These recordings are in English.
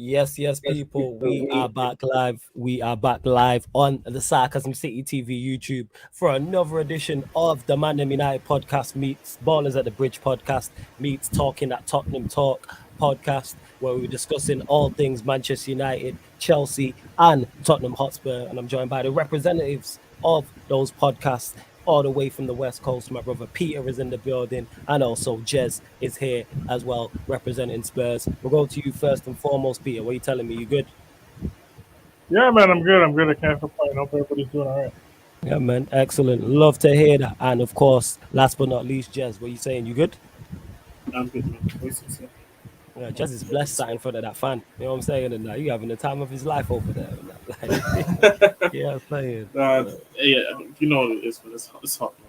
Yes, people. We are back live. We are back live on the Sarcasm City TV YouTube for another edition of the ManDem United podcast meets Ballers at the Bridge podcast meets Talking at Tottenham Talk podcast, where we're discussing all things Manchester United, Chelsea, and Tottenham Hotspur. And I'm joined by the representatives of those podcasts all the way from the West Coast. My brother Peter is in the building, and also Jez is here as well, representing Spurs. We'll go to you first and foremost, Peter. What are you telling me? You good? Yeah, man, I'm good. I'm good. I can't complain. Hope everybody's doing all right. Yeah, man. Excellent. Love to hear that. And of course, last but not least, Jez, what are you saying? You good? I'm good, man. Voices, yeah. Yeah, Jez is blessed sat in front of that fan. You know what I'm saying? And you having the time of his life over there. And that. Like, yeah, I'm saying. Yeah, you know it's hot, man.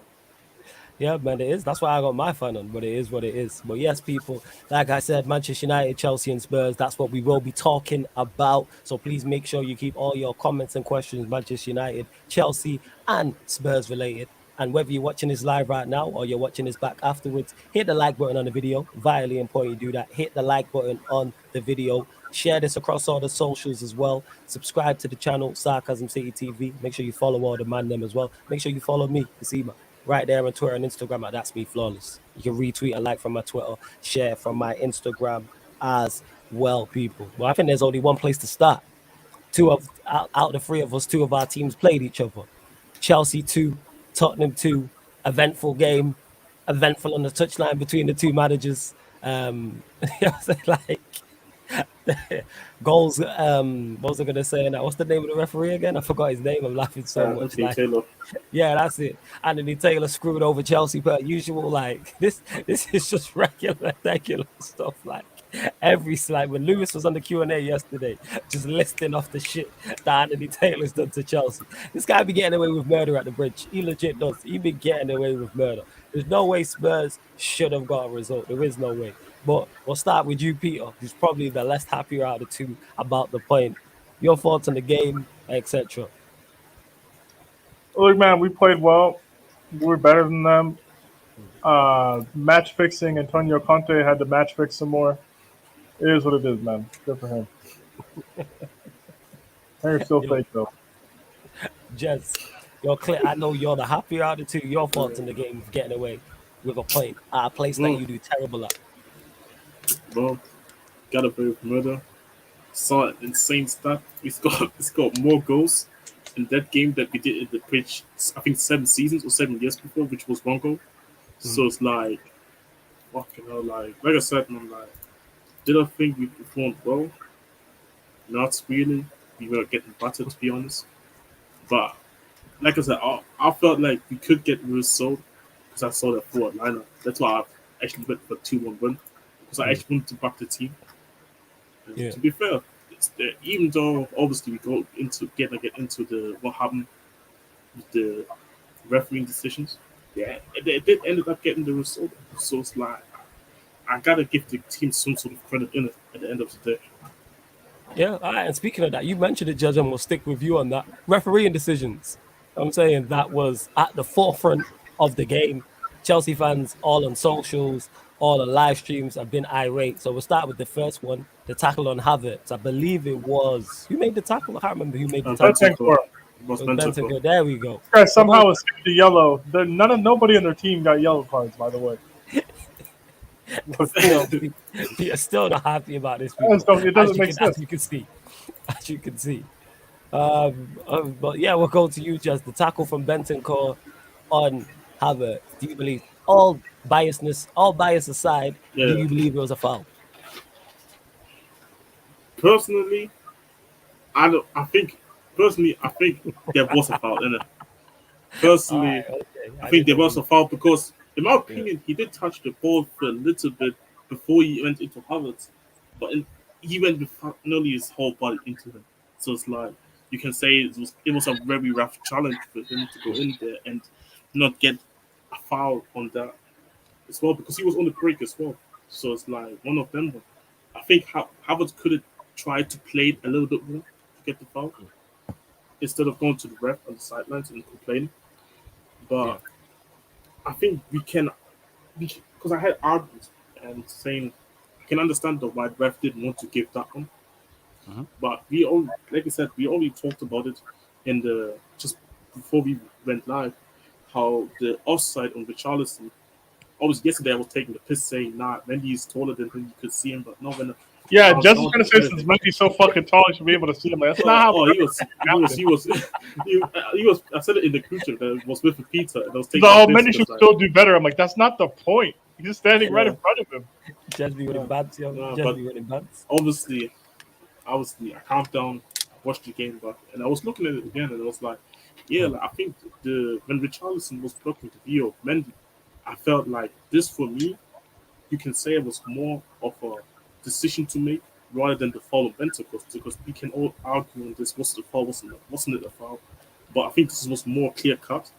Yeah, man, it is. That's why I got my fun on, but it is what it is. But yes, people, like I said, Manchester United, Chelsea, and Spurs, that's what we will be talking about. So please make sure you keep all your comments and questions Manchester United, Chelsea, and Spurs related. And whether you're watching this live right now or you're watching this back afterwards, hit the like button on the video. Vitally important you do that. Hit the like button on the video. Share this across all the socials as well. Subscribe to the channel, Sarcasm City TV. Make sure you follow all the ManDem as well. Make sure you follow me, Kasima, right there on Twitter and Instagram at That's Me Flawless. You can retweet and like from my Twitter, share from my Instagram as well, people. Well, I think there's only one place to start. Out of the three of us, two of our teams played each other. Chelsea 2, Tottenham 2, eventful game, eventful on the touchline between the two managers. Like goals. What was I gonna say? Now, what's the name of the referee again? I forgot his name. I'm laughing so much. Anthony Taylor. Yeah, that's it. Anthony Taylor screwed over Chelsea per usual. Like this is just regular stuff. Like every slide when Lewis was on the Q&A yesterday, just listing off the shit that Anthony Taylor's done to Chelsea. This guy be getting away with murder at the bridge. He legit does. He be getting away with murder. There's no way Spurs should have got a result. There is no way. But we'll start with you, Peter, who's probably the less happier out of the two about the point. Your thoughts on the game, etc. Look, man, we played well. We were better than them. Match fixing. Antonio Conte had to match fix some more. It is what it is, man. Good for him. Hair's still fake, though. Jez, I know you're the happier out of the two. Your thoughts on the game of getting away with a point at a place that you do terrible at. Bro, got away with murder. Saw an insane stat. We scored more goals in that game that we did in the pitch, I think 7 seasons or 7 years before, which was 1 goal. So it's like, fucking hell, like I said, man, like, did I think we performed well? Not really. We were getting battered, to be honest. But like I said, I felt like we could get the result because I saw that forward lineup. That's why I actually went for 2-1 win, because I actually wanted to back the team. And to be fair, even though obviously we get into the what happened with the refereeing decisions, it did end up getting the result. So it's like I gotta give the team some sort of credit in it at the end of the day. Yeah, all right. And speaking of that, you mentioned it, Judge, and we'll stick with you on that. Refereeing decisions. I'm saying that was at the forefront of the game. Chelsea fans, all on socials, all on live streams, have been irate. So we'll start with the first one, the tackle on Havertz. I believe it was... Who made the tackle? I can't remember who made the tackle. Bentancur. There we go. This guy somehow escaped the yellow. Nobody on their team got yellow cards, by the way. You're still not happy about this. It doesn't make sense. As you can see. But yeah, we'll go to you, Jez. The tackle from Bentancur on Havertz. Do you believe, all bias aside, do you believe it was a foul? Personally, I think there was a foul in it. Personally, I think there was a foul because, in my opinion, he did touch the ball for a little bit before he went into Havertz, but he went with nearly his whole body into him. So it's like, you can say it was a very rough challenge for him to go in there and not get a foul on that as well, because he was on the break as well. So it's like one of them. I think Havertz could have tried to play it a little bit more to get the foul instead of going to the ref on the sidelines and complaining. But I think because I had arguments and saying I can understand why the ref didn't want to give that one, But we all, like I said, we only talked about it in the just before we went live, how the offside on Richarlison. Always yesterday I was taking the piss saying, nah, Mendy is taller than him, you could see him, but no when Yeah, no, Jess no is one gonna could say see since anything. Mendy's so fucking tall, you should be able to see him. Like, that's not how. He was he was I said it in the group chat that was with Peter and I was taking Oh, the piss Mendy should because, still do better. I'm like, that's not the point. He's just standing right in front of him. Just be winning bats, yo. Just but be winning bats. obviously I calmed down, I watched the game back, and I was looking at it again, and I was like, yeah, like, I think when Richarlison was blocking the view of Mendy, I felt like this for me, you can say it was more of a decision to make rather than the foul of Benter, because we can all argue on this: was it a foul? Wasn't it a foul? But I think this was more clear cut.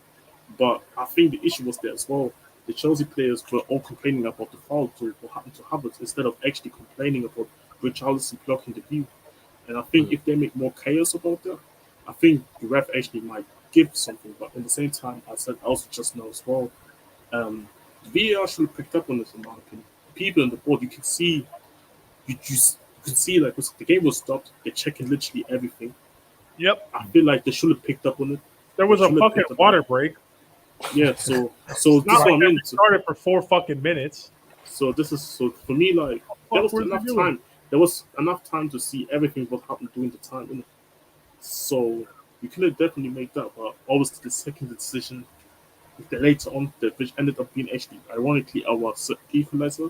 But I think the issue was there as well. The Chelsea players were all complaining about the foul to what happened to Havertz instead of actually complaining about Richarlison blocking the view. And I think if they make more chaos about that, I think the ref actually might give something. But at the same time, I said also just now as well, the VAR should have picked up on this in my opinion. People on the board, you can see, you can see like the game was stopped. They're checking literally everything. Yep. I feel like they should have picked up on it. There was a fucking water break. Yeah, so It's this not is like what I mean. they started for 4 fucking minutes. So this is so for me like there was enough time. There was enough time to see everything what happened during the time. Innit? So we could have definitely made that, but obviously the second decision, later on, which ended up being actually ironically our equalizer.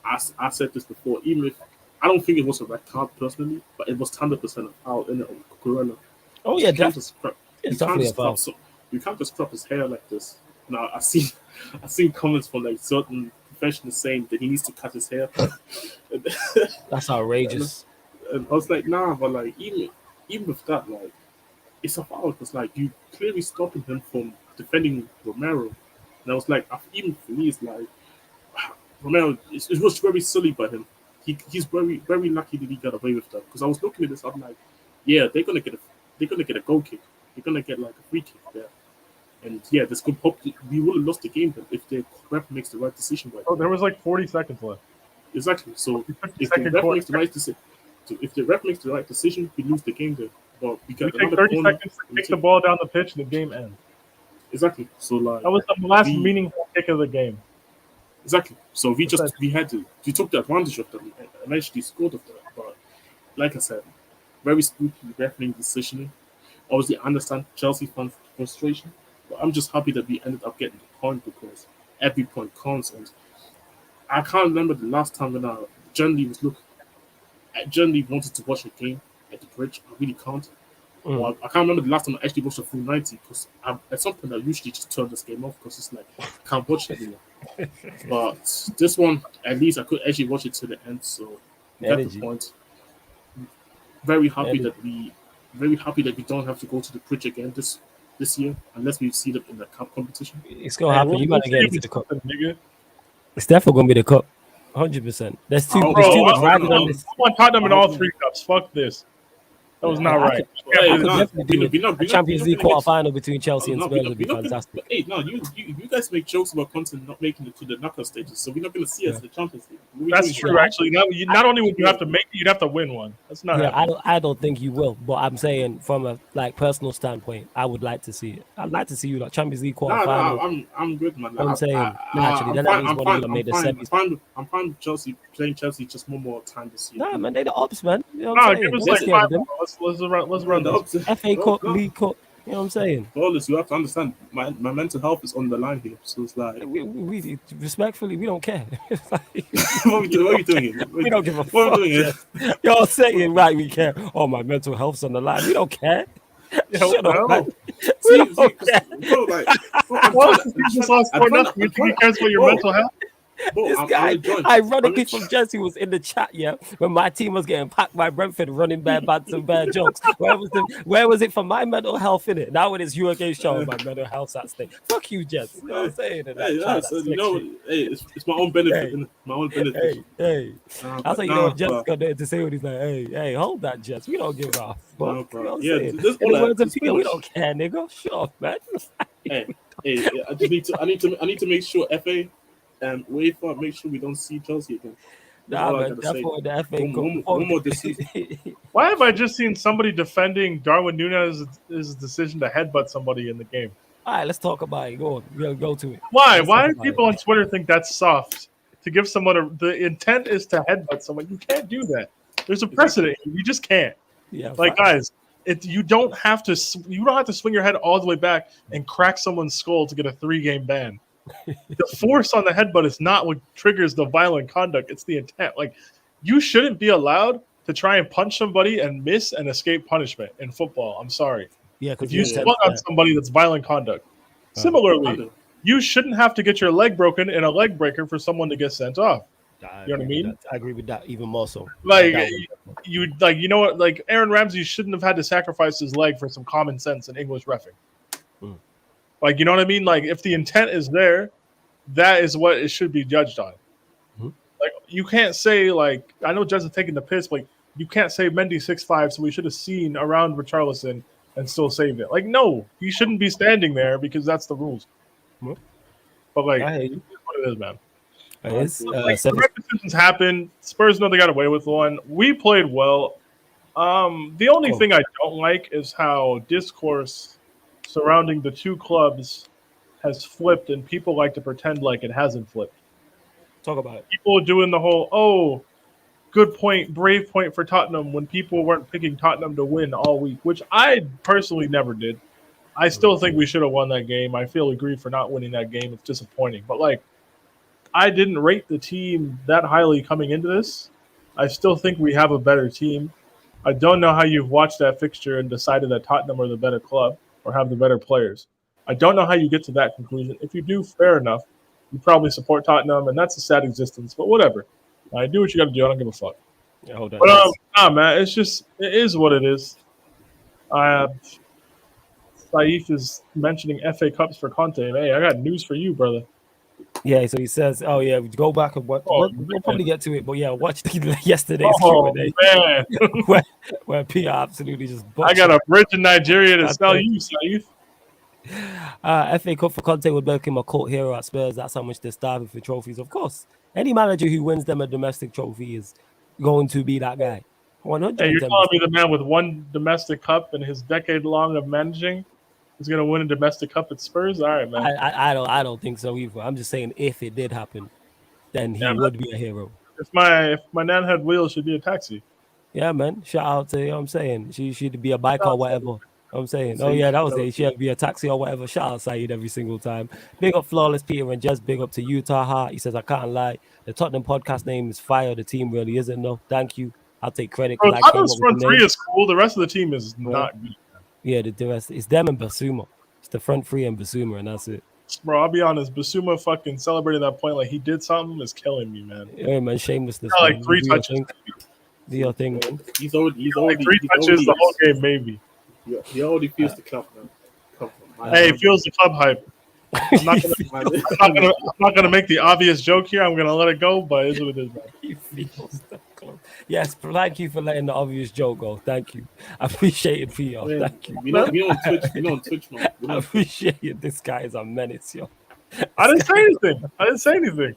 I said this before, even if I don't think it was a red card personally, but it was 100% a foul in it on Cucurella. Oh yeah, You can't it's definitely a foul. You can't just crop his hair like this. Now I seen comments from like certain professionals saying that he needs to cut his hair. That's outrageous. And I was like, nah, but like even with that, like it's a foul because like you clearly stopping him from defending Romero. And I was like, even for me, it's like Romero. It was very silly by him. He's very lucky that he got away with that because I was looking at this. I'm like, yeah, they're gonna get a goal kick. They're gonna get like a free kick there. And yeah, this could we would have lost the game then if the ref makes the right decision. Right there was like 40 seconds left. Exactly. So if the ref makes the right decision, we lose the game then. But we got take 30 seconds to kick the ball down the pitch, and the game ends. Exactly. So like that was the last meaningful kick of the game. Exactly. So we took the advantage of that and eventually scored of that. But like I said, very spooky refereeing decision. Obviously, I understand Chelsea fans' frustration. But I'm just happy that we ended up getting the point because every point counts. And I can't remember the last time when I generally wanted to watch a game at the bridge. I really can't. Well, I can't remember the last time I actually watched a full 90 because at some point I usually just turn this game off because it's like I can't watch it anymore. But this one, at least I could actually watch it to the end. So we got the point. Very happy that we don't have to go to the bridge again this year, unless we see them in the cup competition. It's gonna happen. You gotta get into the cup. It's definitely gonna be the cup, 100%. There's too much riding on this. I want Tottenham in all 3 cups. Fuck this. That was not right. I could definitely do a Champions League quarterfinal between Chelsea and Spurs would be fantastic. Hey, no, you guys make jokes about content not making it to the knockout stages, so we're not going to see us in the Champions League. That's true, actually. Not only would you have to make it, you'd have to win one. That's not. Yeah, I don't think you will, but I'm saying from a personal standpoint, I would like to see it. I'd like to see you like Champions League quarterfinal. No, I'm good, man. I'm saying naturally, then that means one of them made the semis. I'm fine with Chelsea playing Chelsea just one more time this year. Nah, man, they the ops, man. You know what I'm saying? Give us like 5. Let's run this. FA Cup, League Cup. You know what I'm saying? Ballers, you have to understand, my mental health is on the line here. So it's like we respectfully, we don't care. What are we doing here? We don't give a fuck. What are we doing here? Y'all saying right, we care. Oh, my mental health's on the line. We don't care. Shut up, man. We don't care. You think he cares for your mental health? This guy, ironically from Jesse, was in the chat, yeah, when my team was getting packed by Brentford, running bad banter and bad jokes. Where was it for my mental health in it? Now when it's you against Sean, my mental health's at stake. Fuck you, Jess. You know what I'm saying? It's my own benefit. My own benefit. Hey. I thought you know what Jess got there to say when he's like, hey, hold that, Jess. We don't give a fuck. No, you know yeah, we don't care, nigga. Shut up, man. I need to make sure FA and UEFA make sure we don't see Chelsea again. That's Nah, all I man, gotta therefore say. the FA One more this season. Why have I just seen somebody defending Darwin Nunez's decision to headbutt somebody in the game? All right, let's talk about it. Go on, go to it. Why? Let's Why talk do about people it. on Twitter think that's soft? To give someone the intent is to headbutt someone. You can't do that. There's a precedent. You just can't. Yeah, Like, facts. guys, you don't have to swing your head all the way back and crack someone's skull to get a 3-game ban. The force on the headbutt is not what triggers the violent conduct. It's the intent. Like, you shouldn't be allowed to try and punch somebody and miss and escape punishment in football. I'm sorry. Yeah, because If you the swung intent. on somebody, that's violent conduct. Similarly, you shouldn't have to get your leg broken in a leg breaker for someone to get sent off. You know what I mean? I agree with that even more so. Like, you know what? Like, Aaron Ramsey shouldn't have had to sacrifice his leg for some common sense in English reffing. Like, you know what I mean? Like, if the intent is there, that is what it should be judged on. Like, you can't say, like, I know Jez is taking the piss, but you can't say Mendy 6'5", so we should have seen around Richarlison and still saved it. Like, no, he shouldn't be standing there because that's the rules. But, like, it's what it is, man. It is. Like, correct decisions happen. Spurs know they got away with one. We played well. The only thing I don't like is how discourse surrounding the two clubs has flipped, and people like to pretend like it hasn't flipped. Talk about it. People are doing the whole, good point, brave point for Tottenham when people weren't picking Tottenham to win all week, which I personally never did. I still think we should have won that game. I feel aggrieved for not winning that game. It's disappointing. But, like, I didn't rate the team that highly coming into this. I still think we have a better team. I don't know how you've watched that fixture and decided that Tottenham are the better club or have the better players. I don't know how you get to that conclusion. If you do, fair enough. You probably support Tottenham, and that's a sad existence. But whatever. Do what you got to do. I don't give a fuck. Yeah, hold on. But nah, man, it is what it is. Saif is mentioning FA Cups for Conte. Hey, I got news for you, brother. Yeah, so he says, "Oh yeah, go back and watch." We'll probably get to it, but yeah, watch yesterday's Q&A man. where Peter absolutely just. I got a bridge in Nigeria to sell you, Saif. FA Cup for Conte would make him a cult hero at Spurs. That's how much they're starving for trophies. Of course, any manager who wins them a domestic trophy is going to be that guy. 100%. Hey, you're telling me the man with one domestic cup in his decade long of managing is going to win a domestic cup at Spurs? All right, man. I don't think so either. I'm just saying if it did happen, then he would be a hero. If my nan had wheels, she'd be a taxi. Yeah, man. Shout out to, you know what I'm saying? She'd be a bike or whatever. I'm saying, oh yeah, that was it. She'd be a taxi or whatever. Shout out Saeed every single time. Big up Flawless Peter and just big up to Utah Heart. He says, I can't lie. The Tottenham podcast name is fire. The team really isn't. No, thank you. I'll take credit. Bro, Tottenham's front three is cool. The rest of the team is not good. Yeah, the rest it's them and Basuma. It's the front three and Basuma, and that's it. Bro, I'll be honest. Basuma fucking celebrating that point like he did something is killing me, man. Yeah, man, shamelessness. Like 3 touches. Do your thing, man. He's already like 3 touches the whole game, maybe. He already feels the club, man. Hey, he feels the club hype. I'm not gonna make the obvious joke here. I'm gonna let it go, but it's what it is, man. He feels the club. Yes, thank you for letting the obvious joke go. Thank you. I appreciate it, Theo. Man, thank you. We know on Twitch, man. I appreciate it. This guy is a menace, yo. I didn't say anything.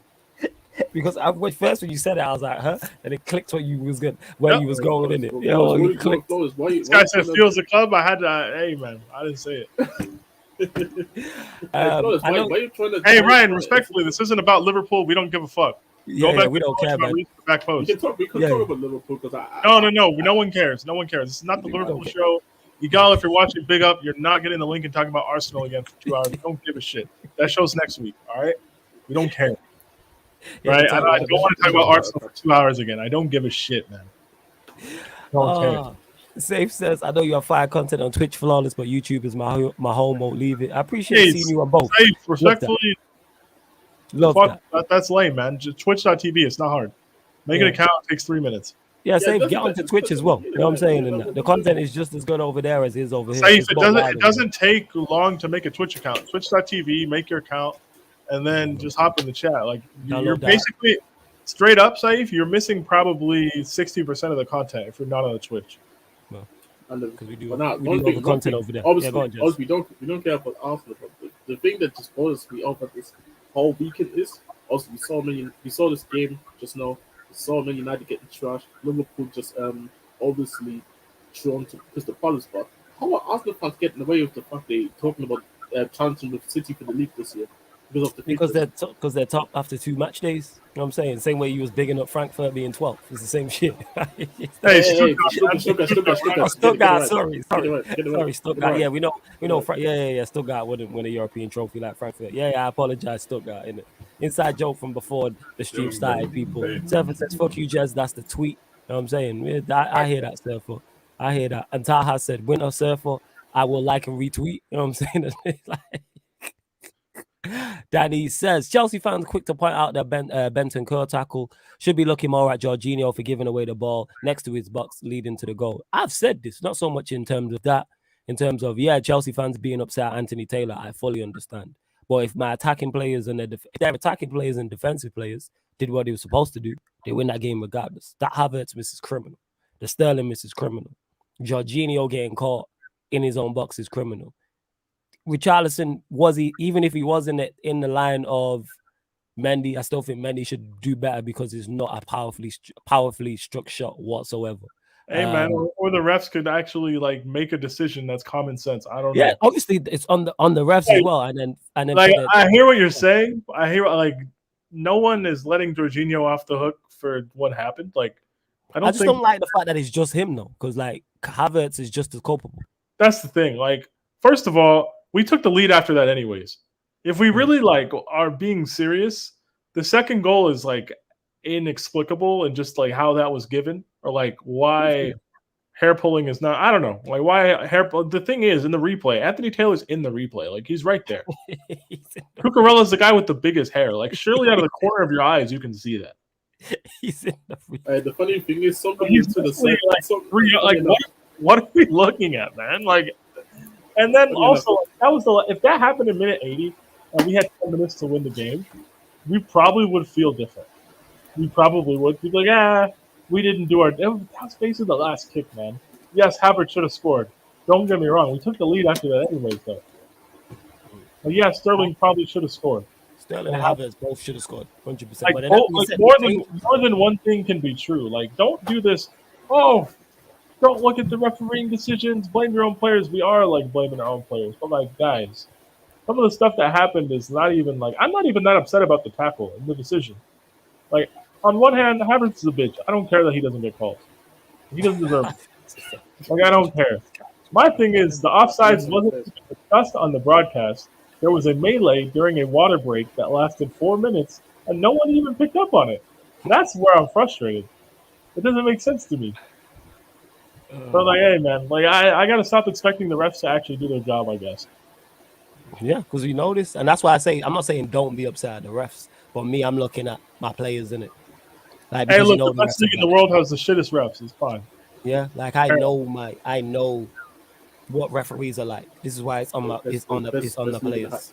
Because first when you said it, I was like, huh? And it clicked what you was going, where you was going in it. It clicked. This guy said feels the club. I had to. Hey, man, I didn't say it. Hey, Ryan, respectfully, this isn't about Liverpool. We don't give a fuck. Yeah, we don't care, man. Back post. We can talk about Liverpool because No. No one cares. No one cares. This is not the Liverpool show. Egal, if you're watching, big up. You're not getting the link and talking about Arsenal again for 2 hours. We don't give a shit. That show's next week. All right. We don't care. Right? I don't want to talk about Arsenal for 2 hours again. I don't give a shit, man. Don't care. Safe says, I know you have fire content on Twitch, Flawless, but YouTube is my home. Won't leave it. I appreciate seeing you on both. Safe, respectfully, love that. That's lame, man. Just Twitch.tv. It's not hard. Make an account. It takes 3 minutes. Yeah, Safe, get onto Twitch as well. You know what I'm saying? And the content is just as good over there as it is over here. Safe, it doesn't take long to make a Twitch account. Twitch.tv, make your account, and then just hop in the chat. Like you're basically straight up, Safe, you're missing probably 60% of the content if you're not on the Twitch. Because we do the content over there. Obviously, we don't care about Arsenal. But the thing that just bothers me over this whole weekend is also we saw this game just now. Son and United getting trashed. Liverpool just obviously drawn to Crystal Palace. But how are Arsenal fans getting away with the fact they talking about challenging with City for the league this year because of the because they're top after 2 match days. You know what I'm saying? Same way you was bigging up Frankfurt being 12th. It's the same shit. Hey, Stuttgart. Sorry, Stuttgart. Yeah, we know. Yeah. Stuttgart wouldn't win a European trophy like Frankfurt. Yeah, I apologize, Stuttgart. Innit? Inside joke from before the stream started. People. Surfer says, "Fuck you, Jez." That's the tweet. You know what I'm saying? Yeah, I hear that, Surfer. I hear that. And Taha said, "Winter Surfer, I will like and retweet." You know what I'm saying? Like, Danny says Chelsea fans quick to point out that Benton Kerr tackle should be looking more at Jorginho for giving away the ball next to his box leading to the goal. I've said this, not so much in terms of that, in terms of Chelsea fans being upset at Anthony Taylor. I fully understand. But if my attacking players and their attacking players and defensive players did what they were supposed to do, they win that game regardless. That Havertz misses criminal. The Sterling misses criminal. Jorginho getting caught in his own box is criminal. Richarlison, even if he wasn't in the line of Mendy, I still think Mendy should do better because it's not a powerfully struck shot whatsoever. Hey man, or the refs could actually like make a decision that's common sense. I don't know. Yeah, obviously it's on the refs as well, and then like I hear what you're saying. I hear like no one is letting Jorginho off the hook for what happened. Like I don't like the fact that it's just him though, because like Havertz is just as culpable. That's the thing. Like first of all, we took the lead after that anyways. If we really like are being serious, the second goal is like inexplicable and just like how that was given or like why hair pulling is not. I don't know. Like why hair. The thing is in the replay, Anthony Taylor's in the replay. Like he's right there. Cucurella's the guy with the biggest hair. Like surely out of the corner of your eyes you can see that. He's in the replay. The funny thing is somebody's to the side. What are we looking at, man? Like. And then also, if that happened in minute 80 and we had 10 minutes to win the game, we probably would feel different. We probably would be like, we didn't do our. That's basically the last kick, man. Yes, Havertz should have scored. Don't get me wrong. We took the lead after that anyways, though. But yeah, Sterling probably should have scored. Sterling and Havertz both should have scored 100%. Like, more than one thing can be true. Like, don't do this. Don't look at the refereeing decisions. Blame your own players. We are like blaming our own players. But like, guys, some of the stuff that happened is not even like I'm not even that upset about the tackle and the decision. Like, on one hand, Havertz is a bitch. I don't care that he doesn't get called. He doesn't deserve it. Like, I don't care. My thing is the offsides wasn't discussed on the broadcast. There was a melee during a water break that lasted 4 minutes, and no one even picked up on it. That's where I'm frustrated. It doesn't make sense to me. But like, hey man, like I gotta stop expecting the refs to actually do their job, I guess. Yeah, because we noticed, and that's why I say I'm not saying don't be upset at the refs, but me, I'm looking at my players in it. Like, hey, look, the best league in the world has the shittest refs. It's fine. Yeah, like I know what referees are like. This is why it's on the players.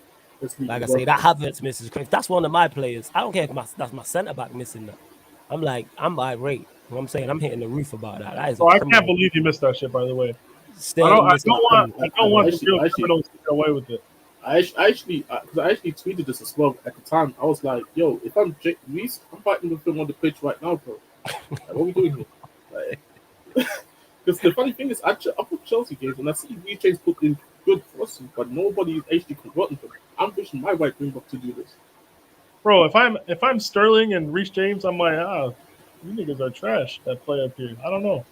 Like I say, that Havertz misses. If that's one of my players, I don't care if that's my centre back missing that. I'm irate. You know what I'm saying? I'm hitting the roof about that. That is I can't believe you missed that shit, by the way. I don't want the real criminals to get away with it. I actually tweeted this as well at the time. I was like, yo, if I'm Jake Reese, I'm fighting with him on the pitch right now, bro. Like, what are we doing here? Because the funny thing is, I put Chelsea games and I see Reece put in good crosses, but nobody is actually converting them. I'm pushing my right wing back to do this. Bro, if I'm Sterling and Reece James, I'm like, you niggas are trash that play up here. I don't know.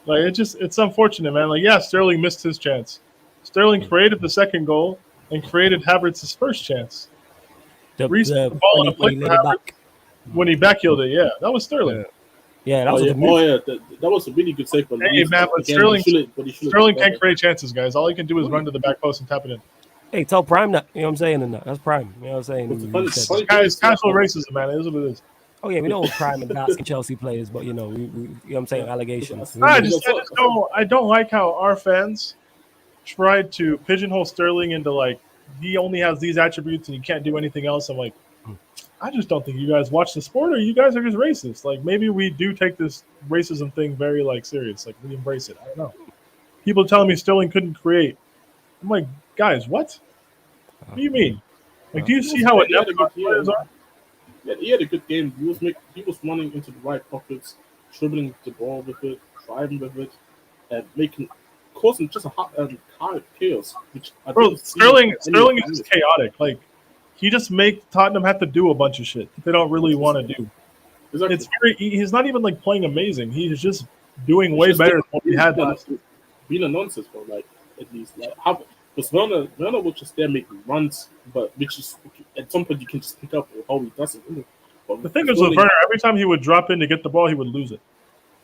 Like it's unfortunate, man. Like, yeah, Sterling missed his chance. Sterling created the second goal and created Havertz's first chance. Reece the ball in a play for Havertz when he backheeled it. Yeah, that was Sterling. Yeah, that was that was a really good save. Hey, man, but Sterling can't create chances, guys. All he can do is run to the back post and tap it in. Hey, tell Prime that. You know what I'm saying? And that's Prime. You know what I'm saying? Guys, casual racism, man. It is what it is. Oh yeah, we know Prime and asking Chelsea players, but you know, we you know what I'm saying, allegations. I don't like how our fans tried to pigeonhole Sterling into like he only has these attributes and he can't do anything else. I'm like, I just don't think you guys watch the sport, or you guys are just racist. Like maybe we do take this racism thing very like serious. Like we embrace it. I don't know. People telling me Sterling couldn't create. I'm like, guys, what? What do you mean? Like, do you see how inept our players are? Yeah, he had a good game. He was running into the right pockets, dribbling the ball with it, driving with it, and causing just a high chaos, which I Bro, didn't see. Sterling is just chaotic. Like, he just makes Tottenham have to do a bunch of shit that they don't really want to do. Exactly. It's he's not even like playing amazing. He's just doing way better than what we had last year. Being a nonsense, bro. Like, at least like how because Werner was just there making runs, but which is at some point you can just pick up how he does it. But The thing is with Werner, every time he would drop in to get the ball, he would lose it.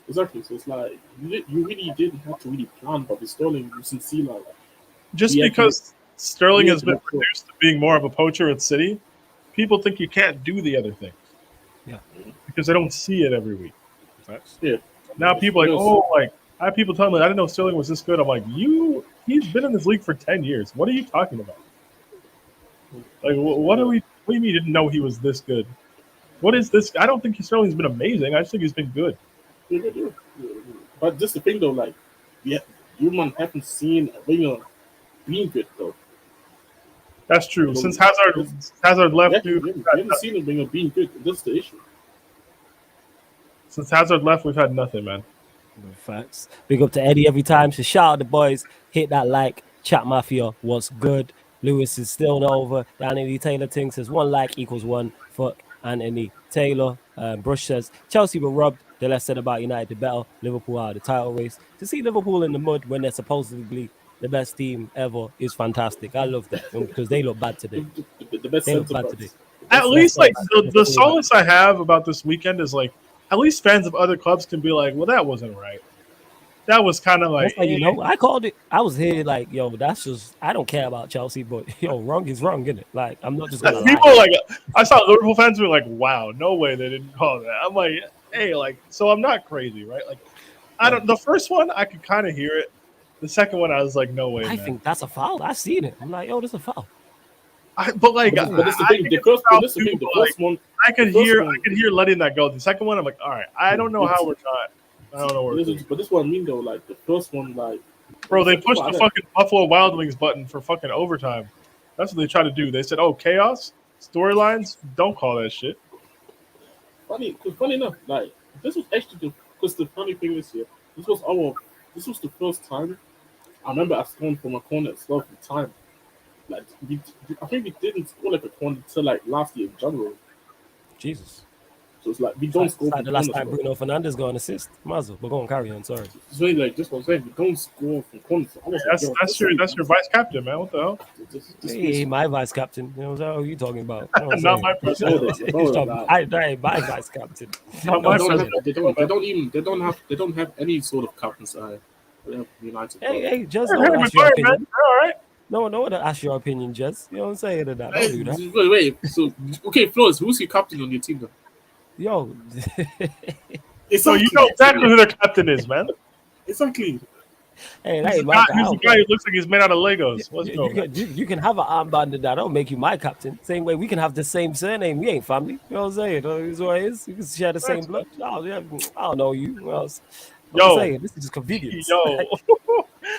Exactly. So it's like you really didn't have to really plan, but with Sterling, you can see like just because Sterling has been reduced to being more of a poacher at City, people think you can't do the other thing. Yeah. Because they don't see it every week. Yeah. Now people are like, oh, like I have people telling me I didn't know Sterling was this good. I'm like, he's been in this league for 10 years. What are you talking about? Like, what do you mean you didn't know he was this good? What is this? I don't think Sterling's been amazing. I just think he's been good. Yeah. But just the thing though, like, yeah, you haven't seen Wenger being good though. That's true. Since Hazard left, we haven't seen Wenger being good. That's the issue. Since Hazard left, we've had nothing, man. Facts. Big up to Eddie every time. So shout out the boys. Hit that like. Chat Mafia was good. Lewis is still not over. Anthony Taylor Ting says 1 like equals 1. Fuck Anthony Taylor. Brush says Chelsea were robbed. The less said about United, the better. Liverpool out of the title race. To see Liverpool in the mud when they're supposedly the best team ever is fantastic. I love that because they look bad today. The best They look bad today. At least, like the solace I have about this weekend is like, at least fans of other clubs can be like, well, that wasn't right. That was kind of like, you know, I called it. I was here like, yo, that's just. I don't care about Chelsea, but yo, wrong is wrong, isn't it? Like, I'm not just gonna lie. People like, I saw Liverpool fans were like, wow, no way they didn't call that. I'm like, hey, like, so I'm not crazy, right? Like, I don't. The first one I could kind of hear it. The second one I was like, no way. I think that's a foul. I seen it. I'm like, yo, this is a foul. But like, but it's the thing. The first one. I could hear letting that go. The second one, I'm like, all right, I don't know how we're not. I don't know where. But this one, I mean though, like the first one, like, bro, they pushed the fucking Buffalo Wild Wings button for fucking overtime. That's what they tried to do. They said, "Oh, chaos storylines, don't call that shit." Funny enough, like this was actually because the funny thing is here, this was the first time I remember I scored from a corner at the time. Like I think we didn't score like a corner until like last year in January. Jesus. So it's like we don't score. Like the last time Bruno Fernandes got an assist. Muzzle, but go on, carry on. Sorry. It's really like just what I'm saying. We don't score from corners. That's your vice captain, man. What the hell? Hey, my vice captain. You know what are you talking about? Not my person. I my vice captain. They don't have any sort of captains. United. Hey, just all right. No one to ask your opinion, Jez. You know what I'm saying? Don't do that. Wait. So, okay, Flores, who's your captain on your team then? Yo. So you know exactly who the captain is, man. Exactly. Hey, he's the guy who looks like he's made out of Legos. You can have an armband that don't make you my captain. Same way we can have the same surname. We ain't family. You know what I'm saying? That's what it is. You can share the same blood. I don't know you. I'm saying, this is just convenience. Yo,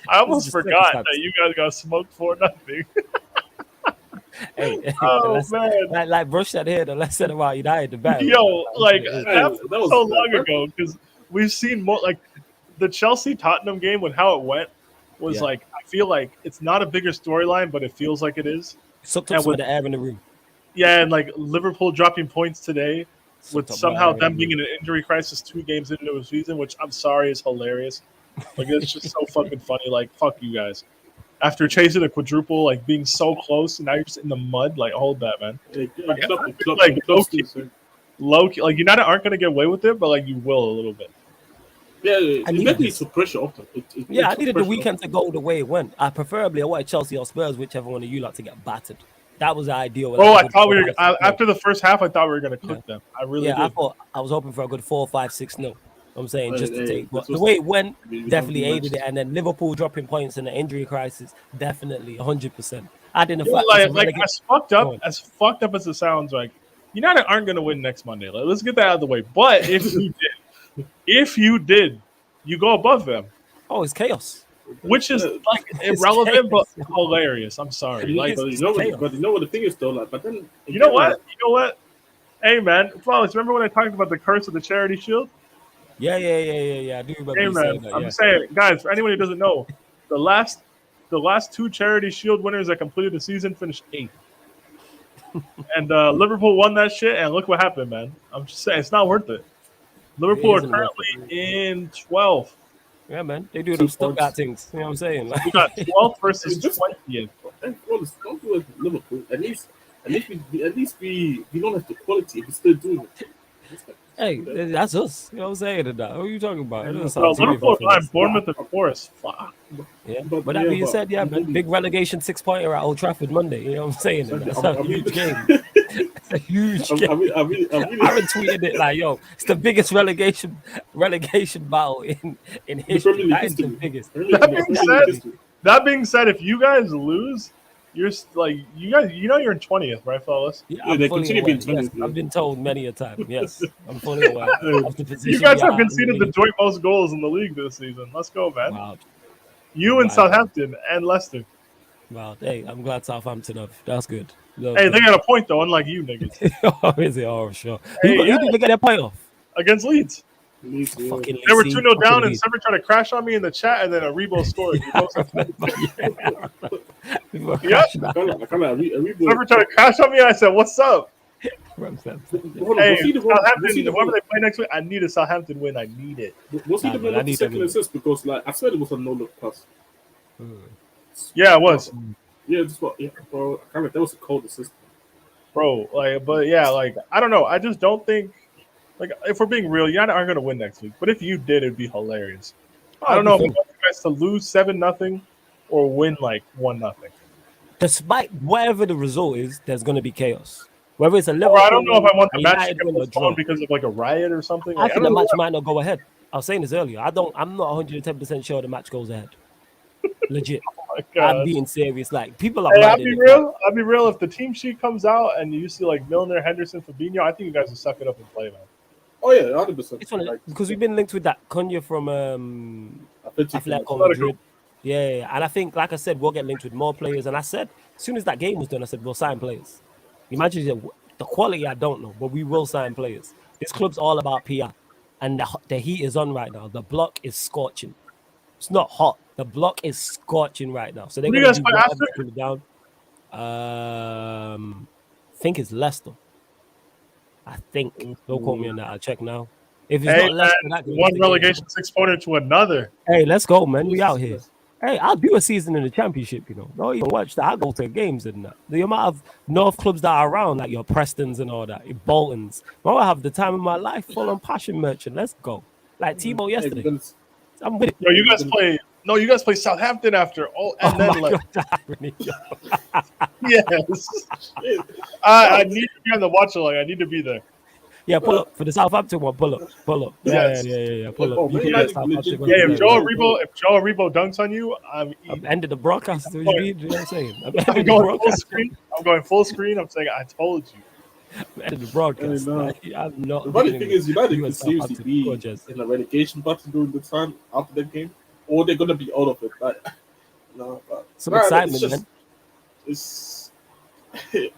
I almost forgot that you guys got smoked for nothing. Hey, man, like brush that head and let's set about United the back. Yo, like that was so long ago because we've seen more. Like the Chelsea Tottenham game with how it went was like, I feel like it's not a bigger storyline, but it feels like it is. Sucked up some of the air in the room. Yeah, and like Liverpool dropping points today with somehow them being in an injury crisis 2 games into the season, which I'm sorry is hilarious. Like it's just so fucking funny. Like fuck you guys. After chasing a quadruple, like being so close, and now you're just in the mud. Like hold that, man. Low key, like United aren't gonna get away with it, but like you will a little bit. Yeah, it definitely took pressure off them. I needed the weekend to go the way it went. I wanted Chelsea or Spurs, whichever one of you lot to get battered. That was the ideal. Oh, I thought we were after the first half. I thought we were gonna cook them. I really did. I was hoping for a good 4-5-6-0. I'm saying just to take, but the way it went definitely aided it, and then Liverpool dropping points in the injury crisis definitely 100%. I didn't as fucked up as it sounds. Like United aren't gonna win next Monday. Like, let's get that out of the way. But if you did, you go above them. Oh, it's chaos. Which is like irrelevant but hilarious. I'm sorry. But you know what the thing is though. Like, but then you know what? Hey, man, fellas, remember when I talked about the curse of the Charity Shield? Yeah. I do remember Hey, you saying man, that. I'm Yeah. saying, guys, for anyone who doesn't know, the last two Charity Shield winners that completed the season finished 8th. And Liverpool won that shit, and look what happened, man. I'm just saying, it's not worth it. It Liverpool are isn't worth it. currently in 12th. Yeah, man. They do 2 them Stuttgart points. things. You know what I'm saying? We got 12th versus It's just- 20th. Don't do it with Liverpool. At least we don't have the quality. We're still doing it. Hey, that's us. You know what I'm saying? What are you talking about? It doesn't Bro, sound too Liverpool are different from us. behind Bournemouth and Forest. Fuck. Yeah. But But that yeah, being but said, yeah, I'm man, really- big relegation 6-pointer at Old Trafford Monday. You know what I'm saying? Exactly. That's a I'm huge really- game. It's a huge game. I really Aaron tweeted it like, "Yo, it's the biggest relegation battle in the history. Premier League That is the history. biggest." That being said, if you guys lose, you're like you guys. You know you're in 20th, right, fellas? Yeah, Yeah, I'm they fully continue aware. being 20th, Yes, yeah. I've been told many a time. Yes, I'm fully aware of the position. You guys we have are in conceded the league. joint most goals in the league this season. Let's go, man. Wow, You and Wow. Southampton and Leicester. wow. Hey, I'm glad Southampton have. That's good. Hey, they got a point though, unlike you niggas Oh, is it? Oh, sure. Hey, Who did they get their point off? against Leeds. Leeds, yeah. Fucking They were Leeds, 2-0 down, and Leeds. Sever tried to crash on me in the chat, and then Aribo scored. We were Yep. crashing out. I kind of Sever tried to crash on me, and I said, "What's up?" from Southampton. Hey, Was he the Southampton. one? Whoever they play next week, I need a Southampton win. I need it. Was he the Nah, man, one I with the need second them. assist? Because like I swear it was a no look pass. Yeah, it was, Yeah, just what? Yeah, bro. I kind of that was a cold assist. bro. Like, but yeah, like I don't know. I just don't think, like, if we're being real, United aren't going to win next week. But if you did, it'd be hilarious. I don't know if I want you guys to lose 7-0 or win like 1-0. Despite whatever the result is, there's going to be chaos. Whether it's a Or Liverpool, I don't know if I want the a match to United get win or postponed draw. because of like a riot or something. I Like, think don't the know. match might not go ahead. I was saying this earlier. I'm not 110% sure the match goes ahead. Legit. Oh my God. I'm being serious. Like people are Hey, mad I'll at be it. real. I'll be real. If the team sheet comes out and you see like Milner, Henderson, Fabinho, I think you guys will suck it up and play, man. Oh yeah, 100%. It's one of, because we've been linked with that Cunha from Atletico Madrid. Yeah, and I think, like I said, we'll get linked with more players. And I said, as soon as that game was done, I said we'll sign players. Imagine the quality. I don't know, but we will sign players. This club's all about PR, and the heat is on right now. The block is scorching. It's not hot. The block is scorching right now. So they're Who do going you to guys do play whatever after? to cool it down. I think it's Leicester. I think. Don't quote me on that. I'll check now. If it's Hey, not Leicester, man, that one relegation 6-pointer to another. Hey, let's go, man. We out here. Hey, I'll do a season in the championship, you know. Don't even watch that. I'll go to games and that. The amount of North clubs that are around, like your Prestons and all that, your Boltons. I'll have the time of my life, full on passion merchant. Let's go. Like Timo yesterday. I'm with it. Yo, you guys play. No, you guys play Southampton after. Oh, and then like, yes. I need to be on the watch along. I need to be there. Yeah, pull up for the Southampton one. Pull up. Yes. Yeah. Pull up. Oh, You man, can like, get Southampton one. Yeah, Yeah, if Joe Aribo dunks on you, I'm ended the broadcast. What you mean? You know what I'm saying? I'm going ended the full broadcast. screen. I'm going full screen. I'm saying I told you. I'm ended the broadcast. I know. Like, I'm not. The funny dealing thing with is, United you could and seriously Southampton. be Gorgeous. in a relegation battle during the time after that game, or they're gonna be out of it. Like, no, but Some nah, excitement, it's man. It's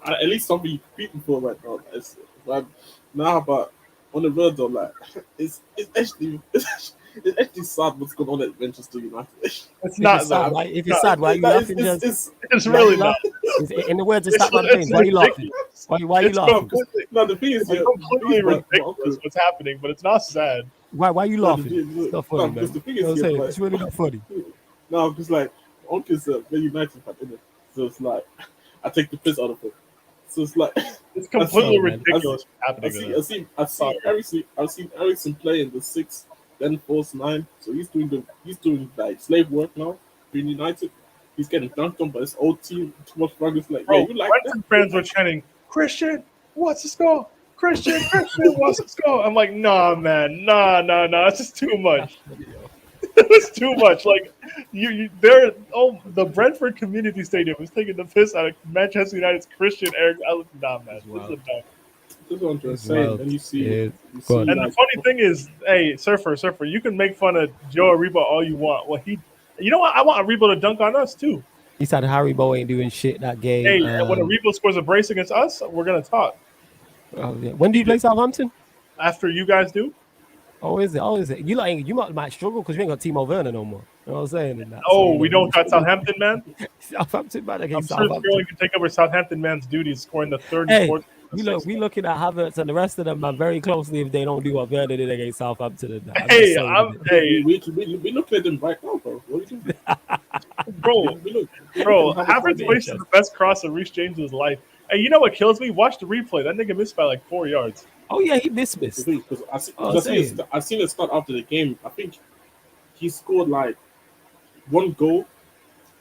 at least something you're competing for right now. But on the road though, like it's actually sad what's going on at Manchester United. It's If not it's sad, though. why? If it's sad, why are you laughing, Jez? It's Why really you not. laughing? In the words of It's Statman James, why are you laughing? ridiculous. Why are you It's laughing? completely, No, the thing is, it's completely ridiculous what's happening, but it's not sad. Why are you No, laughing? It's not funny, man. because the thing You know is, what I'm saying? like, It's really not funny. no, because like Uncle's a very United fan, isn't it? So it's like I take the piss out of it. So it's like It's completely man. ridiculous what's happening. I've seen Ericsson play in the 6, then force 9. So he's doing like slave work now for United. He's getting dunked on by his old team. Too much rugged. Like, Bro, yeah, you like Brentford fans were chanting, "Christian, what's the score? Christian, what's the score?" I'm like, nah, man, nah. It's just too much. It's too much. Like the Brentford Community Stadium is taking the piss out of Manchester United's Christian Eric. Nah, man, this is a dunk. That's what I'm trying to say. And you see, And the funny thing is, hey, Surfer, you can make fun of Joe Aribo all you want. Well, you know what? I want Aribo to dunk on us too. He said Haribo ain't doing shit that game. Hey, and when Aribo scores a brace against us, we're gonna talk. Oh, yeah. When do you play Southampton? After you guys do? Oh, is it? Oh, is it? You might struggle because you ain't got Timo Werner no more. You know what I'm saying? In that. Oh, So, we don't got Southampton, man. Southampton man I'm against sure Southampton. Sterling can take over Southampton man's duties, scoring the 30, Hey, 40, we looking at Havertz and the rest of them man very closely if they don't do what Werner did against Southampton. And that. I'm just saying. We look at them right now, bro. What are you doing? bro, Havertz wasted the best cross of Reece James' life. And you know what kills me? Watch the replay. That nigga missed by like 4 yards. Oh yeah, he missed. Because I've seen it start after the game. I think he scored like one goal.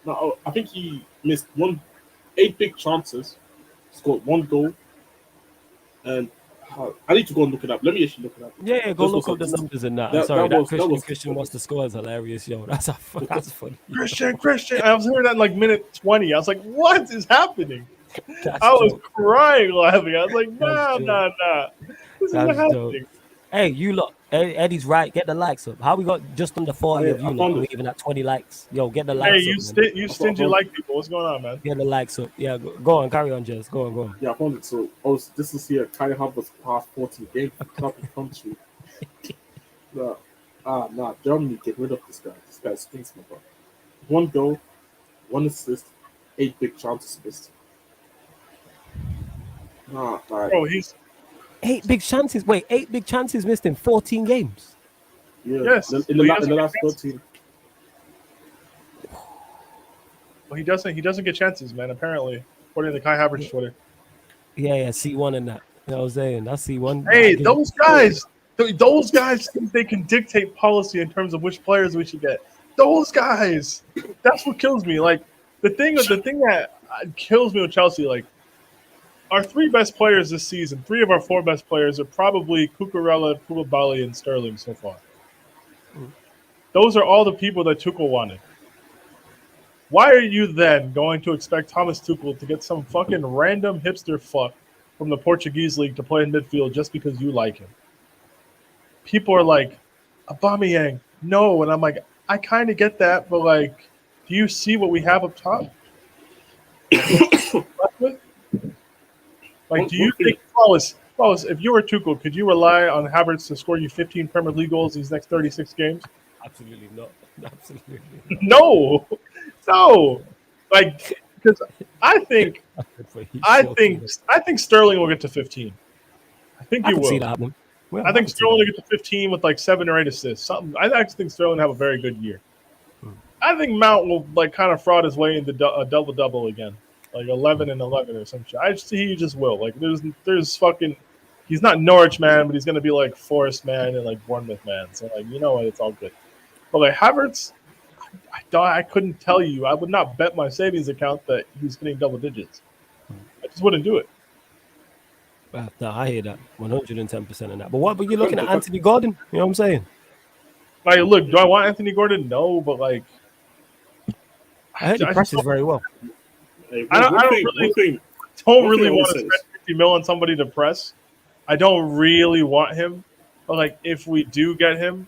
No, I think he missed 8 big chances, scored 1 goal, and I need to go and look it up. Let me actually look it up. Yeah, go look up the numbers and that. I'm sorry, Christian wants to score is hilarious, yo. That's funny. Christian. I was hearing that in like minute 20. I was like, what is happening? I was crying laughing. I was like, nah. This isn't happening. Hey, you look. Eddie's right. Get the likes up. How we got just under 40 of you? We're even at 20 likes. Yo, get the likes up. Hey, you stingy like people. What's going on, man? Get the likes up. Yeah, go on. Carry on, Jess. Go on. Yeah, I found it. So, this is here. Kai Havertz past 40 games for club and country. Germany, get rid of this guy. This guy stinks, my bro. 1 goal, 1 assist, 8 big chances missed. Bro, he's 8 big chances. Wait, 8 big chances missed in 14 games. Yeah. Yes. In the last 13. Well, he doesn't get chances, man. Apparently, according to Kai Havertz Twitter. Yeah, C1 and that. You know what I'm saying? That's C1. Hey, those guys think they can dictate policy in terms of which players we should get. Those guys. That's what kills me. Like the thing that kills me with Chelsea, like our 3 best players this season, 3 of our 4 best players are probably Cucurella, Koulibaly, and Sterling so far. Those are all the people that Tuchel wanted. Why are you then going to expect Thomas Tuchel to get some fucking random hipster fuck from the Portuguese league to play in midfield just because you like him? People are like, Aubameyang, no. And I'm like, I kind of get that, but like, do you see what we have up top? Like, do you think, Wallace, if you were Tuchel, could you rely on Havertz to score you 15 Premier League goals these next 36 games? Absolutely not. Absolutely not. No. Like, because I think Sterling will get to 15. I think he will. See that happen. I think Sterling will get to 15 with like 7 or 8 assists. Something. I actually think Sterling will have a very good year. I think Mount will like kind of fraud his way into a double again. Like 11 and 11 or some shit. I just see he just will. Like there's fucking. He's not Norwich man, but he's gonna be like Forest man and like Bournemouth man. So like you know what, it's all good. But like Havertz, I couldn't tell you. I would not bet my savings account that he's getting double digits. I just wouldn't do it. No, I hear that 110% in that. But what? But you're looking at Anthony Gordon. You know what I'm saying? Like, look, do I want Anthony Gordon? No, but like, I heard he presses very well. Hey, I don't really want to spend 50 mil on somebody to press. I don't really want him. But like, if we do get him,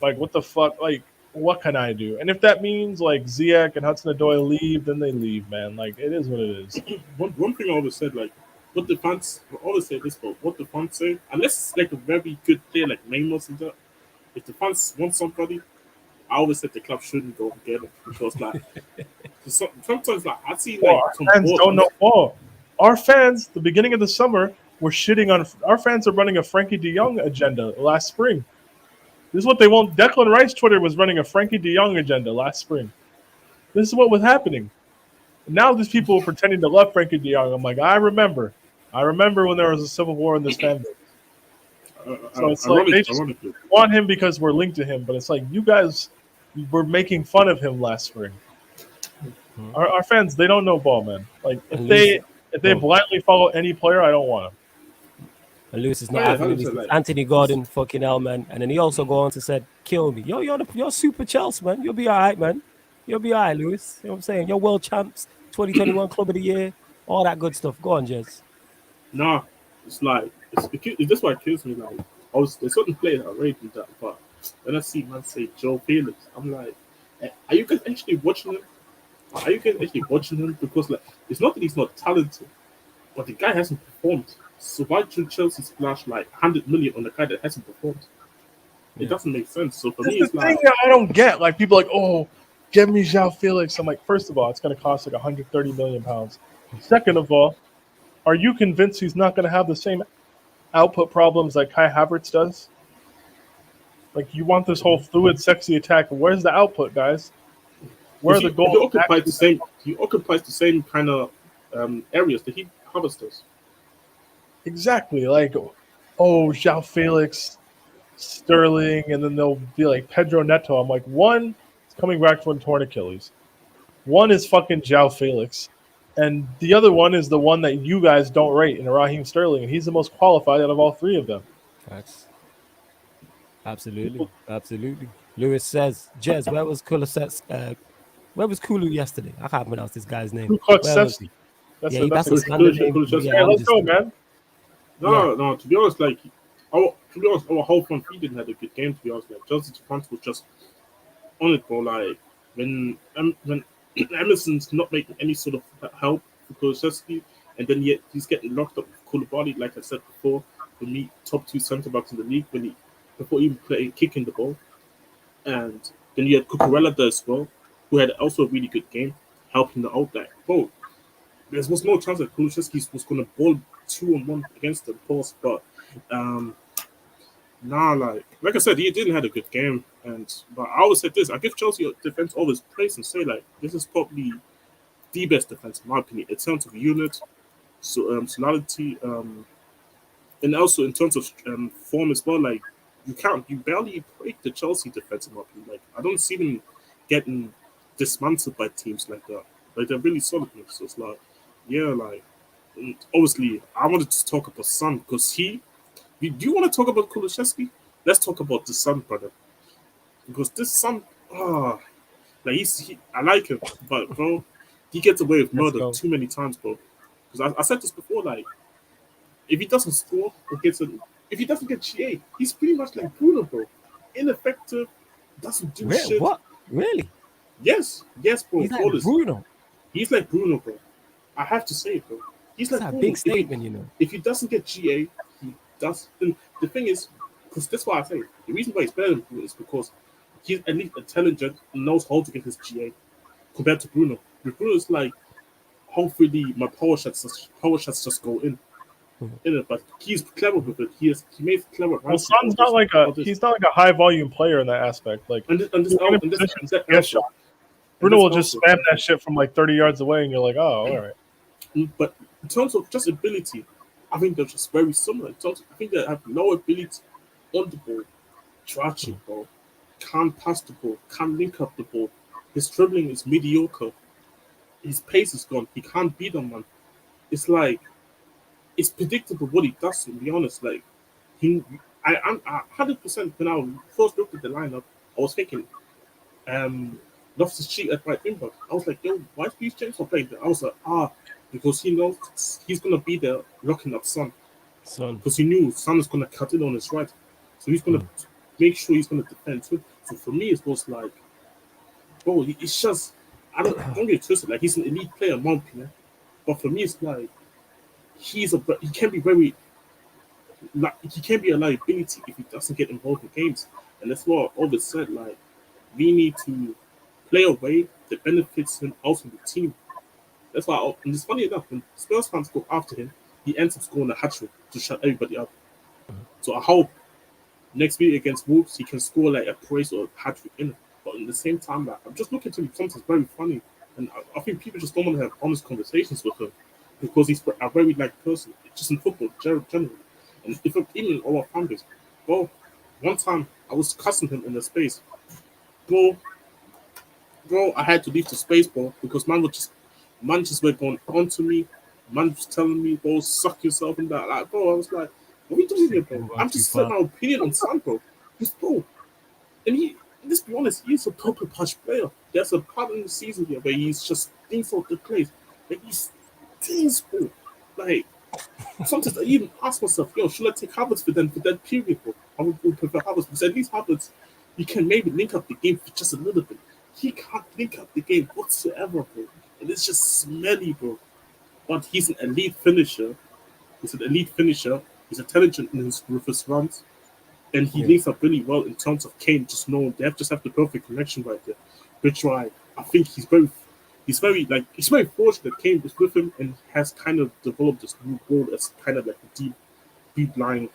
like, what the fuck? Like, what can I do? And if that means like Ziyech and Hudson-Odoi leave, then they leave, man. Like, it is what it is. One thing I always said, like, what the fans I always say this, but what the fans say, unless it's like a very good player like Neymar and that, if the fans want somebody, I always said the club shouldn't go and get him because like sometimes like I see like our fans don't know ball. Our fans, the beginning of the summer, were shitting on. Our fans are running a Frankie De Jong agenda last spring. This is what they want. Declan Rice Twitter was running a Frankie De Jong agenda last spring. This is what was happening. Now these people are pretending to love Frankie De Jong. I'm like, I remember when there was a civil war in this fan base. So it's like they just want him because we're linked to him, but it's like you guys were making fun of him last spring. Our fans, they don't know ball, man. Like if they blindly follow any player, I don't want him. And Lewis is not Anthony Gordon, fucking hell, man. And then he also go on to said, kill me. Yo, you're super Chelsea, man. You'll be all right, man. You'll be all right, Lewis. You know what I'm saying? You're world champs, 2021 Club of the Year, all that good stuff. Go on, Jez. Nah, it's like, it's just why it kills me. Like, there's certain players that already do that, but when I see man say Joe Felix, I'm like, are you guys actually watching him? Because like, it's not that he's not talented, but the guy hasn't performed. So why should Chelsea splash like 100 million on a guy that hasn't performed? It doesn't make sense. So for me, It's it's the like thing that I don't get. Like people are like, oh, give me João Felix. I'm like, first of all, it's going to cost like 130 million pounds. Second of all, are you convinced he's not going to have the same output problems like Kai Havertz does? Like you want this whole fluid, sexy attack. Where's the output, guys? Where are the he goals? occupies the same. He occupies the same kind of areas that he harvests. Exactly. Like, oh, João Felix, Sterling, and then they'll be like Pedro Neto. I'm like, one is coming back from torn Achilles. One is fucking João Felix. And the other one is the one that you guys don't rate in Raheem Sterling. And he's the most qualified out of all three of them. Facts. Absolutely. Lewis says, Jez, where was where was Kulu yesterday? I can't pronounce this guy's name. Where was he? That's Yeah, that's a a standard name. Kulusevski. Yeah, Hey, I'm let's just, go, man. No. To be honest, like our whole front three didn't have a good game. To be honest, like Chelsea defense was just on it, bro. Like when Emerson's not making any sort of help for Kulusevski, and then yet he's getting locked up with Koulibaly, like I said before, for me, top two centre backs in the league before even kicking the ball. And then you had Cucurella there as well, who had also a really good game, helping the out back. Bro, there was no chance that Kulusevski was going to ball 2-on-1 against the post, but like I said, he didn't have a good game. But I always said this: I give Chelsea a defense always praise and say like this is probably the best defense in my opinion in terms of unit, solidity, and also in terms of form as well. Like you barely break the Chelsea defense in my opinion. Like I don't see them getting dismantled by teams like that. Like they're really solid. So it's like, yeah, like obviously I wanted to talk about Son because do you want to talk about Kulusevski? Let's talk about the Son, brother. Because this Son, like I like him, but bro, he gets away with murder too many times, bro. Because I said this before, like if he doesn't score or if he doesn't get GA, he's pretty much like Bruno, bro. Ineffective, doesn't do shit. What? Really? Yes, bro. He's like Bruno. He's like Bruno, bro. I have to say it, bro. He's That's like a Bruno. big statement, you know. If he doesn't get GA, he does. And the thing is, because that's why I say the reason why he's better than Bruno is because he's at least intelligent and knows how to get his GA compared to Bruno. With Bruno, it's like hopefully my power shots just go in. But he's clever with it. He makes clever. Well, Son's not like he's not like a high volume player in that aspect. Like Bruno will just spam that shit from like 30 yards away, and you're like, oh, all right. But in terms of just ability, I think they're just very similar. I think they have no ability on the ball, tragic ball, can't pass the ball, can't link up the ball. His dribbling is mediocre. His pace is gone. He can't beat them, man. It's like it's predictable what he does. To be honest, like I'm 100% when I first looked at the lineup, I was thinking, Loftus Cheek at right wing back. I was like, yo, why is Reece James not playing? I was like, because he knows he's gonna be there locking up Son. Because he knew Son is gonna cut in on his right, so he's gonna make sure he's gonna defend too. So for me, it was like, bro, it's just don't get it twisted. Like he's an elite player, in my opinion. But for me, it's like he can be very he can be a liability if he doesn't get involved in games. And that's what I always said. Like we need to play a way that benefits him out of the team. That's why, and it's funny enough, when Spurs fans go after him, he ends up scoring a hat-trick to shut everybody up. So I hope next week against Wolves, he can score like a brace or a hat-trick in it. But at the same time, like, I'm just looking at him sometimes very funny. And I think people just don't want to have honest conversations with him because he's a very like person, just in football generally. And even in our fan base. Bro, one time I was cussing him in the space. Bro, I had to leave the space, bro, because man just were going on to me. Man was telling me, bro, suck yourself and that. Like, bro, I was like, what are you doing here, bro? I'm just saying my opinion on Son, bro. Bro. And let's be honest, he's a proper punch player. There's a part in the season here where he's just things off the place. Like, he's things, bro. Like, sometimes I even ask myself, yo, should I take Havertz for that period, bro? I would prefer Havertz because at least Havertz, you can maybe link up the game for just a little bit. He can't link up the game whatsoever, bro. And it's just smelly, bro. But he's an elite finisher. He's an elite finisher. He's intelligent with his runs, and he links up really well in terms of Kane. Just know they just have the perfect connection right there. Which why I think he's very fortunate that Kane was with him and has kind of developed this new role as kind of like a deep line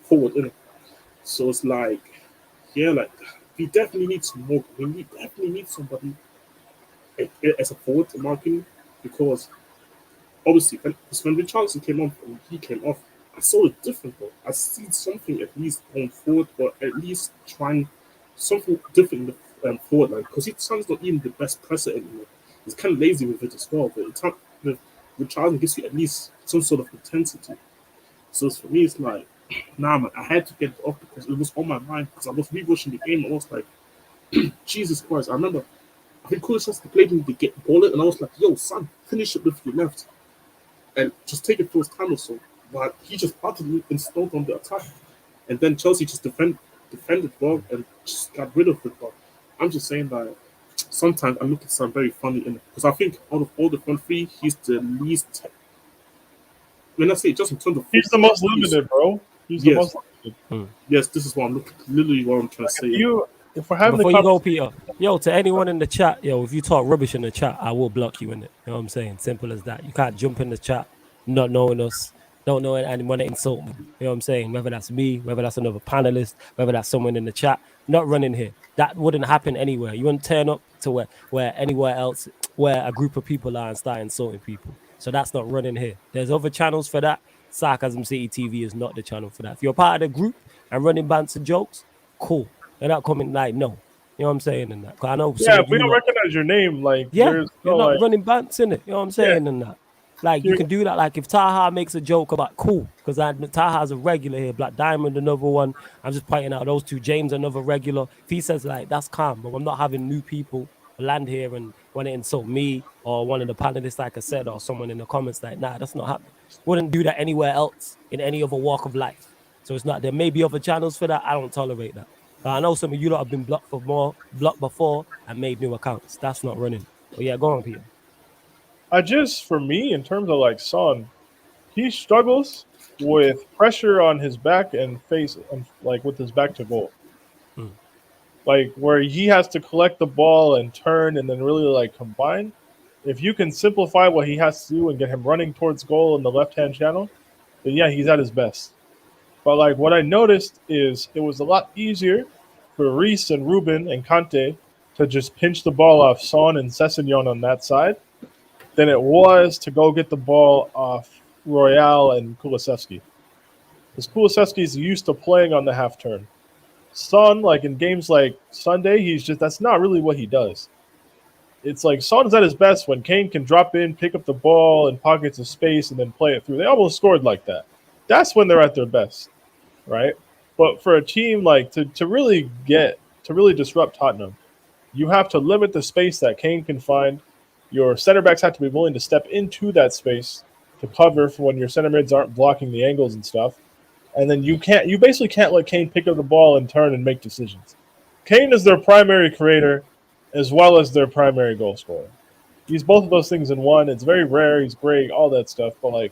forward in it. So it's like, like we definitely need some more. We definitely need somebody as a forward, in my opinion, because obviously when Richarlison came on and he came off, I saw it different though. I see something at least going forward, or at least trying something different in the forward line, because Richarlison's not even the best presser anymore. He's kind of lazy with it as well, but Richarlison gives you at least some sort of intensity. So for me, it's like, nah, man, I had to get it off because it was on my mind, because I was rewatching the game and I was like, Jesus Christ, I remember, I think Kulusevski played him to get the ball in, and I was like, yo, son, finish it with your left and just take it first time or so. But he just utterly installed on the attack. And then Chelsea just defended well and just got rid of it. But I'm just saying that sometimes I look at some very funny in it, because I think out of all the front three, he's the least. When I say just in terms of, he's the most limited, bro. He's the most limited. Yes, this is what I'm looking. Literally, what I'm trying to say. If we're having before you go, Peter, to anyone in the chat, if you talk rubbish in the chat, I will block you in it. You know what I'm saying? Simple as that. You can't jump in the chat not knowing us, don't know anyone to insult me. You know what I'm saying? Whether that's me, whether that's another panelist, whether that's someone in the chat, not running here. That wouldn't happen anywhere. You wouldn't turn up to where anywhere else where a group of people are and start insulting people. So that's not running here. There's other channels for that. Sarcasm City TV is not the channel for that. If you're part of the group and running banter jokes, cool. They're not coming like, no. You know what I'm saying? And that. Cause I know. Yeah, if we don't recognize your name, like, you're not running bants in it. You know what I'm saying? And that. Like, you can do that. Like, if Taha makes a joke about cool, because Taha's a regular here. Black Diamond, another one. I'm just pointing out those two. James, another regular. If he says, like, that's calm, but I'm not having new people land here and want to insult me or one of the panelists, like I said, or someone in the comments, like, nah, that's not happening. Wouldn't do that anywhere else in any other walk of life. So it's not. There may be other channels for that. I don't tolerate that. I know some of you lot have been blocked before and made new accounts. That's not running. But yeah, go on, Peter. For me, in terms of like Son, he struggles with pressure on his back and face, and like with his back to goal. Like where he has to collect the ball and turn and then really like combine. If you can simplify what he has to do and get him running towards goal in the left-hand channel, then yeah, he's at his best. But like what I noticed is it was a lot easier for Reece and Ruben and Kante to just pinch the ball off Son and Sessegnon on that side than it was to go get the ball off Royale and Kulusevski. Because Kulusevski is used to playing on the half turn. Son, like in games like Sunday, that's not really what he does. It's like Son's at his best when Kane can drop in, pick up the ball in pockets of space, and then play it through. They almost scored like that. That's when they're at their best, right? But for a team like to really disrupt Tottenham, you have to limit the space that Kane can find. Your center backs have to be willing to step into that space to cover for when your center mids aren't blocking the angles and stuff. And then you basically can't let Kane pick up the ball and turn and make decisions. Kane is their primary creator as well as their primary goal scorer. He's both of those things in one. It's very rare. He's great, all that stuff. But like,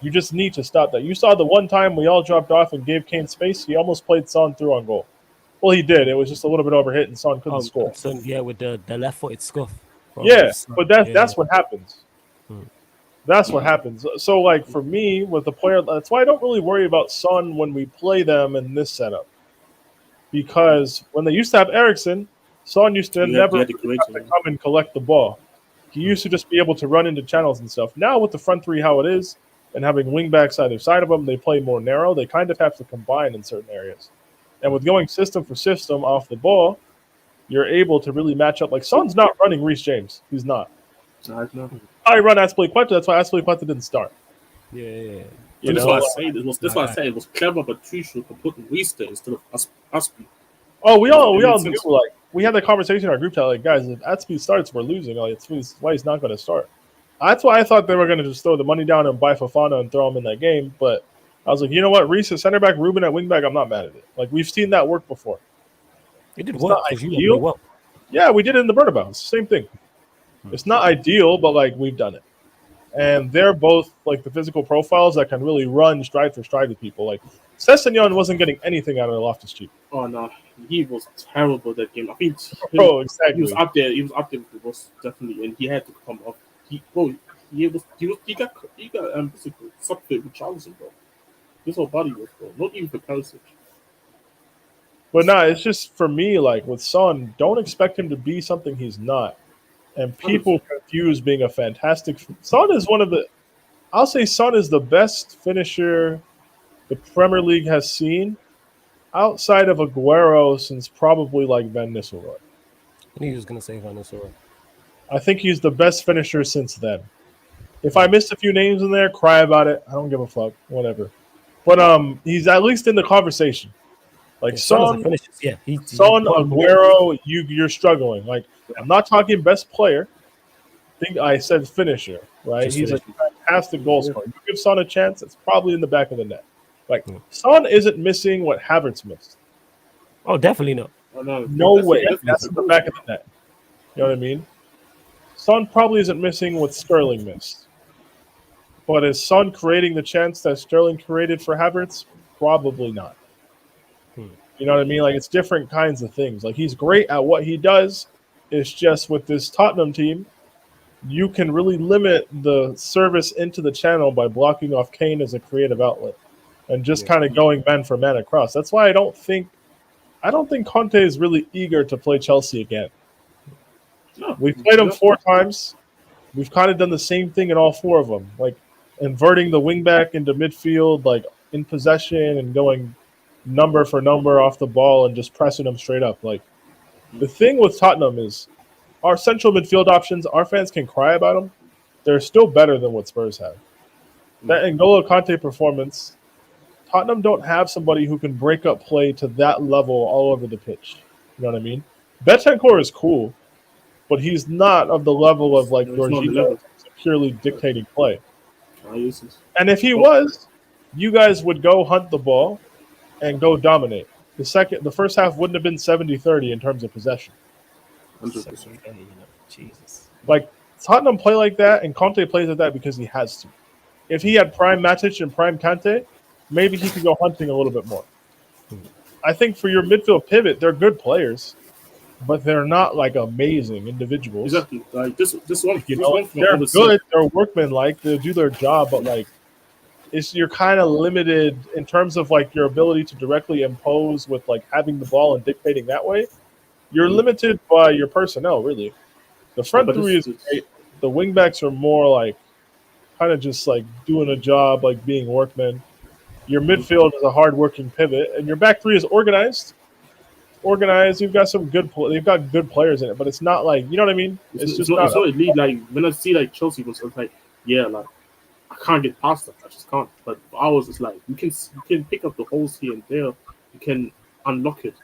you just need to stop that. You saw the one time we all dropped off and gave Kane space, he almost played Son through on goal. Well, he did. It was just a little bit overhit and Son couldn't score. So, yeah, with the left-footed scuff. Yeah, but that's what happens. That's what happens. So, like, for me, with the player, that's why I don't really worry about Son when we play them in this setup. Because when they used to have Eriksen, Son used to never have to come and collect the ball. He used to just be able to run into channels and stuff. Now, with the front three, how it is, and having wing backs either side of them, they play more narrow. They kind of have to combine in certain areas. And with going system for system off the ball, you're able to really match up. Like, Son's not running Reece James. He's not. I run Azpilicueta. That's why Azpilicueta didn't start. Yeah. That's why I say it was clever, but Tuchel for putting Reece there instead of Azpi. Oh, we all knew, like, we had that conversation in our group chat, like, guys, if Azpi starts, we're losing. Like, it's why he's not going to start. That's why I thought they were going to just throw the money down and buy Fofana and throw him in that game. But I was like, you know what? Reece at center back, Ruben at wing back, I'm not mad at it. Like, we've seen that work before. It did work. Well. Yeah, we did it in the Bernabeu. It's the same thing. It's not ideal, but, like, we've done it. and they're both like the physical profiles that can really run stride for stride with people. Like Sessegnon wasn't getting anything out of Loftus-Cheek. Oh no, he was terrible that game. I think Bro, exactly. he was up there. He was up there with the worst, definitely, and he had to come up. He got physical something with Charleston, bro. His whole body was, bro. Not even for Perisic. But nah, it's just for me, like with Son, don't expect him to be something he's not. And people confuse being a fantastic. Son is one of the. I'll say Son is the best finisher the Premier League has seen outside of Aguero since probably like Van Nistelrooy. I knew he was going to say Van Nistelrooy. I think he's the best finisher since then. If I missed a few names in there, cry about it. I don't give a fuck. Whatever. But he's at least in the conversation. Like Son, Son, Aguero, you're struggling. Like I'm not talking best player. I think I said finisher, right? He's a fantastic goal scorer. You give Son a chance, it's probably in the back of the net. Like Son isn't missing what Havertz missed. Oh, definitely not. Oh, no way. That's in the back of the net. You know what I mean? Son probably isn't missing what Sterling missed. But is Son creating the chance that Sterling created for Havertz? Probably not. You know what I mean? Like, it's different kinds of things. Like, he's great at what he does. It's just with this Tottenham team, you can really limit the service into the channel by blocking off Kane as a creative outlet and just kind of going man for man across. That's why I don't think Conte is really eager to play Chelsea again. No, we've played them 4 times. We've kind of done the same thing in all 4 of them, like inverting the wing back into midfield, like in possession and going number for number off the ball and just pressing them straight up. Like the thing with Tottenham is our central midfield options, our fans can cry about them. They're still better than what Spurs have. That N'Golo Kante performance, Tottenham don't have somebody who can break up play to that level all over the pitch. You know what I mean? Betancourt is cool, but he's not of the level of like Jorginho purely dictating play. And if he was, you guys would go hunt the ball and go dominate. The first half wouldn't have been 70-30 in terms of possession. 100%. Jesus. Like Tottenham play like that, and Conte plays like that because he has to. If he had prime Matic and prime Kante, maybe he could go hunting a little bit more. I think for your midfield pivot, they're good players, but they're not like amazing individuals. Exactly. Like this one, they're good. They're workmanlike. They do their job, but like, you're kind of limited in terms of like your ability to directly impose with like having the ball and dictating that way. You're limited by your personnel, really. The front three is great. The wingbacks are more like kind of just like doing a job, like being workmen. Your midfield is a hard-working pivot, and your back three is organized. You've got some good. They've got good players in it, but it's not like, you know what I mean. It's just not elite. Like when I see like Chelsea was like, yeah, like I can't get past them. I just can't. But ours is like you can pick up the holes here and there. You can unlock it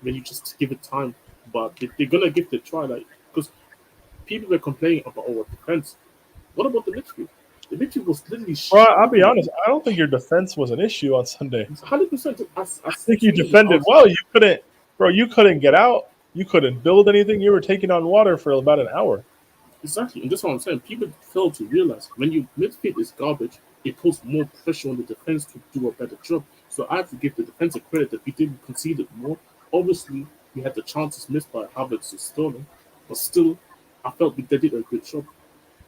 when you just give it time. But they're gonna give it a try, like because people were complaining about our defense. What about the midfield? The midfield was literally. Well, I'll be honest. I don't think your defense was an issue on Sunday. 100%. I think you defended well. You couldn't get out. You couldn't build anything. You were taking on water for about an hour. Exactly, and that's what I'm saying. People fail to realize when your midfield is garbage, it puts more pressure on the defense to do a better job. So I have to give the defense a credit that we didn't concede it more. Obviously, we had the chances missed by Havertz and Sterling, but still, I felt they did a good job.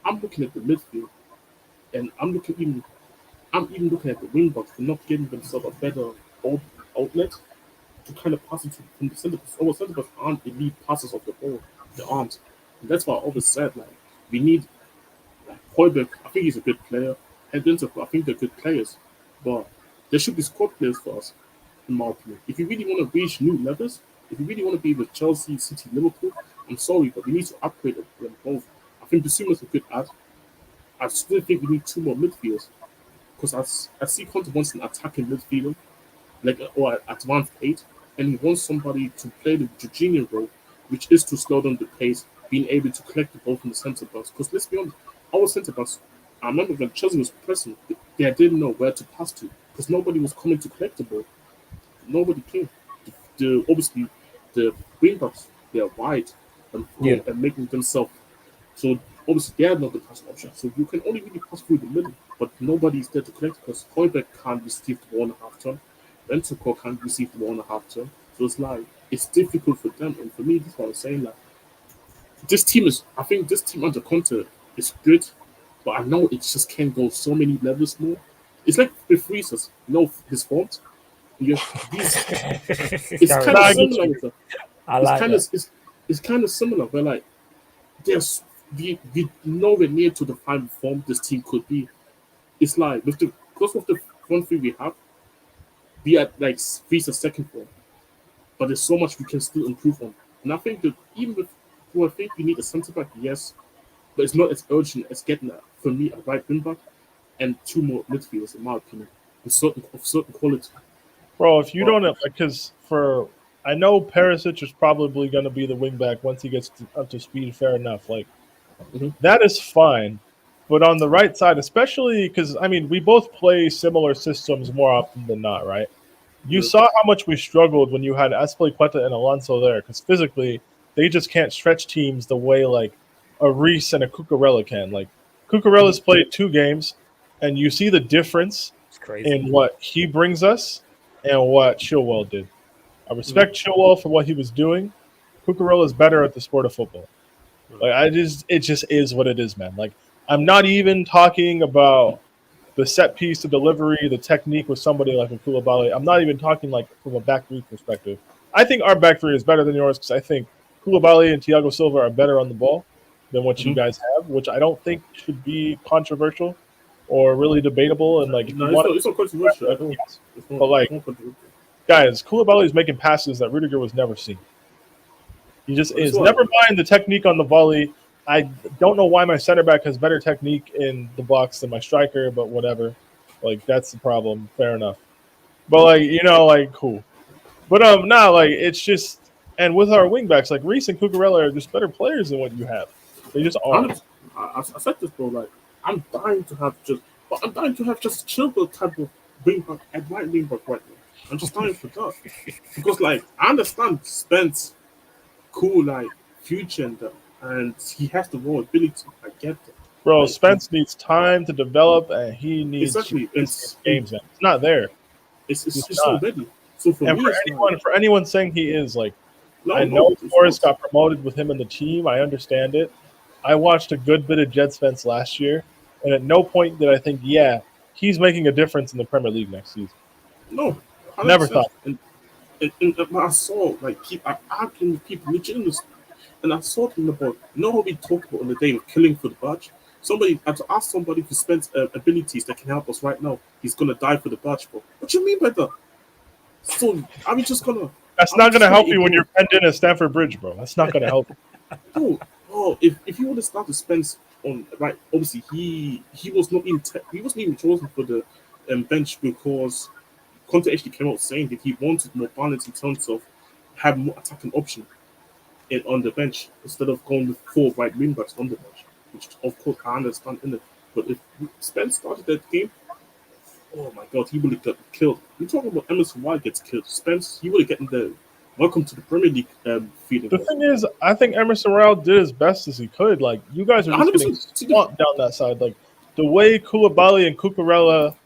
I'm looking at the midfield, and I'm even looking at the wing backs for not giving themselves a better outlet to kind of pass it from the centre backs. Our centre backs aren't elite passes of the ball. They aren't. And that's why I always said, like, we need, like, Højbjerg, I think he's a good player. Hedinter, I think they're good players. But there should be squad players for us, in my opinion. If you really want to reach new levels, if you really want to be with Chelsea, City, Liverpool, I'm sorry, but we need to upgrade them both. I think Bissouma's a good add. I still think we need 2 more midfielders. Because I see Conte wants an attacking midfielder, like, or an advanced 8, and he wants somebody to play the Jorginho role, which is to slow down the pace, being able to collect the ball from the centre backs. Because let's be honest, our centre backs, I remember when Chelsea was pressing, they didn't know where to pass to because nobody was coming to collect the ball. Nobody came. Obviously, the wing backs, they are wide and making themselves. So obviously they are not the passing option, so you can only really pass through the middle, but nobody's there to connect because Højbjerg can't receive the ball on a half turn, Bentancur can't receive the ball on a half turn, so it's like it's difficult for them. And for me, that's what I'm saying. Like I think this team under Conte is good, but I know it just can't go so many levels more. It's like with Freezers, his fault. Yeah, it's kind of similar. I like it's kind of similar, but like there's we nowhere near to the final form this team could be. It's like because of the front three we have, we at like Freezer's second form, but there's so much we can still improve on. And I think that even with who I think we need a centre back, yes, but it's not as urgent as getting for me a right wing back and two more midfielders, in my opinion, of certain quality. Bro, if you don't, because I know Perisic is probably going to be the wing back once he gets up to speed. Fair enough, that is fine. But on the right side, especially because I mean we both play similar systems more often than not, right? You saw how much we struggled when you had Azpilicueta and Alonso there, because physically they just can't stretch teams the way like a Reece and a Cucurella can. Like Cucurella's played 2 games, and you see the difference in what he brings us and what Chilwell did. I respect Chilwell for what he was doing. Cucurella is better at the sport of football. Like it just is what it is, man. Like I'm not even talking about the set piece, the delivery, the technique with somebody like a Koulibaly. I'm not even talking like from a back three perspective. I think our back three is better than yours because I think Koulibaly and Thiago Silva are better on the ball than what you guys have, which I don't think should be controversial or really debatable. And like, it's not controversial. But like, guys, Koulibaly is making passes that Rudiger was never seen. He just is. Never mind the technique on the volley. I don't know why my center back has better technique in the box than my striker, but whatever. Like that's the problem. Fair enough. But like, cool. But it's just, and with our wingbacks, like Reece and Cucurella are just better players than what you have. They just are. I said this, bro. Like I'm dying to have just Chilwell type of wing back at right wing back right now. I'm just dying for that because like I understand Spence, cool, like future and he has the raw ability. I get that. Bro, Spence needs time to develop, and he needs games. It's not there. It's not ready. So for anyone saying he is like, I know Forrest got promoted with him in the team. I understand it. I watched a good bit of Jed Spence last year, and at no point did I think, he's making a difference in the Premier League next season. No, 100%. Never thought. And I saw I arguing with people legitimately. And I saw them about, how we talked about on the day of killing for the badge. I had to ask somebody for Spence abilities that can help us right now. He's gonna die for the badge, bro. What do you mean by that? So are we just gonna? That's not gonna help you when you're penned in at Stamford Bridge, bro. That's not gonna help you. If you want to start to Spence on right, obviously he wasn't even chosen for the bench because Conte actually came out saying that he wanted more balance in terms of having more attacking option on the bench instead of going with 4 right wing backs on the bench, which of course I understand in it. But if Spence started that game, oh my god, he would have gotten killed. You're talking about Emerson White gets killed. Spence, he would have gotten the welcome to the Premier League feeling. The thing is, I think Emerson Royale did as best as he could. Like you guys are just getting swamped down that side. Like the way Koulibaly and Cucurella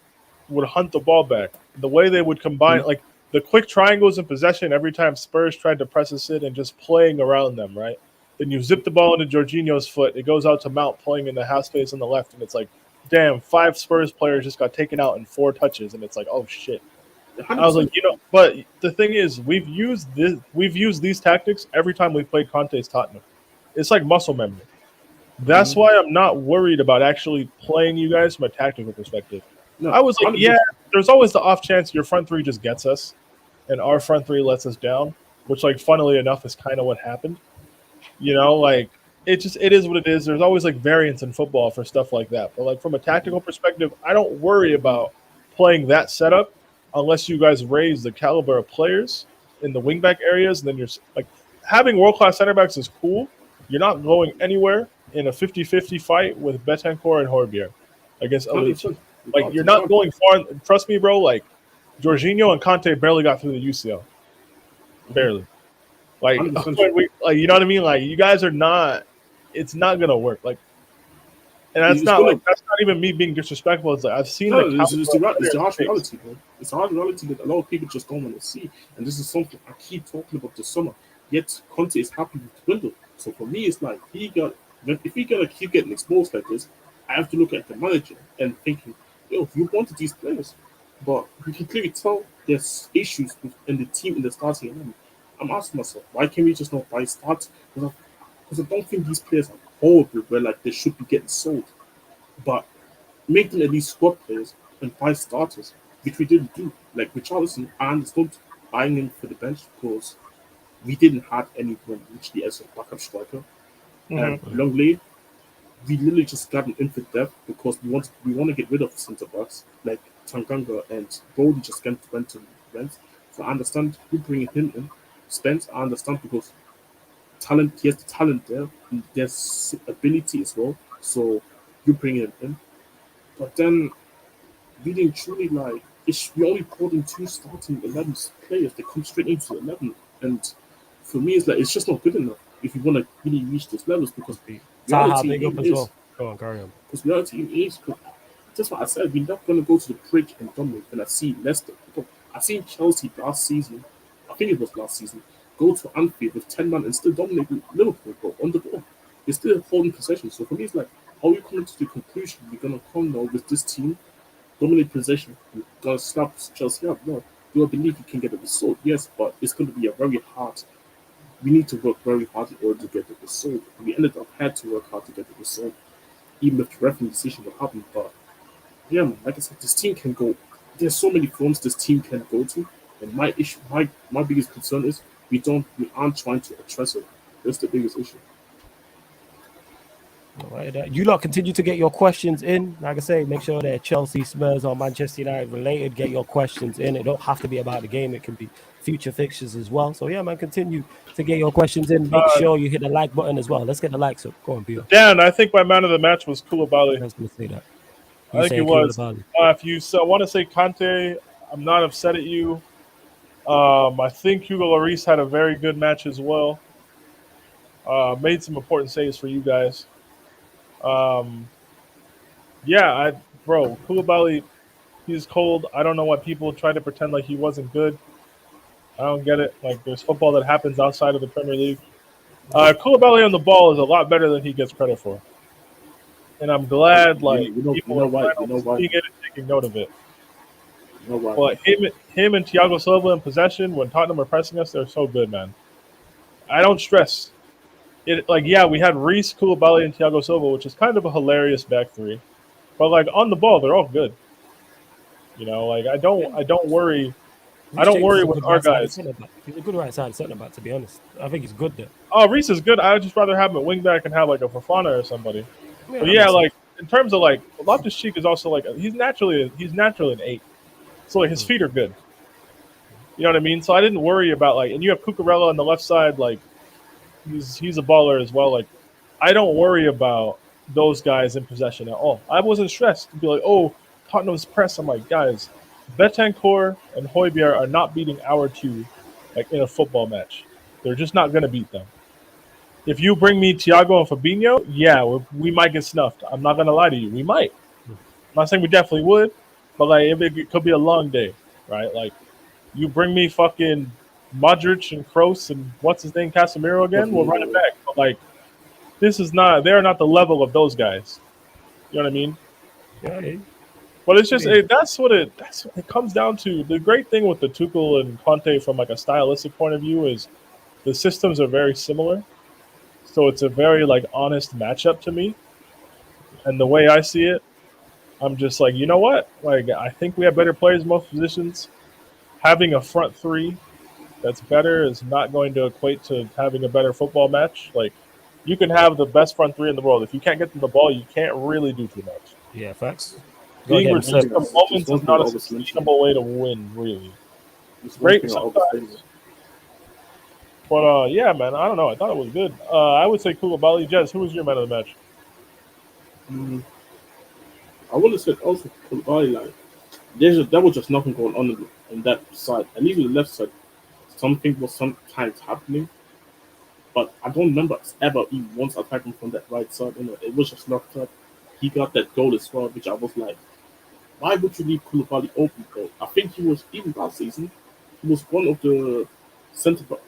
would hunt the ball back, the way they would combine, like the quick triangles in possession every time Spurs tried to press us in and just playing around them, right? Then you zip the ball into Jorginho's foot. It goes out to Mount playing in the half space on the left, and it's like, damn, 5 Spurs players just got taken out in 4 touches, and it's like, oh shit. 100%. I was like, but the thing is, we've used these tactics every time we played Conte's Tottenham. It's like muscle memory. That's why I'm not worried about actually playing you guys from a tactical perspective. No, I was like, there's always the off chance your front three just gets us, and our front three lets us down, which, like, funnily enough, is kind of what happened. Like, it is what it is. There's always, like, variance in football for stuff like that. But, like, from a tactical perspective, I don't worry about playing that setup unless you guys raise the caliber of players in the wingback areas. And then you're, like, having world-class center backs is cool. You're not going anywhere in a 50-50 fight with Bentancur and Højbjerg against elite teams. Like, you're not going far. Trust me, bro. Like, Jorginho and Conte barely got through the UCL. Barely. Like, you know what I mean? Like, you guys are not – it's not going to work. Like, And that's It's not gonna- like that's not even me being disrespectful. It's like I've seen No, the it's the harsh face. reality, bro. It's a hard reality that a lot of people just don't want to see. And this is something I keep talking about this summer. Yet Conte is happy with the window. So for me, it's like if he gonna keep getting exposed like this, I have to look at the manager and thinking, yo, you wanted these players, but you can clearly tell there's issues in the team in the starting 11. I'm asking myself, why can't we just not buy starts? Because I don't think these players are horrible where like they should be getting sold. But make them at least squad players and buy starters, which we didn't do. Like Richarlison, I understood buying him for the bench because we didn't have anyone literally as a backup striker. And Longley, we literally just got an infant depth because we want to get rid of centre backs like Tanganga and Brody just went to rent. So I understand you bringing him in. Spence, I understand because talent, he has the talent there. And there's ability as well. So you bring him in. But then we didn't truly like. We only brought in 2 starting 11 players. They come straight into 11, and for me, it's like it's just not good enough if you want to really reach those levels because Taha, big up as well. Go on, carry on. Because reality is, that's what I said. We're not going to go to the bridge and dominate. And I see Leicester. I seen Chelsea last season. I think it was last season. Go to Anfield with 10 men and still dominate Liverpool, bro, on the ball. They're still holding possession. So for me, it's like, are we coming to the conclusion we're going to come now with this team, dominate possession, and going to slap Chelsea up? No. Do I believe you can get a result? Yes, but it's going to be a very hard. We need to work very hard in order to get the result. We ended up had to work hard to get the result, even if the referee decision will happen. But yeah, man, like I said, this team can go. There's so many forms this team can go to, and my biggest concern is we aren't trying to address it. That's the biggest issue. All right, you lot continue to get your questions in. Like I say, make sure they're Chelsea, Spurs, or Manchester United related. Get your questions in. It don't have to be about the game. It can be future fixtures as well. So yeah, man, continue to get your questions in. Make sure you hit the like button as well. Let's get the likes up. Go on, Bio. Dan, I think my man of the match was Koulibaly. I was going to say that. I think it was. If you want to say Conte, I'm not upset at you. I think Hugo Lloris had a very good match as well. Made some important saves for you guys. Bro, Koulibaly, he's cold. I don't know why people try to pretend like he wasn't good. I don't get it. Like, there's football that happens outside of the Premier League. Koulibaly on the ball is a lot better than he gets credit for. And I'm glad, people are seeing it and taking note of it. You know why? Well, him and Thiago Silva in possession, when Tottenham are pressing us, they're so good, man. I don't stress. We had Reece, Koulibaly, and Thiago Silva, which is kind of a hilarious back three. But on the ball, they're all good. You know, I don't worry. I don't worry with our guys. He's a good right side centre back, to be honest. I think he's good there. Oh, Reece is good. I'd just rather have him at wing back and have a Fofana or somebody. Yeah, but in terms of Loftus-Cheek is also he's naturally an 8. So his feet are good. You know what I mean? So I didn't worry about and you have Cucurella on the left side, he's a baller as well. I don't worry about those guys in possession at all. I wasn't stressed to be Tottenham's press. I'm like, guys, Betancourt and Højbjerg are not beating our 2 in a football match. They're just not going to beat them. If you bring me Thiago and Fabinho, yeah, we might get snuffed. I'm not going to lie to you. We might. I'm not saying we definitely would, but it could be a long day, right? You bring me fucking Modric and Kroos and what's his name, Casemiro again, we'll run it back. But they're not the level of those guys. You know what I mean? Yeah. But it's just that's what it comes down to. The great thing with the Tuchel and Conte from a stylistic point of view is the systems are very similar. So it's a very honest matchup to me. And the way I see it, I'm just you know what? I think we have better players in most positions. Having a front 3 that's better is not going to equate to having a better football match. You can have the best front 3 in the world. If you can't get to the ball, you can't really do too much. Yeah, facts. Being reduced to moments is not a sustainable way to win, really. It's great sometimes. But, yeah, man, I don't know. I thought it was good. I would say Koulibaly. Jez, who was your man of the match? I would have said also Koulibaly. There was just nothing going on that side. And even the left side, something was sometimes happening. But I don't remember ever even once attacking from that right side. It was just locked up. he got that goal as well, which I was like, why would you leave Koulibaly open though? I think he was even last season. He was one of the centre back.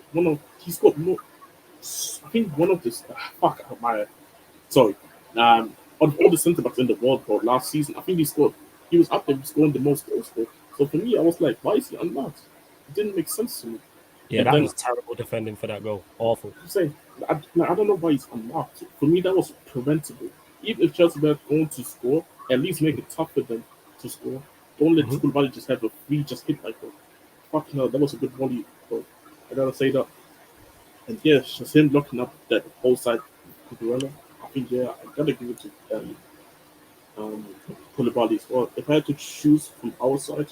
He's got more. I think one of the fuck my sorry. Of all the centre backs in the world, bro, last season, I think he was up there scoring the most goals, bro. So for me, I was like, why is he unmarked? It didn't make sense to me. Yeah, And that then, was terrible defending for that goal. Awful. I'm saying, I don't know why he's unmarked. For me, that was preventable. Even if Chelsea were going to score, at least make it tough for them to score. Don't let Koulibaly just have a free just hit like that. Fuck no, that was a good volley, bro. I gotta say that. And yeah, just him looking up that whole side Cucurella, I think I gotta give it to Koulibaly as well. If I had to choose from our side,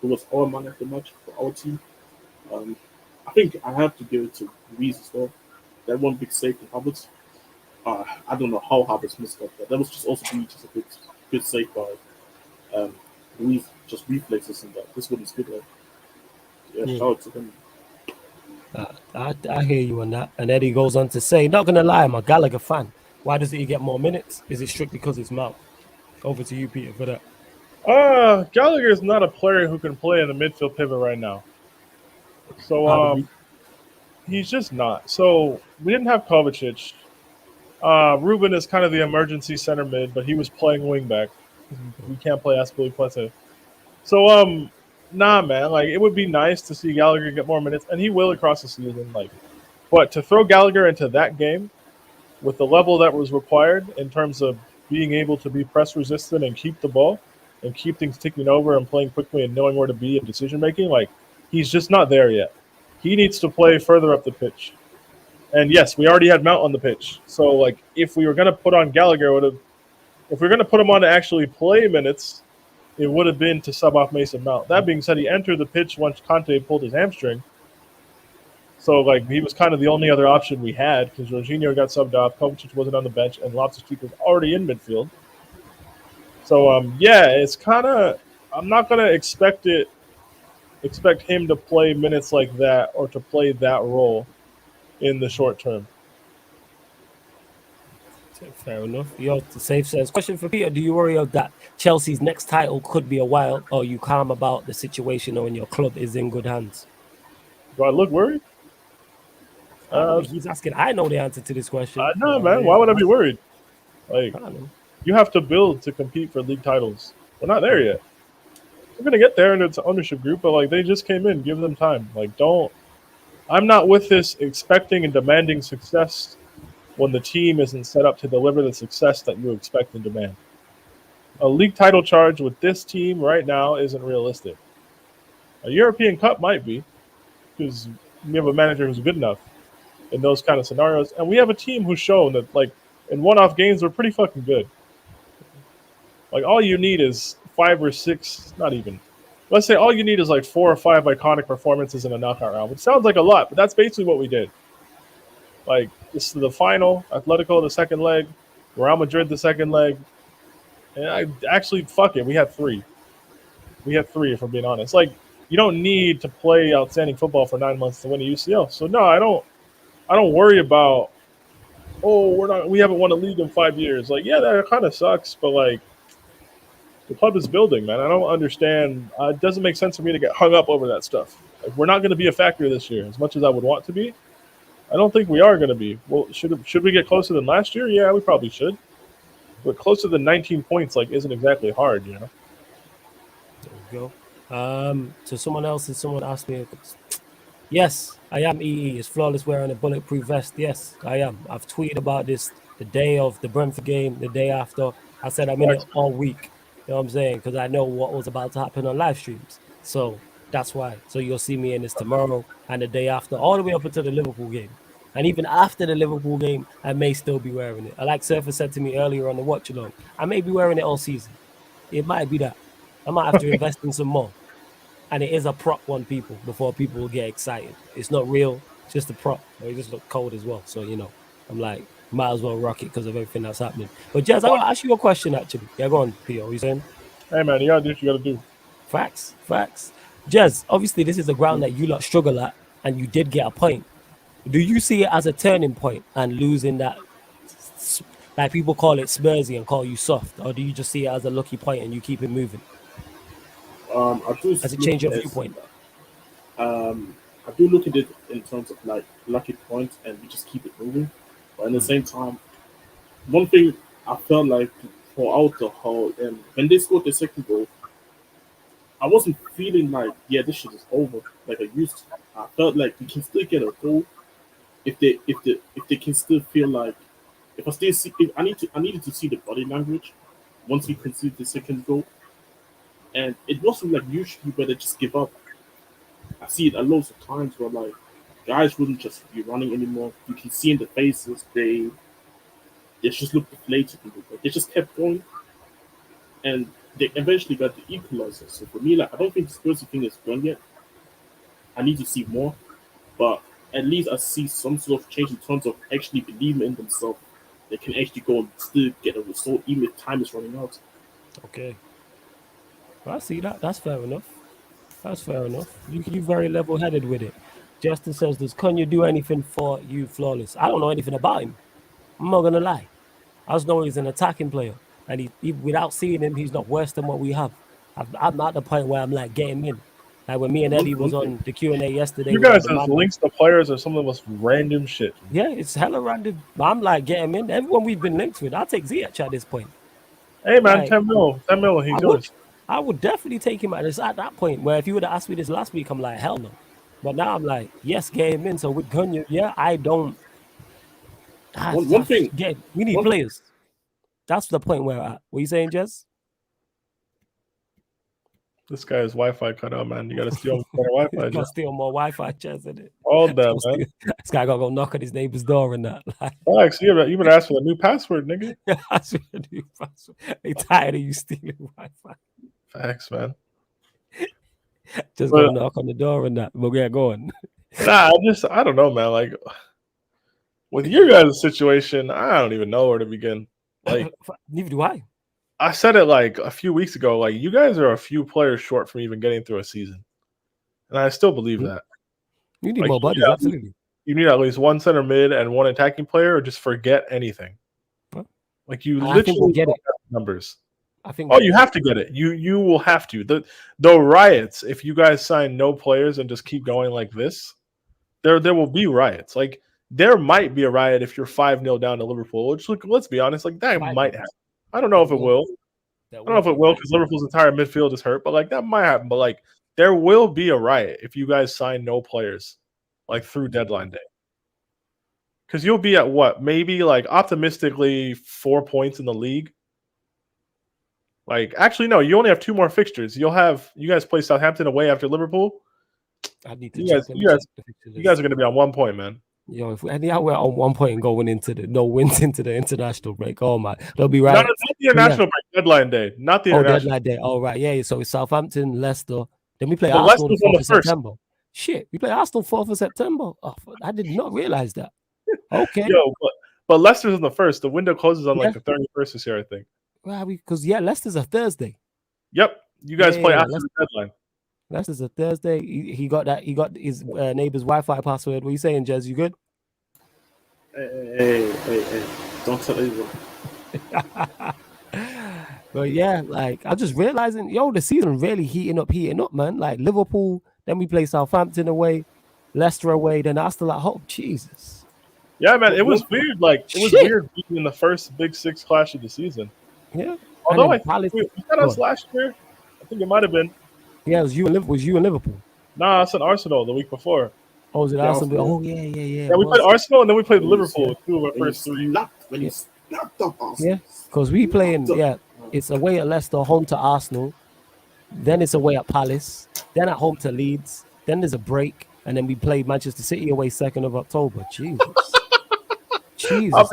who was our man of the match for our team, I think I have to give it to Ruiz as well. That one big save from Havertz. I don't know how Havertz missed that, but that was just also just a good save by Ruiz, just reflexes and that. This one is good. Shout out to him. I hear you on that. And Eddie goes on to say, not going to lie, I'm a Gallagher fan. Why doesn't he get more minutes? Is it strictly because his mouth? Over to you, Peter, for that. Gallagher is not a player who can play in the midfield pivot right now. So he's just not. So we didn't have Kovacic. Ruben is kind of the emergency center mid, but he was playing wing back. We can't play Aspilicueta. So nah, man. Like, it would be nice to see Gallagher get more minutes, and he will across the season. Like, but to throw Gallagher into that game with the level that was required in terms of being able to be press resistant and keep the ball and keep things ticking over and playing quickly and knowing where to be in decision making, like, he's just not there yet. He needs to play further up the pitch. And yes, we already had Mount on the pitch. So, like, if we were going to put on Gallagher, if we were going to put him on to actually play minutes, it would have been to sub off Mason Mount. That being said, he entered the pitch once Conte pulled his hamstring. So, like, he was kind of the only other option we had because Jorginho got subbed off, Kovacic wasn't on the bench, and Loftus-Cheek was already in midfield. So, yeah, it's kind of – I'm not going to expect him to play minutes like that or to play that role in the short term. Fair enough. Your safe says, question for Peter, do you worry that Chelsea's next title could be a while, or are you calm about the situation knowing your club is in good hands? Do I look worried? He's asking. I know the answer to this question. No, man. Why would I be worried? Like, you have to build to compete for league titles. We're not there yet. We're going to get there, and it's an ownership group, but, like, they just came in. Give them time. Like, I'm not with this expecting and demanding success when the team isn't set up to deliver the success that you expect and demand. A league title charge with this team right now isn't realistic. A European Cup might be, because we have a manager who's good enough in those kind of scenarios, and we have a team who's shown that, like, in one-off games, we're pretty fucking good. Like, all you need is 5 or 6, not even. Let's say all you need is like 4 or 5 iconic performances in a knockout round, which sounds like a lot, but that's basically what we did. Like, this is the final, Atletico the second leg, Real Madrid the second leg, and I actually, fuck it, we had 3. We had 3, if I'm being honest. Like, you don't need to play outstanding football for 9 months to win a UCL. So no, I don't worry about, we haven't won a league in 5 years. Like, yeah, that kind of sucks, but, like, the club is building, man. I don't understand. It doesn't make sense for me to get hung up over that stuff. Like, we're not going to be a factor this year as much as I would want to be. I don't think we are going to be. Well, should we get closer than last year? Yeah, we probably should. But closer than 19 points, like, isn't exactly hard, you know? There we go. So someone asked me, yes, I am EE. Is Flawless wearing a bulletproof vest? Yes, I am. I've tweeted about this the day of the Brentford game, the day after. I said I'm in it all week. You know what I'm saying? Because I know what was about to happen on live streams. So that's why. So you'll see me in this tomorrow and the day after, all the way up until the Liverpool game. And even after the Liverpool game, I may still be wearing it. Like Surfer said to me earlier on the watch along, I may be wearing it all season. It might be that. I might have to invest in some more. And it is a prop one, people, before people will get excited. It's not real, it's just a prop. It just look cold as well. So, you know, I'm like, might as well rock it because of everything that's happening. But Jazz, I want to ask you a question, actually. Yeah, go on, P.O. You saying? Hey, man, you got to do what you got to do. Facts. Jazz, obviously, this is a ground that you lot struggle at, and you did get a point. Do you see it as a turning point and losing that Like people call it Spursy and call you soft, or do you just see it as a lucky point and you keep it moving? I do Does it look change your at viewpoint? I do look at it in terms of like lucky points, and we just keep it moving. But at the same time, one thing I felt like throughout the whole, when they scored the second goal, I wasn't feeling like, yeah, this shit is over like I used to. I felt like we can still get a goal if they can still feel like, if I still see, if I needed to see the body language once we conceded the second goal, and it wasn't like usually where they just give up. I see it a lots of times where like guys wouldn't just be running anymore. You can see in the faces they just looked deflated. They just kept going, and they eventually got the equalizer. So for me, like I don't think the Spurs thing is done yet. I need to see more, but at least I see some sort of change in terms of actually believing in themselves. They can actually go and still get a result even if time is running out. Okay. I see that. That's fair enough. That's fair enough. You very level headed with it. Justin says, "Does Kanye do anything for you, flawless?" I don't know anything about him. I'm not gonna lie. I just know he's an attacking player, and he without seeing him, he's not worse than what we have. I'm at the point where I'm like getting in. Like when me and Eddie was One thing, on the Q&A yesterday You with guys the has man. links to players or some of the most random shit. Yeah, it's hella random. I'm like getting in. Everyone we've been linked with, I'll take Ziyech at this point. Hey man, Like 10 mil, he's yours. I would definitely take him at that point where if you would have asked me this last week, I'm like, hell no. But now I'm like, yes, get him in. So with Gunyu, yeah, I don't. one thing, We need one players. That's the point where at. What are you saying, Jez? This guy's Wi-Fi cut out, man. You gotta steal more Wi-Fi. Got to steal more Wi-Fi, Jez, isn't it? All that, man. This guy got to go knock on his neighbor's door and that. Like, Alex, you better ask for a new password, nigga. that's what I do. They tired of you stealing Wi-Fi. Facts, man. Just go knock on the door and that. We'll get going. Nah, I don't know, man. Like with your guys' situation, I don't even know where to begin. Like neither do I. I said it like a few weeks ago. Like you guys are a few players short from even getting through a season, and I still believe that. You need more buddies, absolutely. You need at least one center mid and one attacking player, or just forget anything. What? Like you I literally think we'll get it. Numbers. I think. Oh, you have to get it. You will have to. The riots. If you guys sign no players and just keep going like this, there will be riots. Like there might be a riot if you're 5-0 down to Liverpool. Which let's be honest, like that might happen. I don't know if it will. I don't know if it will because Liverpool's entire midfield is hurt, but like that might happen. But like there will be a riot if you guys sign no players, like through deadline day. Because you'll be at what? Maybe like optimistically 4 points in the league. Like actually, no, you only have 2 more fixtures. You guys play Southampton away after Liverpool. I need to you guys are gonna be on 1 point, man. Yo, if we're on 1 point and going into the no wins into the international break, oh my, they'll be right. Not the international break, deadline day, not the international deadline day. All right, yeah. So it's Southampton, Leicester. Then we play Arsenal the 4th of September. Shit, we play Arsenal 4th of September. Oh, I did not realize that. Okay. Yo, but Leicester's on the 1st. The window closes on like the 31st this year, I think. Well, because Leicester's a Thursday. Yep, you guys play after the deadline. Leicester's a Thursday. He got that. He got his neighbor's Wi-Fi password. What are you saying, Jez? You good? Hey! Don't tell anyone. But yeah, like I'm just realizing, yo, the season really heating up, man. Like Liverpool, then we play Southampton away, Leicester away, then Arsenal at home. Jesus. Yeah, man, it was weird. Like it was weird being in the first Big Six clash of the season. Yeah. Although I think we had us last year. I think it might have been. Yeah, it was you and Liverpool. Nah, I said Arsenal the week before. Oh, was it Arsenal? Oh, yeah. Yeah, we played Arsenal and then we played Liverpool. 2 of our first 3. When you snapped up Arsenal. Yeah, because we playing. Yeah, it's away at Leicester, home to Arsenal. Then it's away at Palace. Then at home to Leeds. Then there's a break, and then we play Manchester City away 2nd of October. Jesus. I'll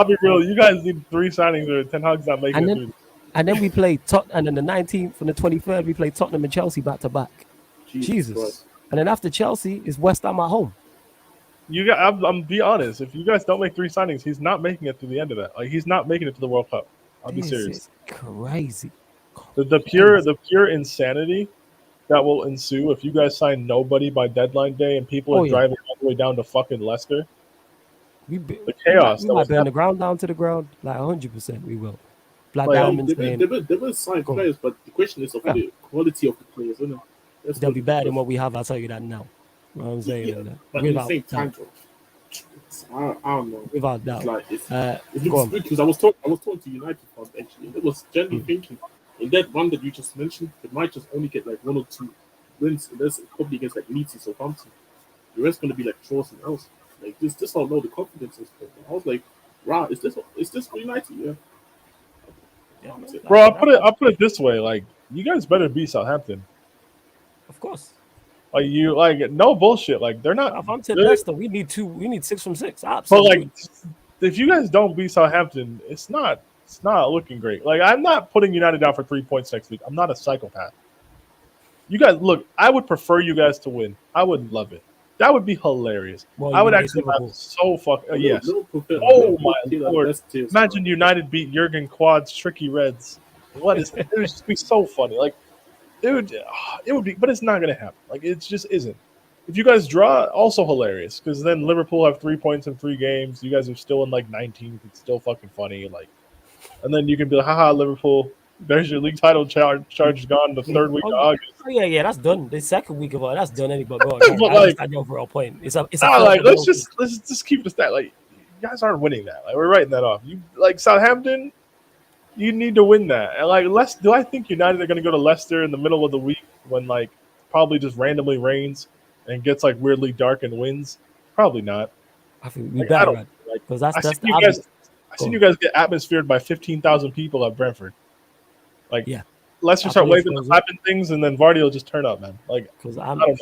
be real. You guys need 3 signings or Ten Hag's not making it. And then we play and then the 19th and the 23rd we play Tottenham and Chelsea back to back. Jesus. And then after Chelsea is West Ham at home. I'm be honest. If you guys don't make 3 signings, he's not making it to the end of that. Like he's not making it to the World Cup. I'll be serious. Crazy. The pure insanity that will ensue if you guys sign nobody by deadline day and people are driving all the way down to fucking Leicester. The chaos. We that might was burn the happening. ground down to the ground, like 100%. We will. Black Like, Diamonds They saying will sign Go on. players, but the question is of Yeah. the quality of the players, isn't it? That's they'll what be better than what we have. I'll tell you that now. You know what I'm saying? yeah, And, but in the without same time, doubt, bro, I don't know. without It's doubt. like it Go looks on. good because I was talking to United fans actually, and it was generally Mm. thinking in that one that you just mentioned, they might just only get like 1 or 2 wins, and that's probably against like Leeds or Southampton. The rest going to be like draws and else. Like this, how low the confidence is. I was like, wow, is this for United? Yeah. Yeah, man. Bro, I'll put it this way: like, you guys better beat Southampton. Of course. Like, no bullshit. Like, they're not If I'm to good, Leicester, we need 2. We need 6 from 6. but like, Absolutely. if you guys don't beat Southampton, it's not looking great. Like, I'm not putting United down for 3 points next week. I'm not a psychopath. You guys, look, I would prefer you guys to win. I would love it. That would be hilarious. Well, I would against actually Liverpool. have so yes. Liverpool, Oh my Liverpool, lord! best teams, Imagine bro. United beat Jurgen Quad's tricky Reds. What is it? Would just be so funny. Like, it would be, but it's not gonna happen. Like, it just isn't. If you guys draw, also hilarious because then Liverpool have 3 points in 3 games. You guys are still in like 19th. It's still fucking funny. Like, and then you can be like, haha, Liverpool. There's your league title charge gone the 3rd week of August. Oh yeah, that's done. The second week of all that's done. Anyway, but go on. But, I like, understand your overall point. It's a Nah, fair like, let's development. just keep the stat. Like, you guys aren't winning that. Like, we're writing that off. You like Southampton. You need to win that. And like, do I think United are going to go to Leicester in the middle of the week when like probably just randomly rains and gets like weirdly dark and winds? Probably not. I think we Like, I better don't like. because that's I the seen you guys get atmosphered by 15,000 people at Brentford. Like, Yeah. Leicester That start place waving and goes clapping things, and then Vardy will just turn up, man. Like, because I don't know.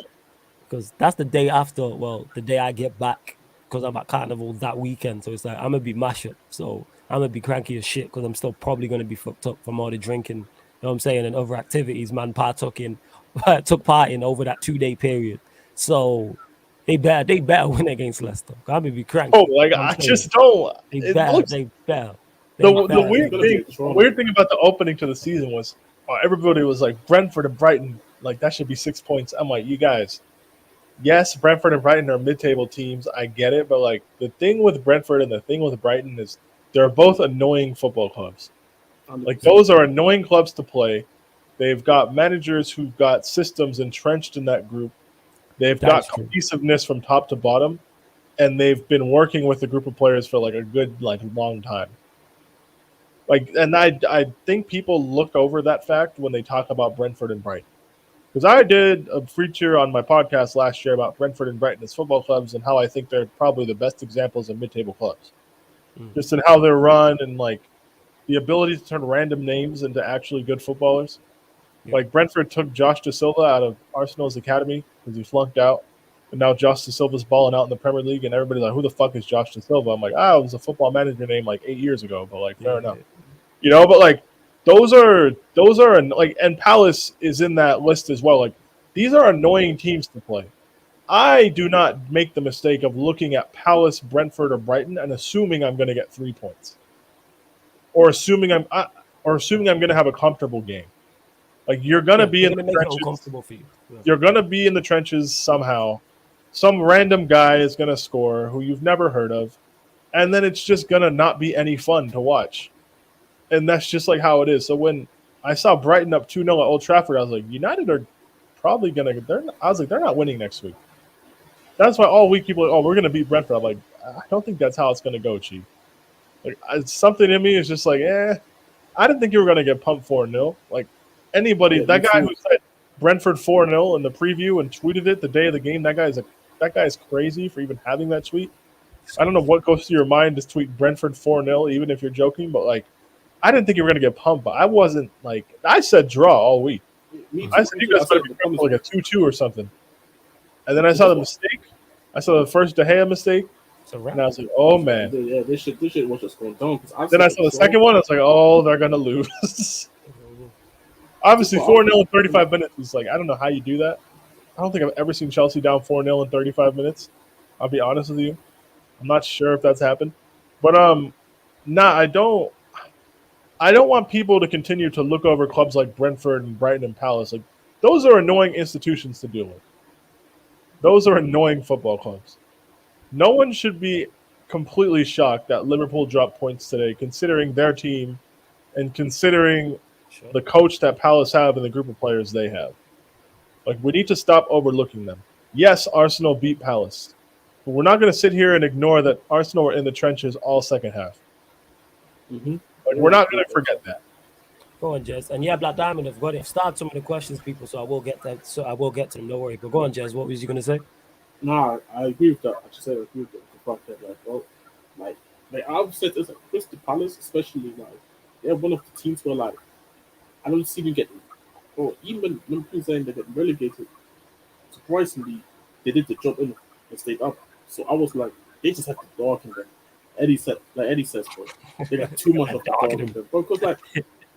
because that's the day after. Well, the day I get back because I'm at Carnival that weekend. So it's like I'm gonna be mash up. So I'm gonna be cranky as shit because I'm still probably gonna be fucked up from all the drinking. You know what I'm saying? And other activities, man, took part in over that 2-day period. So they better win against Leicester. I'm gonna be cranky. Oh, like, You know what I I'm saying? just don't. They It better. looks They better. the It's gonna be a the draw. weird thing about the opening to the season was everybody was like Brentford and Brighton, like that should be 6 points. I'm like, you guys, yes, Brentford and Brighton are mid-table teams. I get it, but like the thing with Brentford and the thing with Brighton is they're both annoying football clubs. Like, those are annoying clubs to play. They've got managers who've got systems entrenched in that group. They've That got is true. cohesiveness from top to bottom, and they've been working with a group of players for like a good like long time. Like, and I think people look over that fact when they talk about Brentford and Brighton. Because I did a feature on my podcast last year about Brentford and Brighton as football clubs and how I think they're probably the best examples of mid-table clubs. Just in how they're run and like the ability to turn random names into actually good footballers. Yeah. Like, Brentford took Josh Da Silva out of Arsenal's academy because he flunked out. And now Josh Da Silva's balling out in the Premier League, and everybody's like, who the fuck is Josh Da Silva? I'm like, it was a football manager name like 8 years ago, but like, fair enough. You know, but like those are like, and Palace is in that list as well. Like, these are annoying teams to play. I do not make the mistake of looking at Palace, Brentford, or Brighton and assuming I'm going to get 3 points, or assuming I'm going to have a comfortable game. Like, you're going to be in the make it trenches. uncomfortable for you. Yeah. You're going to be in the trenches somehow. Some random guy is going to score who you've never heard of, and then it's just going to not be any fun to watch. And that's just like how it is. So when I saw Brighton up 2-0 at Old Trafford, I was like, United are probably going to – I was like, they're not winning next week. That's why all week people are like, we're going to beat Brentford. I'm like, I don't think that's how it's going to go, Chief. Like, something in me is just like, I didn't think you were going to get pumped 4-0. Like, anybody, that guy who said Brentford 4-0 in the preview and tweeted it the day of the game, that guy's crazy for even having that tweet. I don't know what goes through your mind to tweet Brentford 4-0, even if you're joking, but like, I didn't think you were going to get pumped, but I wasn't like, I said draw all week. I said you guys better be pumped for like a 2-2 or something. And then I saw the mistake. I saw the first De Gea mistake. And I was like, oh man. Yeah, this shit was just going down. Then I saw the second one. I was like, oh, they're going to lose. Obviously, 4-0 in 35 minutes is like, I don't know how you do that. I don't think I've ever seen Chelsea down 4-0 in 35 minutes. I'll be honest with you. I'm not sure if that's happened. But I don't want people to continue to look over clubs like Brentford and Brighton and Palace. Like, those are annoying institutions to deal with. Those are annoying football clubs. No one should be completely shocked that Liverpool dropped points today, considering their team and considering Sure. the coach that Palace have and the group of players they have. Like, we need to stop overlooking them. Yes, Arsenal beat Palace, but we're not going to sit here and ignore that Arsenal were in the trenches all second half. Mm-hmm. Like, we're not going to forget that. Go on, Jez. And yeah, Black Diamond, I've got it. I've started some of the questions, people, so I will get that. So I will get to them. Don't worry. But go on, Jez. What was you gonna say? No, I agree with that. I just said I agree with the fact that like I've said this, like Crystal Palace, especially like they're one of the teams where like I don't see them getting, or even when people saying they get relegated, surprisingly they did the job in and stayed up. So I was like, they just had to darken them. Eddie says, bro, they got too much of the darken them, bro, because like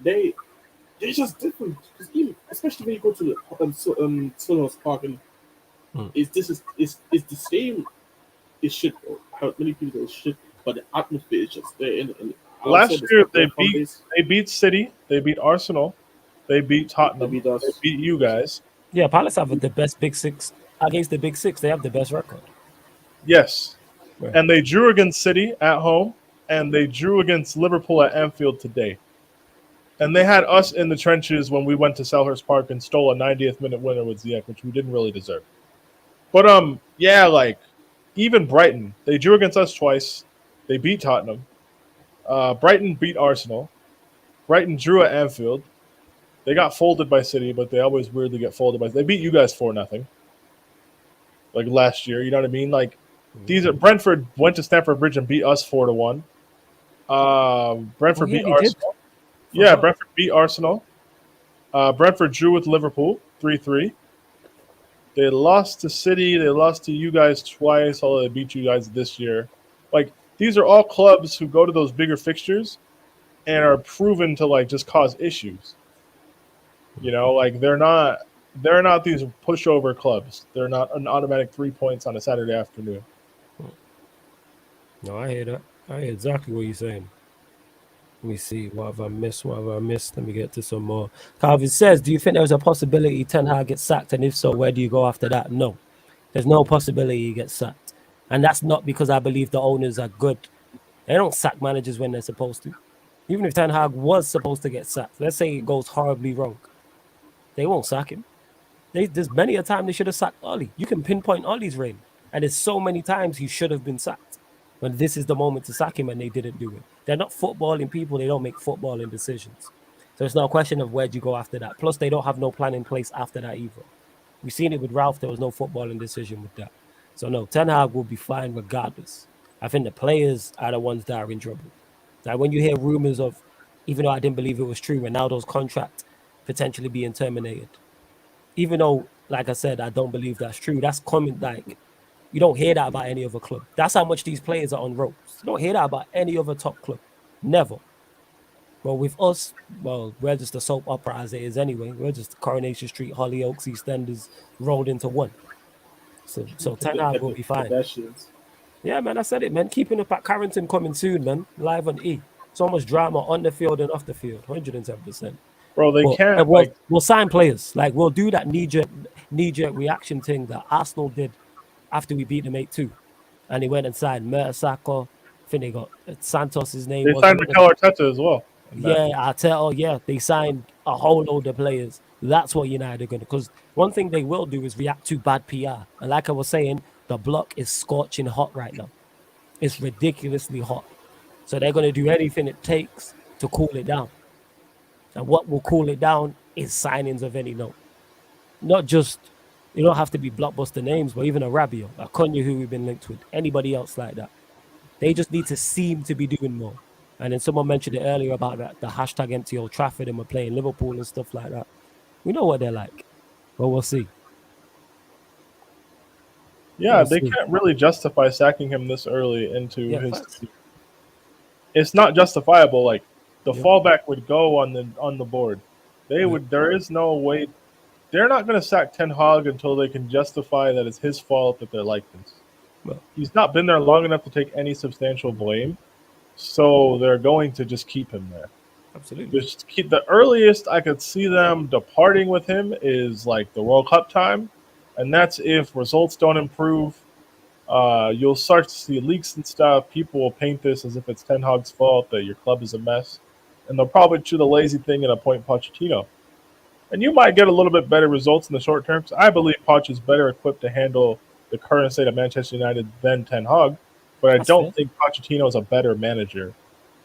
they're just different. Because even especially when you go to the Sunhouse Park and it's the same. It's shit, bro. How many people it's shit, but the atmosphere is just there. And last year they beat City, they beat Arsenal, they beat Tottenham, they beat us. They beat you guys. Yeah, Palace have the best Big Six against the Big Six. They have the best record. Yes, Right. and they drew against City at home, and they drew against Liverpool at Anfield today. And they had us in the trenches when we went to Selhurst Park and stole a 90th minute winner with Ziyech, which we didn't really deserve. But yeah, like even Brighton, they drew against us twice. They beat Tottenham. Brighton beat Arsenal. Brighton drew at Anfield. They got folded by City, but they always weirdly get folded by. They beat you guys 4-0, like last year. You know what I mean? Like these are Brentford went to Stamford Bridge and beat us 4-1. Brentford beat Arsenal. Yeah, Brentford beat Arsenal. Brentford drew with Liverpool 3-3. They lost to City. They lost to you guys twice, although they beat you guys this year. Like, these are all clubs who go to those bigger fixtures and are proven to, like, just cause issues. You know, like, they're not these pushover clubs. They're not an automatic 3 points on a Saturday afternoon. No, I hear that. I hear exactly what you're saying. Let me see. What have I missed? Let me get to some more. Calvin says, do you think there's a possibility Ten Hag gets sacked? And if so, where do you go after that? No. There's no possibility he gets sacked. And that's not because I believe the owners are good. They don't sack managers when they're supposed to. Even if Ten Hag was supposed to get sacked, let's say it goes horribly wrong, they won't sack him. There's many a time they should have sacked Oli. You can pinpoint Oli's reign. And there's so many times he should have been sacked. When this is the moment to sack him and they didn't do it. They're not footballing people. They don't make footballing decisions. So it's not a question of where do you go after that. Plus, they don't have no plan in place after that either. We've seen it with Ralph. There was no footballing decision with that. So no, Ten Hag will be fine regardless. I think the players are the ones that are in trouble. Like when you hear rumors of, even though I didn't believe it was true, Ronaldo's contract potentially being terminated. Even though, like I said, I don't believe that's true. That's common, like, you don't hear that about any other club. That's how much these players are on ropes. You don't hear that about any other top club. Never. Well, with us, well, we're just a soap opera as it is anyway. We're just Coronation Street, Hollyoaks, EastEnders rolled into one. So Ten Hag will be fine. Yeah, man, I said it, man. Keeping up at Carrington coming soon, man. Live on E. So much drama on the field and off the field. 110%. Bro, they can't. We'll sign players. Like, we'll do that knee-jerk reaction thing that Arsenal did after we beat them 8-2. And they went and signed Mertesacker. I think they got Santos' name. They signed Mikel Arteta as well. Yeah, Arteta. Yeah, they signed a whole load of players. That's what United are going to. Because one thing they will do is react to bad PR. And like I was saying, the block is scorching hot right now. It's ridiculously hot. So they're going to do anything it takes to cool it down. And what will cool it down is signings of any note. Not just, you don't have to be blockbuster names, but even a Rabiot, a Konya who we've been linked with, anybody else like that. They just need to seem to be doing more. And then someone mentioned it earlier about the hashtag empty Old Trafford and we're playing Liverpool and stuff like that. We know what they're like, but we'll see. Yeah, they can't really justify sacking him this early into his team. It's not justifiable. Like, the fallback would go on the board. They would. There is no way. They're not going to sack Ten Hag until they can justify that it's his fault that they're like this. Well, he's not been there long enough to take any substantial blame, so they're going to just keep him there. Absolutely. Just keep, the earliest I could see them departing with him is like the World Cup time, and that's if results don't improve You'll start to see leaks and stuff. People will paint this as if it's Ten Hag's fault that your club is a mess, and they'll probably do the lazy thing and appoint Pochettino. And you might get a little bit better results in the short term. So I believe Poch is better equipped to handle the current state of Manchester United than Ten Hag, but I That's don't fair. think Pochettino is a better manager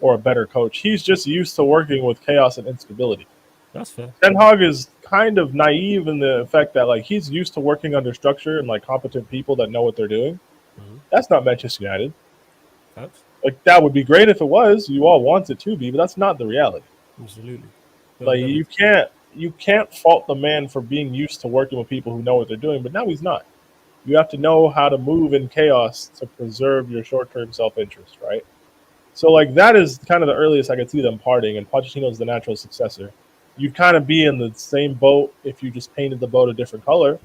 or a better coach. He's just used to working with chaos and instability. That's fair. Ten Hag is kind of naive in the fact that like he's used to working under structure and like competent people that know what they're doing. Mm-hmm. That's not Manchester United. Facts. Like that would be great if it was. You all want it to be, but that's not the reality. Absolutely. Bill Like Simmons. you can't fault the man for being used to working with people who know what they're doing, but now he's not. You have to know how to move in chaos to preserve your short term self interest, right? So like that is kind of the earliest I could see them parting, and Pochettino is the natural successor. You'd kind of be in the same boat if you just painted the boat a different color.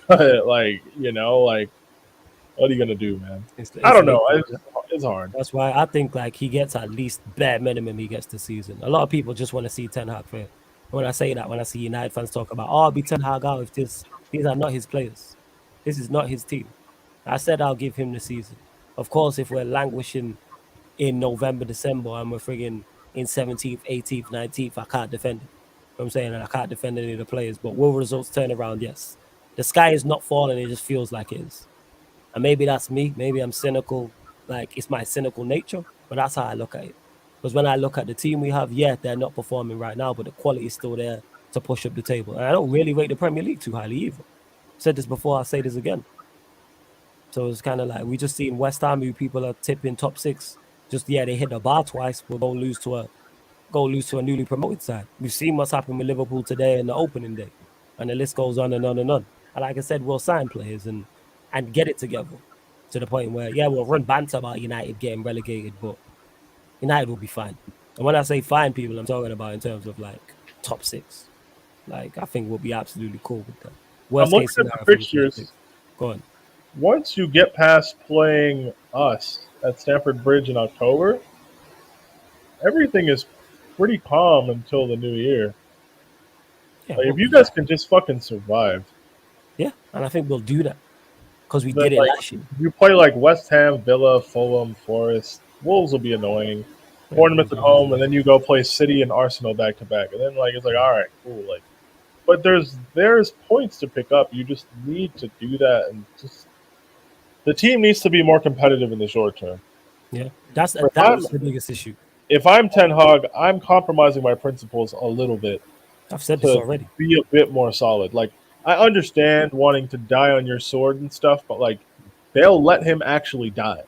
But like, like what are you gonna do, man? I It's don't late. know. It's hard. That's why I think like he gets at least bare minimum he gets this season. A lot of people just want to see Ten Hag fail. When I say that, when I see United fans talk about, oh, I'll be Ten Hag out if these are not his players. This is not his team. I said I'll give him the season. Of course, if we're languishing in November, December, and we're frigging in 17th, 18th, 19th, I can't defend it. You know what I'm saying? And I can't defend any of the players. But will results turn around? Yes. The sky is not falling. It just feels like it is. And maybe that's me. Maybe I'm cynical. Like it's my cynical nature. But that's how I look at it. Because when I look at the team we have, yeah, they're not performing right now, but the quality is still there to push up the table. And I don't really rate the Premier League too highly either. Said this before, I'll say this again. So it's kind of like we just seen West Ham, who people are tipping top 6. Just they hit the bar twice, but go lose to a newly promoted side. We've seen what's happened with Liverpool today in the opening day, and the list goes on and on and on. And like I said, we'll sign players and get it together to the point where we'll run banter about United getting relegated, but United will be fine. And when I say fine, people, I'm talking about in terms of like top 6. Like I think we'll be absolutely cool with that. Worst I'm case looking at scenario, the I think we'll be fixtures. go on. Once you get past playing us at Stamford Bridge in October, everything is pretty calm until the new year. Yeah, Like we'll if you be guys can just fucking survive, yeah, and I think we'll do that because we then did it like last year. you play like West Ham, Villa, Fulham, Forest, Wolves will be annoying. Yeah, we'll Bournemouth at be home, easy. and then you go play City and Arsenal back to back, and then like it's like all right, cool. Like, but there's points to pick up. You just need to do that, and just the team needs to be more competitive in the short term. Yeah, that's If that's the biggest issue. I'm Ten Hag, I'm compromising my principles a little bit I've said this to already. be a bit more solid. Like I understand wanting to die on your sword and stuff, but like they'll let him actually die.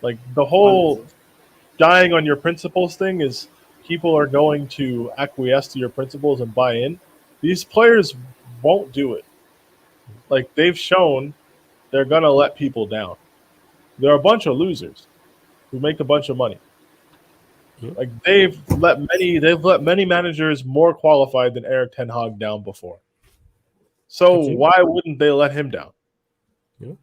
Like the whole 100%. dying on your principles thing is people are going to acquiesce to your principles and buy in. These players won't do it. Like they've shown they're gonna let people down. They're a bunch of losers who make a bunch of money. Yeah. Like they've let many managers more qualified than Eric Ten Hag down before. So Continue. why wouldn't they let him down? Yeah.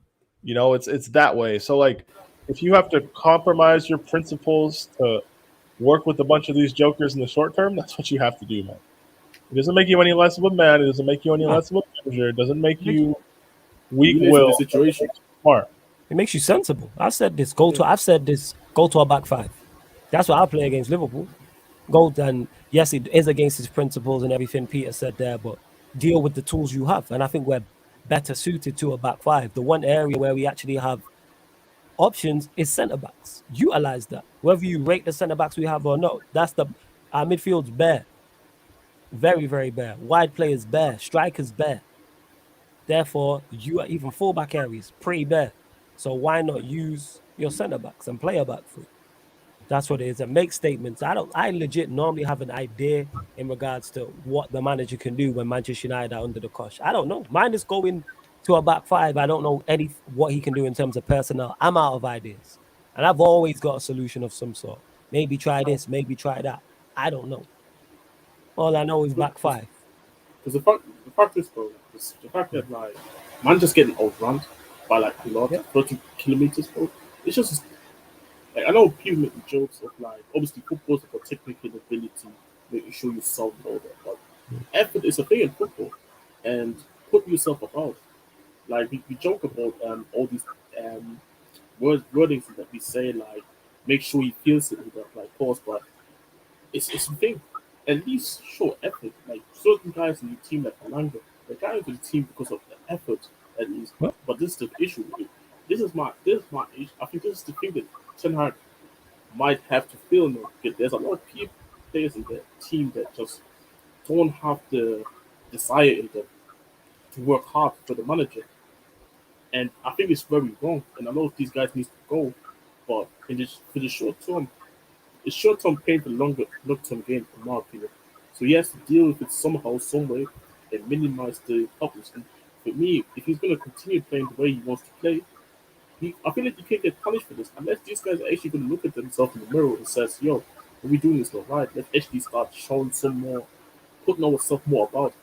It's that way. So like if you have to compromise your principles to work with a bunch of these jokers in the short term, that's what you have to do, man. It doesn't make you any less of a man. It doesn't make you any Nah, less of a manager. It doesn't make it makes, you You weak live in the willed. It situation. makes you smart. it makes you sensible. I've said this. Go to a back 5. That's what I play against Liverpool. Go and yes, it is against his principles and everything Peter said there, but deal with the tools you have. And I think we're better suited to a back 5. The one area where we actually have options is centre backs. Utilize that. Whether you rate the centre backs we have or not, our midfield's bare. Very, very bare. Wide players bare. Strikers bare. Therefore, you are even fullback areas pretty bare. So why not use your centre backs and play a back 3? That's what it is. And make statements. I legit normally have an idea in regards to what the manager can do when Manchester United are under the cosh. I don't know. Mine is going to a back 5. I don't know what he can do in terms of personnel. I'm out of ideas. And I've always got a solution of some sort. Maybe try this, maybe try that. I don't know. All I know is back 5. Because the fact is, bro, the fact that like man just getting outrun by like a lot, Yeah. 30 kilometers, bro. It's just like I know people make the jokes of like obviously football's about technical ability, making sure you solve all that, but effort is a thing in football, and put yourself above. Like we joke about all these wordings that we say, like make sure he feels it and that, like pause, but it's a thing. At least show effort. Like certain guys in the team like Gallagher, they got into the team because of the effort at least. Well, But this is the issue. This is my issue. I think this is the thing that Ten Hag might have to feel now. Because there's a lot of people players in the team that just don't have the desire in them to work hard for the manager. And I think it's very wrong. And a lot of these guys need to go. But for the short term, it's short term pain for the long term gain, in my opinion. So he has to deal with it somehow, some way, and minimize the problems. And for me, if he's going to continue playing the way he wants to play, I feel like he can't get punished for this unless these guys are actually going to look at themselves in the mirror and says, "Yo, what we doing is not right. Let's actually start showing some more, putting ourselves more about."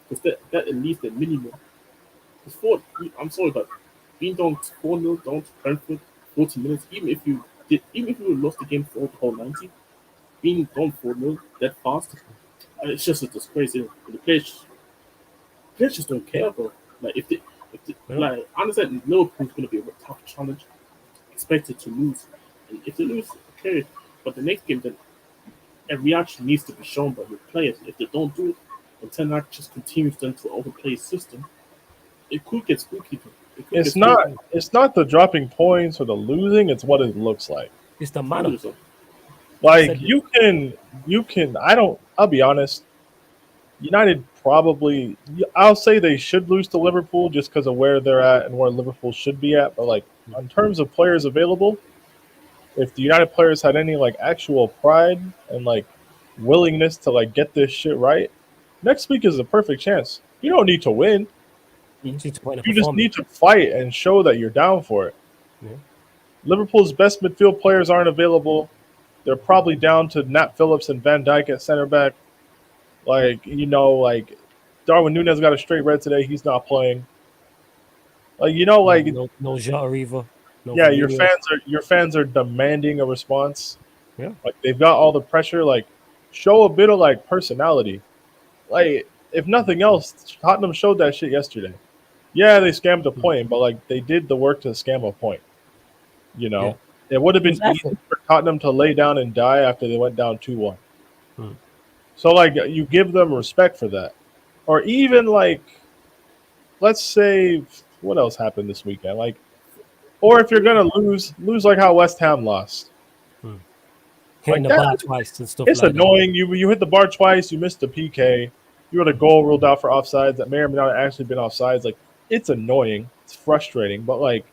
Because that at least the minimum. Because I'm sorry, but being down 4-0 down to Brentford, 40 minutes, even if you lost the game for the whole 90, being down 4-0 that fast, it's just a disgrace. The players just don't care, bro. Like like I understand Liverpool's going to be a tough challenge, expected to lose, and if they lose, okay. But the next game, then a reaction needs to be shown by the players. If they don't do it, and Ten Hag just continues then to overplay his system, it could get spooky. It's not the dropping points or the losing. It's what it looks like. it's the manner. Like you can. I'll be honest. United probably. I'll say they should lose to Liverpool just because of where they're at and where Liverpool should be at. But like in terms of players available, if the United players had any like actual pride and like willingness to like get this shit right, next week is a perfect chance. You don't need to win. You need to point a You just performance. need to fight and show that you're down for it. Yeah. Liverpool's best midfield players aren't available. They're probably down to Nat Phillips and Van Dijk at center back. Like Darwin Núñez got a straight red today. He's not playing. No Jota either. No Yeah, Fabinho. your fans are demanding a response. Yeah. Like they've got all the pressure. Like show a bit of like personality. Like if nothing else, Tottenham showed that shit yesterday. Yeah, they scammed a point, but like they did the work to scam a point. Yeah. It would have been Exactly. easy for Tottenham to lay down and die after they went down 2-1. Hmm. So like you give them respect for that, or even like let's say what else happened this weekend, like, or if you're gonna lose like how West Ham lost. Hitting the that- bar twice and stuff It's like annoying. You hit the bar twice. You missed the PK. You had a goal ruled out for offsides that may or may not have actually been offsides. Like it's annoying. It's frustrating. But like,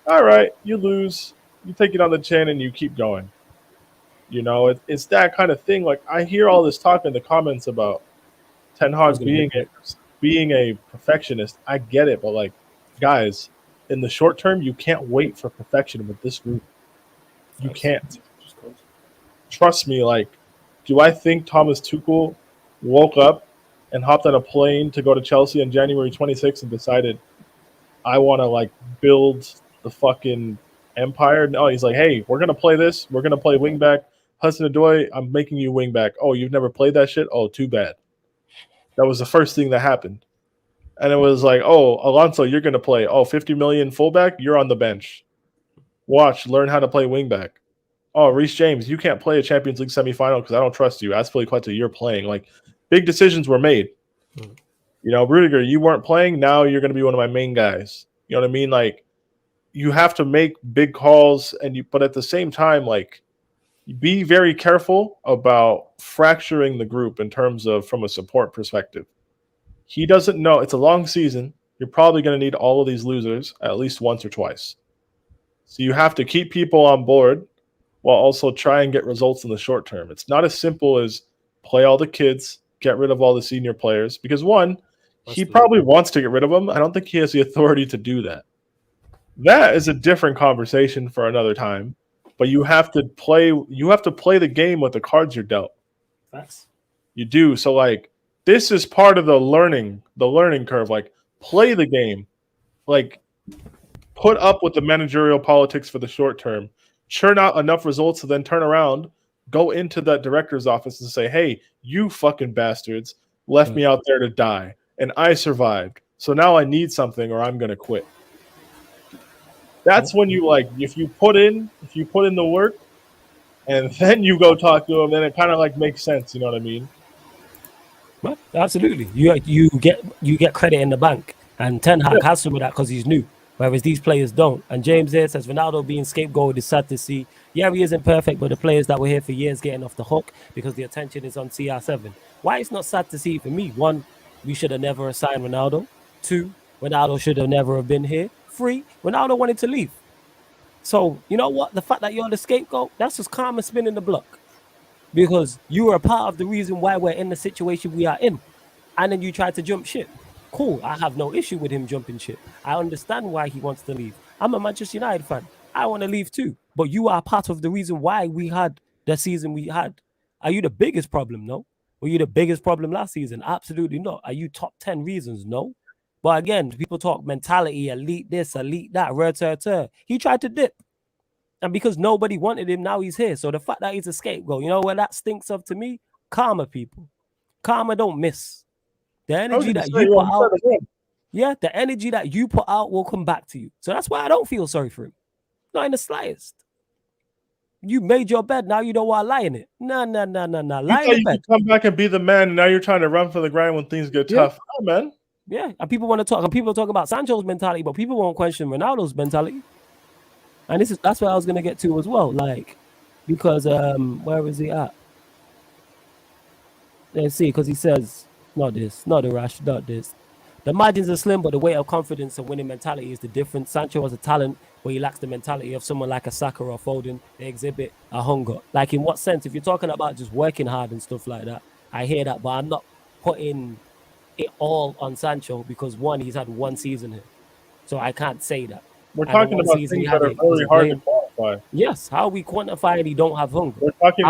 all right, you lose. You take it on the chin and you keep going. It's that kind of thing. Like I hear all this talk in the comments about Ten Hag being a perfectionist. I get it, but like, guys, in the short term, you can't wait for perfection with this group. You can't. Trust me. Like, do I think Thomas Tuchel woke up and hopped on a plane to go to Chelsea on January 26th and decided I want to like build the fucking empire? No, he's like, hey, we're gonna play this. We're gonna play wingback. Hudson-Odoi, I'm making you wingback. Oh, you've never played that shit? Oh, too bad. That was the first thing that happened. And it was like, oh, Alonso, you're gonna play. Oh, 50 million fullback, you're on the bench. Watch, learn how to play wingback. Oh, Reece James, you can't play a Champions League semifinal because I don't trust you. Azpilicueta, you're playing. Like, big decisions were made. Rudiger, you weren't playing. Now you're going to be one of my main guys. You know what I mean? Like, you have to make big calls, but at the same time, like, be very careful about fracturing the group in terms of from a support perspective. He doesn't know. It's a long season. You're probably going to need all of these losers at least once or twice. So you have to keep people on board while also try and get results in the short term. It's not as simple as play all the kids, get rid of all the senior players, because one, he probably wants to get rid of them. I don't think he has the authority to do that. That is a different conversation for another time. But you have to play the game with the cards you're dealt. Facts. You do. So like this is part of the learning curve. Like play the game. Like put up with the managerial politics for the short term. Churn out enough results to then turn around, go into that director's office and say, hey, you fucking bastards left me out there to die. And I survived. So now I need something or I'm going to quit. That's when you like, if you put in the work and then you go talk to him, then it kind of like makes sense. You know what I mean? Right, absolutely. You get credit in the bank, and Ten Hag has some of that because he's new, whereas these players don't. And James here says Ronaldo being scapegoated is sad to see. Yeah, he isn't perfect, but the players that were here for years getting off the hook because the attention is on CR7. Why it's not sad to see for me? One, we should have never assigned Ronaldo. Two, Ronaldo should have never have been here. Three, Ronaldo wanted to leave. So you know what? The fact that you're the scapegoat, that's just karma spinning the block. Because you are a part of the reason why we're in the situation we are in. And then you try to jump ship. Cool. I have no issue with him jumping ship. I understand why he wants to leave. I'm a Manchester United fan. I want to leave too. But you are part of the reason why we had the season we had. Are you the biggest problem? No. Were you the biggest problem last season? Absolutely not. Are you top 10 reasons? No. But again, people talk mentality, elite this, elite that, He tried to dip. And because nobody wanted him, now he's here. So the fact that he's a scapegoat, you know what that stinks of to me? Karma, people. Karma don't miss. The energy that you put out, the energy that you put out will come back to you. So that's why I don't feel sorry for him. Not in the slightest. You made your bed, now you don't want to lie in it. No. Lie in the bed. Come back and be the man, and now you're trying to run for the grind when things get tough. Oh, man. Yeah, and people want to talk, and people talk about Sancho's mentality, but people won't question Ronaldo's mentality. And that's what I was gonna get to as well, like, because where is he at? Let's see, because he says not this, not the rash, not this. The margins are slim, but the weight of confidence and winning mentality is the difference. Sancho has a talent, but he lacks the mentality of someone like a Saka or Foden. They exhibit a hunger. Like, in what sense? If you're talking about just working hard and stuff like that, I hear that, but I'm not putting it all on Sancho because one, he's had one season here, so I can't say that. We're talking about things that are very hard to quantify. Yes, how we quantify and he don't have hunger? We're talking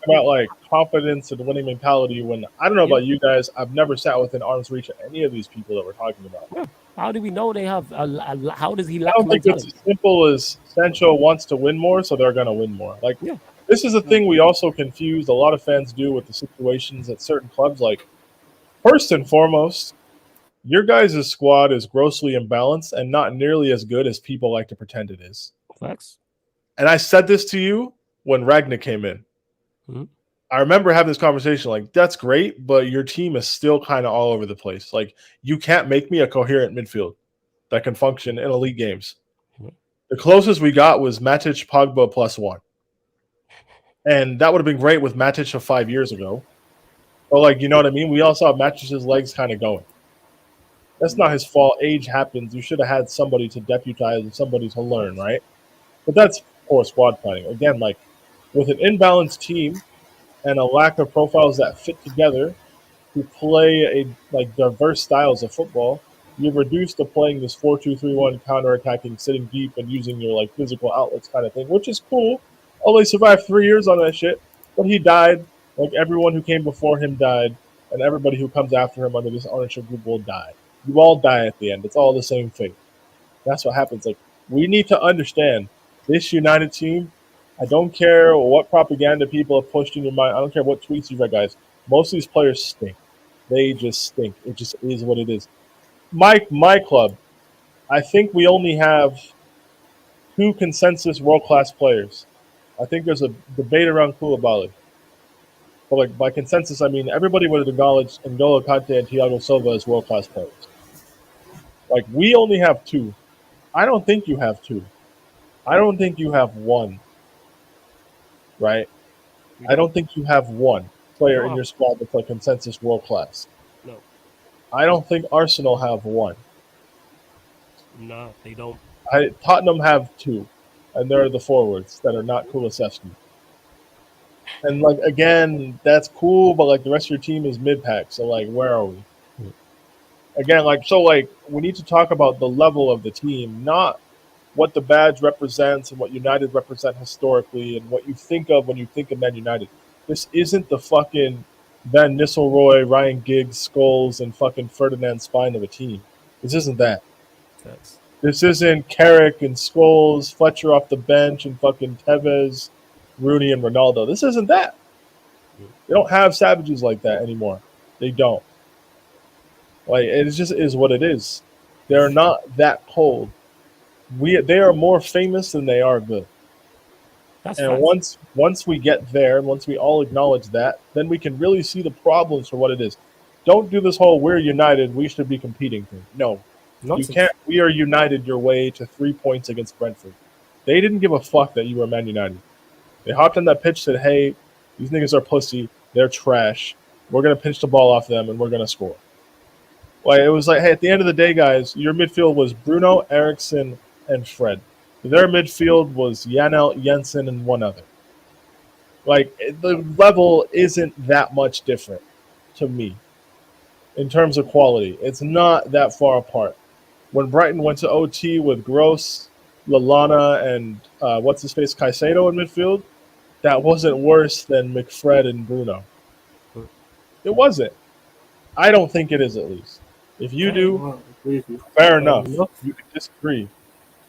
about like confidence and winning mentality. When I don't know about you guys, I've never sat within arm's reach of any of these people that we're talking about. Yeah. How do we know they have? How does he lack? I don't think it's as simple as Sancho wants to win more, so they're going to win more. Like, this is a thing we also confuse. A lot of fans do with the situations at certain clubs. Like, first and foremost, your guys' squad is grossly imbalanced and not nearly as good as people like to pretend it is. Facts. And I said this to you when Ragnar came in. Mm-hmm. I remember having this conversation like, that's great, but your team is still kind of all over the place. Like, you can't make me a coherent midfield that can function in elite games. Mm-hmm. The closest we got was Matic, Pogba +1. And that would have been great with Matic of 5 years ago. But, like, you know what I mean? We all saw Matic's legs kind of going. That's not his fault. Age happens. You should have had somebody to deputize and somebody to learn, right? But that's poor squad planning. Again, like, with an imbalanced team and a lack of profiles that fit together who play diverse styles of football, you're reduced to playing this 4-2-3-1 counter-attacking, sitting deep and using your like physical outlets kind of thing, which is cool. Only survived 3 years on that shit, but he died. Like, everyone who came before him died, and everybody who comes after him under this ownership group will die. You all die at the end. It's all the same fate. That's what happens. Like, we need to understand this United team. I don't care what propaganda people have pushed in your mind. I don't care what tweets you read, guys. Most of these players stink. They just stink. It just is what it is. My club, I think we only have 2 consensus world-class players. I think there's a debate around Koulibaly. But like, by consensus, I mean everybody would have acknowledged N'Golo Kante and Thiago Silva as world-class players. Like, we only have 2. I don't think you have 2. I don't think you have 1. Right? I don't think you have 1 player in your squad that's like consensus world-class. No. I don't think Arsenal have 1. No, they don't. Tottenham have 2. And they're the forwards that are not Kulusevski. And, like, again, that's cool, but, like, the rest of your team is mid-pack. So, like, where are we? Again, like, so, like, we need to talk about the level of the team, not what the badge represents and what United represent historically and what you think of when you think of Man United. This isn't the fucking Van Nistelrooy, Ryan Giggs, Scholes, and fucking Ferdinand spine of a team. This isn't that. Thanks. This isn't Carrick and Scholes, Fletcher off the bench, and fucking Tevez, Rooney, and Ronaldo. This isn't that. They don't have savages like that anymore. They don't. Like it just is what it is. They're not that cold. They are more famous than they are good. That's And facts. once we get there, once we all acknowledge that, then we can really see the problems for what it is. Don't do this whole "we're united, we should be competing" thing. No, you can't. Nonsense. We are united your way to 3 points against Brentford. They didn't give a fuck that you were Man United. They hopped on that pitch, said, "Hey, these niggas are pussy. They're trash. We're gonna pinch the ball off them and we're gonna score." Like it was like, hey, at the end of the day, guys, your midfield was Bruno, Eriksson, and Fred. Their midfield was Janelt, Jensen, and one other. Like the level isn't that much different to me in terms of quality. It's not that far apart. When Brighton went to OT with Gross, Lallana, and what's his face Caicedo in midfield, that wasn't worse than McFred and Bruno. It wasn't. I don't think it is, at least. If you do, Wow, I agree with you. fair Fair enough. enough. You can disagree.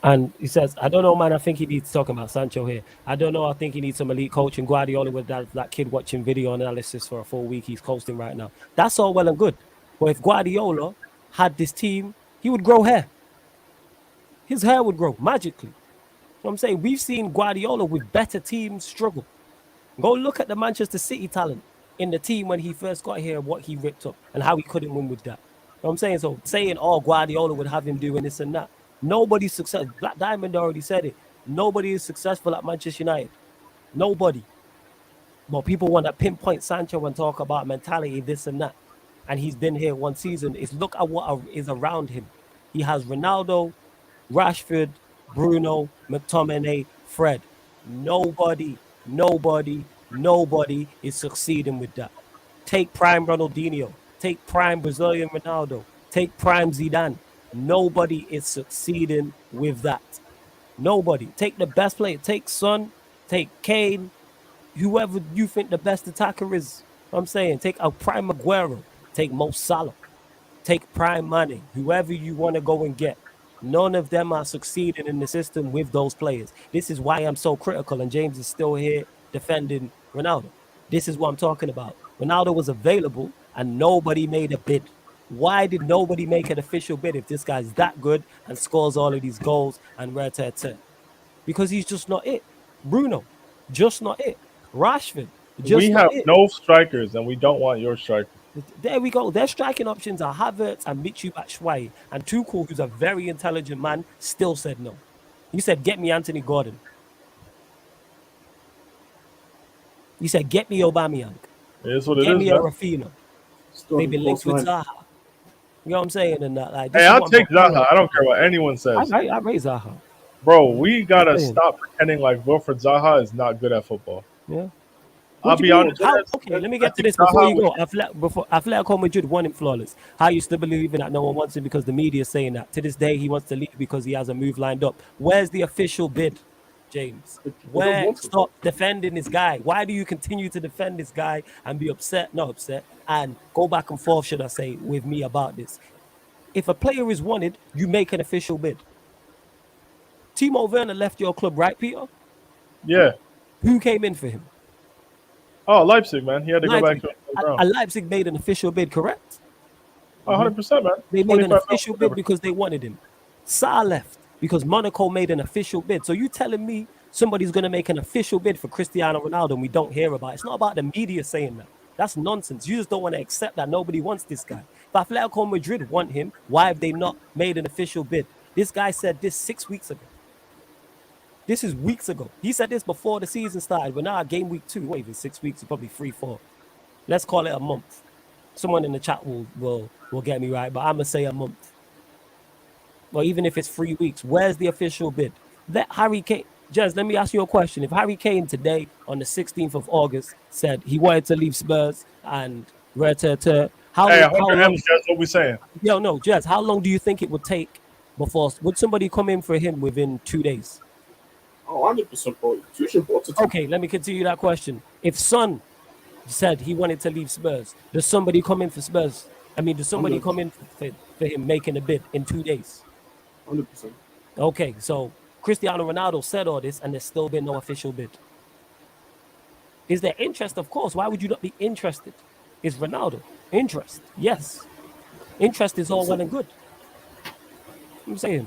And he says, I don't know, man. I think he needs talking about Sancho here. I don't know. I think he needs some elite coaching. Guardiola with that kid watching video analysis for a full week. He's coasting right now. That's all well and good. But if Guardiola had this team, he would grow hair. His hair would grow magically. You know what I'm saying? We've seen Guardiola with better teams struggle. Go look at the Manchester City talent in the team when he first got here, what he ripped up and how he couldn't win with that. You know what I'm saying? So saying, oh, Guardiola would have him doing this and that. Nobody's successful. Black Diamond already said it. Nobody is successful at Manchester United. Nobody. But people want to pinpoint Sancho and talk about mentality, this and that. And he's been here one season. Is look at what is around him. He has Ronaldo, Rashford, Bruno, McTominay, Fred. Nobody is succeeding with that. Take prime Ronaldinho. Take prime Brazilian Ronaldo. Take prime Zidane. Nobody is succeeding with that. Nobody. Take the best player. Take Son. Take Kane. Whoever you think the best attacker is. I'm saying take a prime Aguero. Take Mo Salah. Take prime Mane. Whoever you want to go and get. None of them are succeeding in the system with those players. This is why I'm so critical, and James is still here defending Ronaldo. This is what I'm talking about. Ronaldo was available, and nobody made a bid. Why did nobody make an official bid if this guy's that good and scores all of these goals and rare? Because he's just not it. Bruno, just not it. Rashford, just We not have it. no strikers, and we don't want your striker. There we go. Their striking options are Havertz and Michu Batshuayi. And Tuchel, who's a very intelligent man, still said no. He said, get me Anthony Gordon. He said, get me Aubameyang. It is what it Get is, me a man. Rafinha. Still They've been linked with line. Zaha. You know what I'm saying? And that, like, this Hey, is I'll what I'm take talking Zaha. I don't care what anyone says. I rate Zaha. Bro, we gotta saying. stop pretending like Wilfred Zaha is not good at football. Yeah. I'll be honest. Okay, let me get to this before you go. Atletico Madrid won him flawless. How you still believing that no one wants him because the media is saying that? To this day, he wants to leave because he has a move lined up. Where's the official bid, James? Stop defending this guy. Why do you continue to defend this guy and be upset, and go back and forth, should I say, with me about this? If a player is wanted, you make an official bid. Timo Werner left your club, right, Peter? Yeah. Who came in for him? Oh, Leipzig, man. He had to Leipzig. go back to the ground. And Leipzig made an official bid, correct? 100%, man. They made an 25 official mil, bid because they wanted him. Sarr left because Monaco made an official bid. So you telling me somebody's going to make an official bid for Cristiano Ronaldo and we don't hear about it? It's not about the media saying that. That's nonsense. You just don't want to accept that nobody wants this guy. If Atletico Madrid want him, why have they not made an official bid? This guy said this 6 weeks ago. This is weeks ago. He said this before the season started. We're now game week 2. Wait, even 6 weeks, probably 3, 4. Let's call it a month. Someone in the chat will get me right, but I'm gonna say a month. Well, even if it's 3 weeks, where's the official bid? Let Harry Kane. Jez, let me ask you a question. If Harry Kane today, on the 16th of August, said he wanted to leave Spurs and how Hey, long? That's what we saying. Yo, no, Jez, how long do you think it would take before would somebody come in for him within 2 days? Oh, 100%, bro. It's important. Okay, let me continue that question. If Son said he wanted to leave Spurs, does somebody come in for Spurs? I mean, does somebody come in for him making a bid in 2 days? 100%. Okay, so Cristiano Ronaldo said all this and there's still been no official bid. Is there interest? Of course. Why would you not be interested? Is Ronaldo interest? Yes. Interest is all well and good. I'm saying,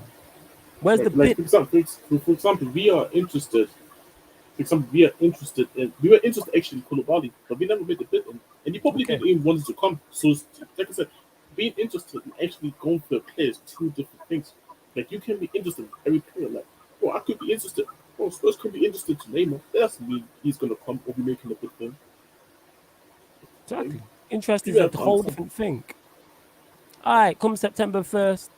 where's the Like bit? for example, we are interested. For example, we were interested actually in Koulibaly, but we never made the bid on. And he probably Okay. didn't even want to come. So, like I said, being interested in actually going for a player is two different things. Like you can be interested in every player. Like, I could be interested. Spurs could be interested to Neymar. That doesn't mean he's gonna come or be making a bid for him. Exactly. Interest is You a have to whole understand. different thing. All right, come September 1st,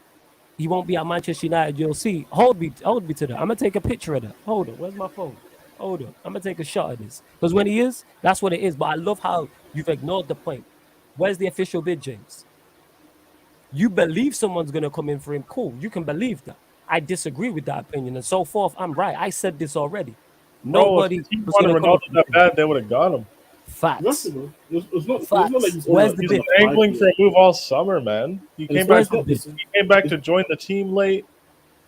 he won't be at Manchester United. You'll see. Hold me to that. I'm gonna take a picture of that. Hold on. Where's my phone? Hold on. I'm gonna take a shot of this. Because when he is, that's what it is. But I love how you've ignored the point. Where's the official bid, James? You believe someone's gonna come in for him. Cool. You can believe that. I disagree with that opinion, and so forth. I'm right. I said this already. Bro, if Nobody the team was wanted gonna come Ronaldo up with that him. bad, they would have got him. Facts. Exactly, man. It's not Facts. like he's Where's on the He's bid? been angling for a move all summer, man. He came back. Where's the bid? He came back to join the team late.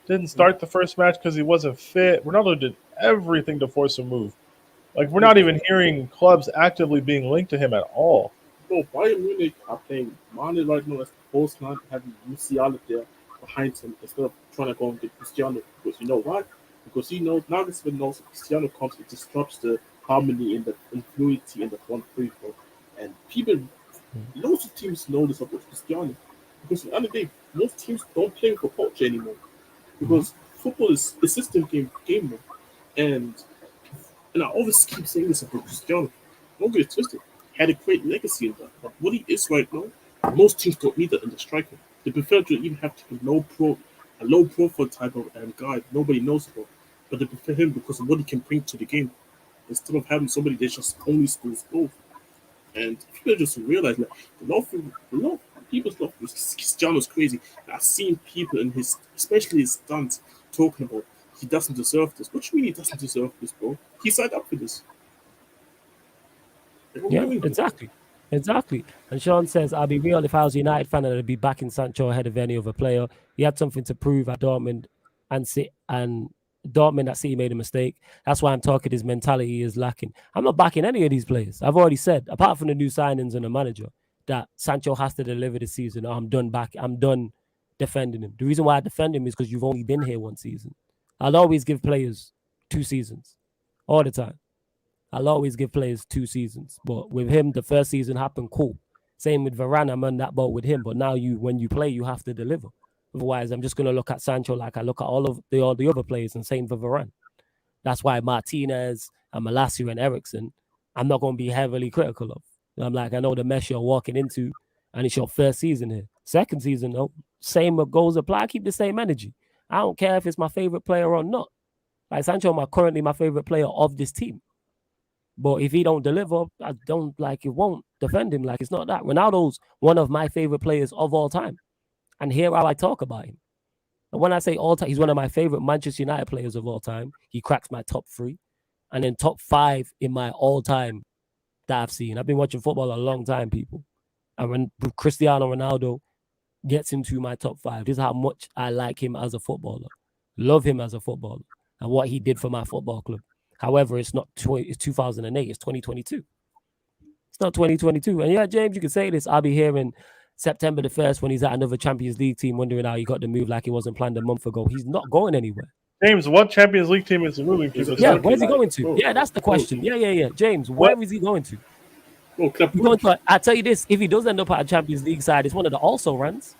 Didn't start the first match because he wasn't fit. Ronaldo did everything to force a move. Like we're not even hearing clubs actively being linked to him at all. Bro, Bayern Munich are playing Mane right now as the post man, having Musiala there behind him instead of trying to go and get Cristiano. Because you know why? Because he knows Nagelsmann knows if Cristiano comes, it disrupts the harmony and the fluidity in the front three, bro. And people, lots of teams know this about Cristiano. Because at the end of the day, most teams don't play for culture anymore. Because football is a system game now. And I always keep saying this about Cristiano. Don't get it twisted. He had a great legacy in that. But what he is right now, most teams don't need that in the striker. They prefer to even have a low profile type of guy nobody knows about. But they prefer him because of what he can bring to the game. Instead of having somebody that just only scores goals. And people just realize that a lot of people's love for Cristiano's crazy. I've seen people in especially his stunts, talking about he doesn't deserve this. What do you mean he doesn't deserve this, bro? He signed up for this. Like, what do Yeah, you mean? exactly. And Sean says, I'll be real, if I was a United fan, I'd be backing Sancho ahead of any other player. He had something to prove at Dortmund and Dortmund at City made a mistake. That's why I'm talking his mentality is lacking. I'm not backing any of these players. I've already said, apart from the new signings and the manager, that Sancho has to deliver this season. I'm done defending him. The reason why I defend him is because you've only been here one season. I'll always give players 2 seasons. All the time. I'll always give players 2 seasons. But with him, the first season happened, cool. Same with Varane, I'm on that boat with him. But now when you play, you have to deliver. Otherwise, I'm just going to look at Sancho like I look at all the other players and same for Varane. That's why Martinez and Malacia and Eriksen, I'm not going to be heavily critical of. I'm like, I know the mess you're walking into, and it's your first season here. Second season, though, same goals apply. I keep the same energy. I don't care if it's my favorite player or not. Like Sancho, currently my favorite player of this team. But if he don't deliver, I don't it won't defend him. Like it's not that. Ronaldo's one of my favorite players of all time. And hear how I talk about him. And when I say all time, he's one of my favorite Manchester United players of all time. He cracks my top 3. And then top 5 in my all time that I've seen. I've been watching football a long time, people. And when Cristiano Ronaldo gets into my top 5, this is how much I like him as a footballer. Love him as a footballer. And what he did for my football club. However, it's 2008, it's 2022. It's not 2022. And yeah, James, you can say this. I'll be here in September the 1st when he's at another Champions League team wondering how he got the move like it wasn't planned a month ago. He's not going anywhere. James, what Champions League team is he moving to? Yeah, where's he going to? Yeah, that's the question. Yeah. James, where is he going to? I tell you this, if he does end up at a Champions League side, it's one of the also runs.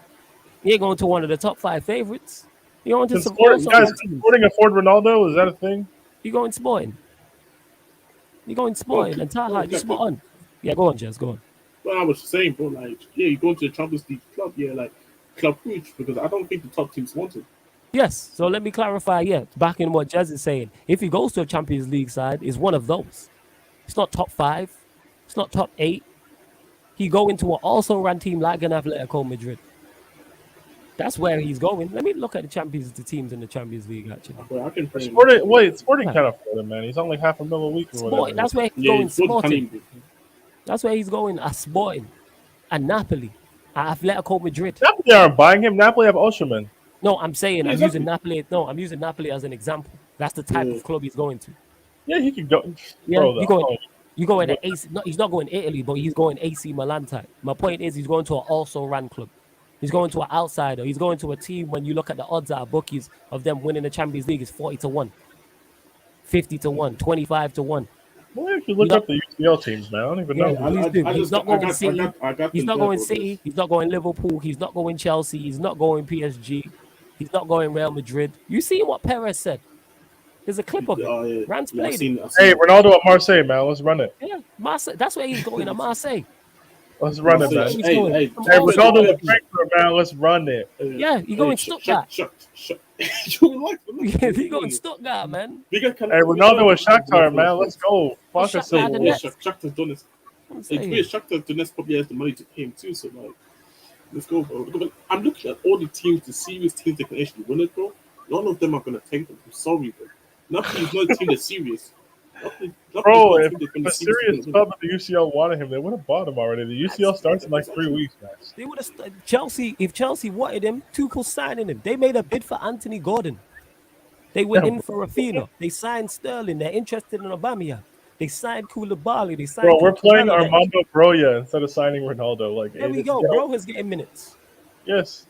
He ain't going to one of the top 5 favorites. He going to some Sporting afford Ronaldo? Is that a thing? You going Sporting. You going Sporting. And Taha, you spot on. Yeah, go on, Jez, go on. Well, I was saying, bro, you go to the Champions League club, club huge, because I don't think the top teams want it. Yes, so let me clarify, back in what Jez is saying. If he goes to a Champions League side, it's one of those. It's not top 5. It's not top 8. He go into an also-ran team like an Atletico Madrid. That's where he's going. Let me look at the teams in the Champions League, actually. Sporting can't afford him, man. He's only $500,000 a week or whatever. That's where he's going, Sporting. That's where he's going, at Sporting. At Napoli. At Atletico Madrid. Napoli aren't buying him. Napoli have Osimhen. No, I'm saying I'm using Napoli. No, I'm using Napoli as an example. That's the type of club he's going to. Yeah, he could go. Yeah, you go in AC. No, he's not going Italy, but he's going AC Milan type. My point is, he's going to an also ran club. He's going to an outsider. He's going to a team when you look at the odds at our bookies of them winning the Champions League is 40-1, 50-1, 25-1. Well, if you look up the UCL teams, man, I don't even know. Please do. He's not going City. He's not going this. City. He's not going Liverpool. He's not going Chelsea. He's not going PSG. He's not going Real Madrid. You see what Perez said? There's a clip of it. Yeah. Rans Yeah, I've played seen it. it, I've seen Hey, it. Ronaldo at Marseille, man. Let's run it. Yeah, Marseille. That's where he's going, to Marseille. Let's run it, Marseille. man. Hey, Hey, Ronaldo at Frankfurt, man. Let's run it. Yeah, you going Stuttgart. You like Yeah, he going Stuttgart, man. Hey, Ronaldo at Shakhtar, man. Let's go. Fuck us. Shakhtar Yeah, Donetsk. Shakhtar Donetsk. I'm It's saying. weird. Shakhtar Donetsk probably has the money to pay him too. So like, let's go, bro. But I'm looking at all the teams, the serious teams that can actually win it, bro. None of them are gonna take them. I'm sorry, bro. Nothing is not a team that's serious. Bro, if a serious club at the UCL wanted him, they would have bought him already. The UCL starts in like 3 weeks, guys. They would have Chelsea. If Chelsea wanted him, Tuchel signing him. They made a bid for Anthony Gordon. They went in for Rafinha. They signed Sterling. They're interested in Aubameyang. They signed Koulibaly. They signed. Bro, we're playing Cucurella. Armando Broja instead of signing Ronaldo. Like, There we go. Bro is getting minutes. Yes.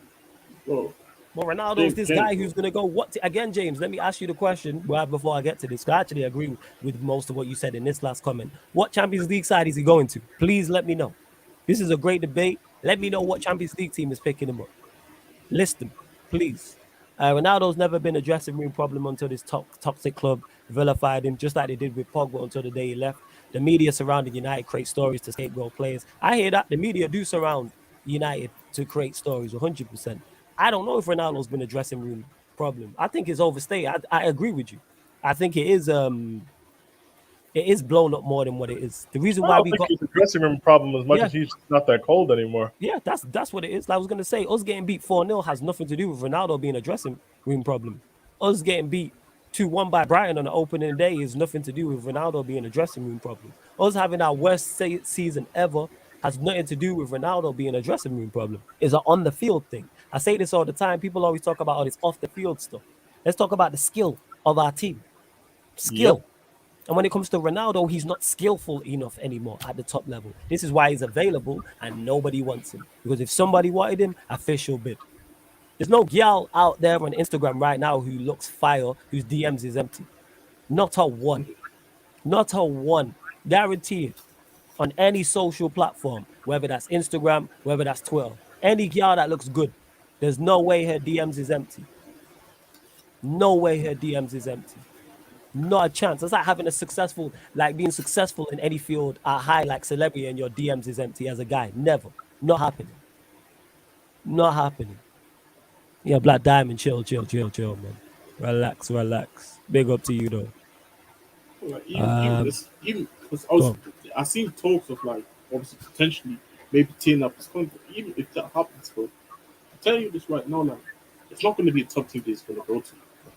Bro, Well, Ronaldo's this guy who's going to go. Again, James, let me ask you the question before I get to this. I actually agree with most of what you said in this last comment. What Champions League side is he going to? Please let me know. This is a great debate. Let me know what Champions League team is picking him up. List them, please. Ronaldo's never been a dressing room problem until this toxic club vilified him, just like they did with Pogba until the day he left. The media surrounding United create stories to scapegoat players. I hear that the media do surround United to create stories 100%. I don't know if Ronaldo's been a dressing room problem. I think it's overstated. I agree with you. I think it is blown up more than what it is. The reason why we got it's a dressing room problem as much as he's not that cold anymore. Yeah, that's what it is. I was gonna say us getting beat 4-0 has nothing to do with Ronaldo being a dressing room problem. Us getting beat 2-1 by Brighton on the opening day is nothing to do with Ronaldo being a dressing room problem. Us having our worst season ever has nothing to do with Ronaldo being a dressing room problem. It's an on the field thing. I say this all the time. People always talk about all this off the field stuff. Let's talk about the skill of our team. Skill. Yep. And when it comes to Ronaldo, he's not skillful enough anymore at the top level. This is why he's available and nobody wants him. Because if somebody wanted him, official bid. There's no gal out there on Instagram right now who looks fire, whose DMs is empty. Not a one. Not a one. Guaranteed. On any social platform, whether that's Instagram, whether that's Twitter. Any gal that looks good, there's no way her DMs is empty. No way her DMs is empty. Not a chance. It's like having being successful in any field at high, like celebrity, and your DMs is empty as a guy. Never. Not happening. Not happening. Yeah, Black Diamond, chill, man. Relax. Big up to you, though. I've seen talks of obviously potentially maybe teaming up his contract. Even if that happens, bro, I'm telling you this right now, it's not going to be a top team that he's going to go to.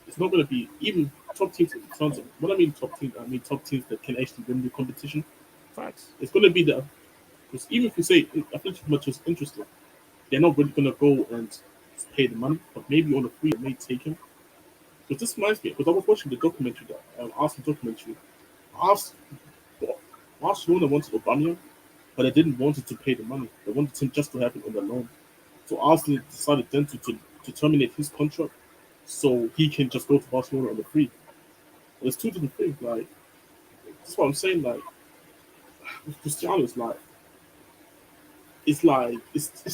It's not going to be even top teams in terms of when I mean top teams, I mean top teams that can actually win the competition. Facts. It's going to be because even if you say I think too much is interested, they're not really going to go and pay the money, but maybe on the free it may take him. Because this reminds me, because I was watching the documentary, Arsenal documentary. Barcelona wanted Aubameyang, but they didn't want it to pay the money. They wanted him just to have it on the loan. So Arsenal decided then to terminate his contract so he can just go to Barcelona on the free. But it's two different things. That's what I'm saying. With Cristiano, it's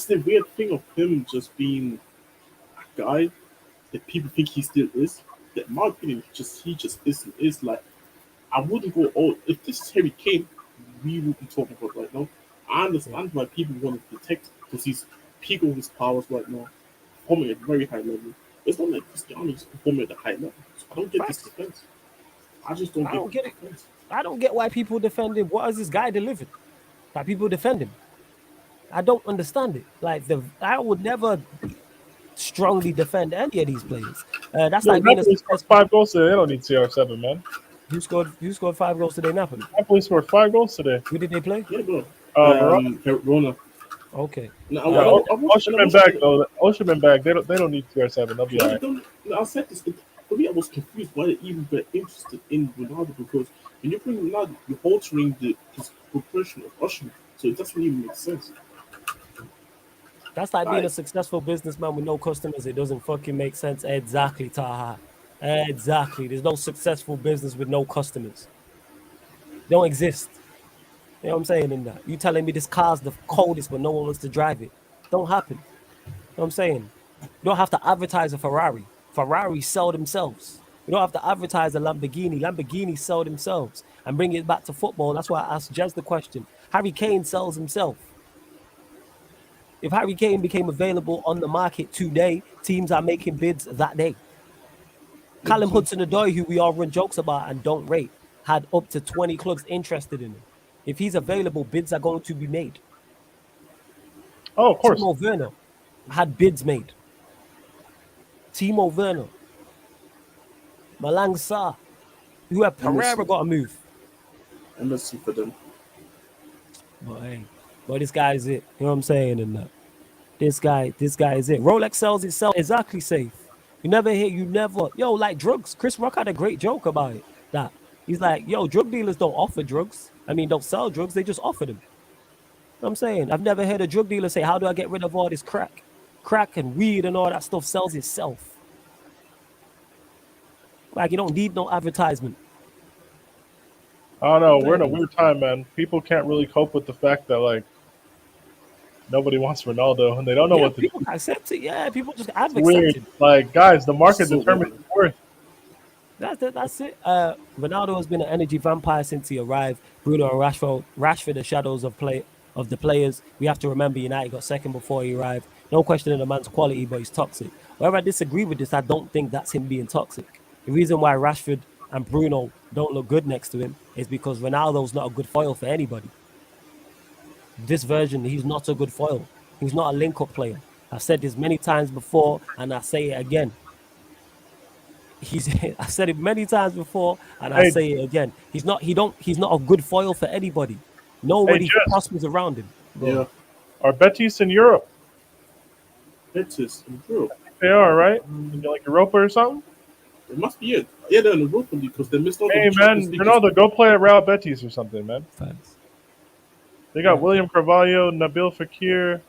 the weird thing of him just being a guy that people think he still is. That in my opinion, he just isn't. It's I wouldn't go all. If this is Harry Kane, we would be talking about right now. I understand why people want to protect because he's peaking his powers right now, performing at a very high level. It's not like Cristiano is performing at a high level. So I don't get this defense. I just don't get it. I don't get why people defend him. What has this guy delivered? Why people defend him? I don't understand it. I would never strongly defend any of these players. That's like being scored 5 goals today. They don't need CR7, man. You scored 5 goals today, Napoli. Napoli scored 5 goals today. Who did they play? Yeah, bro. Rona. Okay. Osimhen back though. Osimhen back. They don't need CR7. They'll be alright. I said this. For me, I was confused why they even were interested in Ronaldo because when you bring Ronaldo, you're altering his progression of Osimhen, so it doesn't even make sense. That's like being a Right. successful businessman with no customers. It doesn't fucking make sense. Exactly, Taha. Exactly. There's no successful business with no customers. They don't exist. You know what I'm saying in that? You telling me this car's the coldest, but no one wants to drive it. Don't happen. You know what I'm saying? You don't have to advertise a Ferrari. Ferrari sell themselves. You don't have to advertise a Lamborghini. Lamborghini sell themselves. And bring it back to football. That's why I asked Jez the question. Harry Kane sells himself. If Harry Kane became available on the market today, teams are making bids that day. Callum Hudson-Odoi, who we all run jokes about and don't rate, had up to 20 clubs interested in him. If he's available, bids are going to be made. Oh, of course. Timo Werner had bids made. Timo Werner, Malang Sarr, who had Pereira got to move. Embassy for them. But hey, this guy is it. You know what I'm saying? And this guy is it. Rolex sells itself exactly safe. You never, like drugs. Chris Rock had a great joke about it. That he's like, yo, drug dealers don't offer drugs. I mean, don't sell drugs. They just offer them. You know what I'm saying? I've never heard a drug dealer say, how do I get rid of all this crack? Crack and weed and all that stuff sells itself. Like, you don't need no advertisement. I don't know. We're in a weird time, man. People can't really cope with the fact that, like, nobody wants Ronaldo and they don't know what to do. People accept it. Yeah, people just It's accept weird. it. Like, guys, the market So determines weird. its worth. That's it. Ronaldo has been an energy vampire since he arrived. Bruno and Rashford the shadows of the players. We have to remember United got second before he arrived. No question in the man's quality, but he's toxic. Wherever I disagree with this, I don't think that's him being toxic. The reason why Rashford and Bruno don't look good next to him is because Ronaldo's not a good foil for anybody. This version, he's not a good foil. He's not a link-up player. I've said this many times before, and I say it again. I said it many times before, and I say it again. He's not a good foil for anybody. Nobody prospers around him. Yeah. Are Betis in Europe? Betis in Europe. They are, right? Like Europa or something? It must be it. Yeah, they're in the Europa League because they missed out. Hey, man, Ronaldo, go play at Real Betis or something, man. Thanks. They got William Carvalho, Nabil Fekir,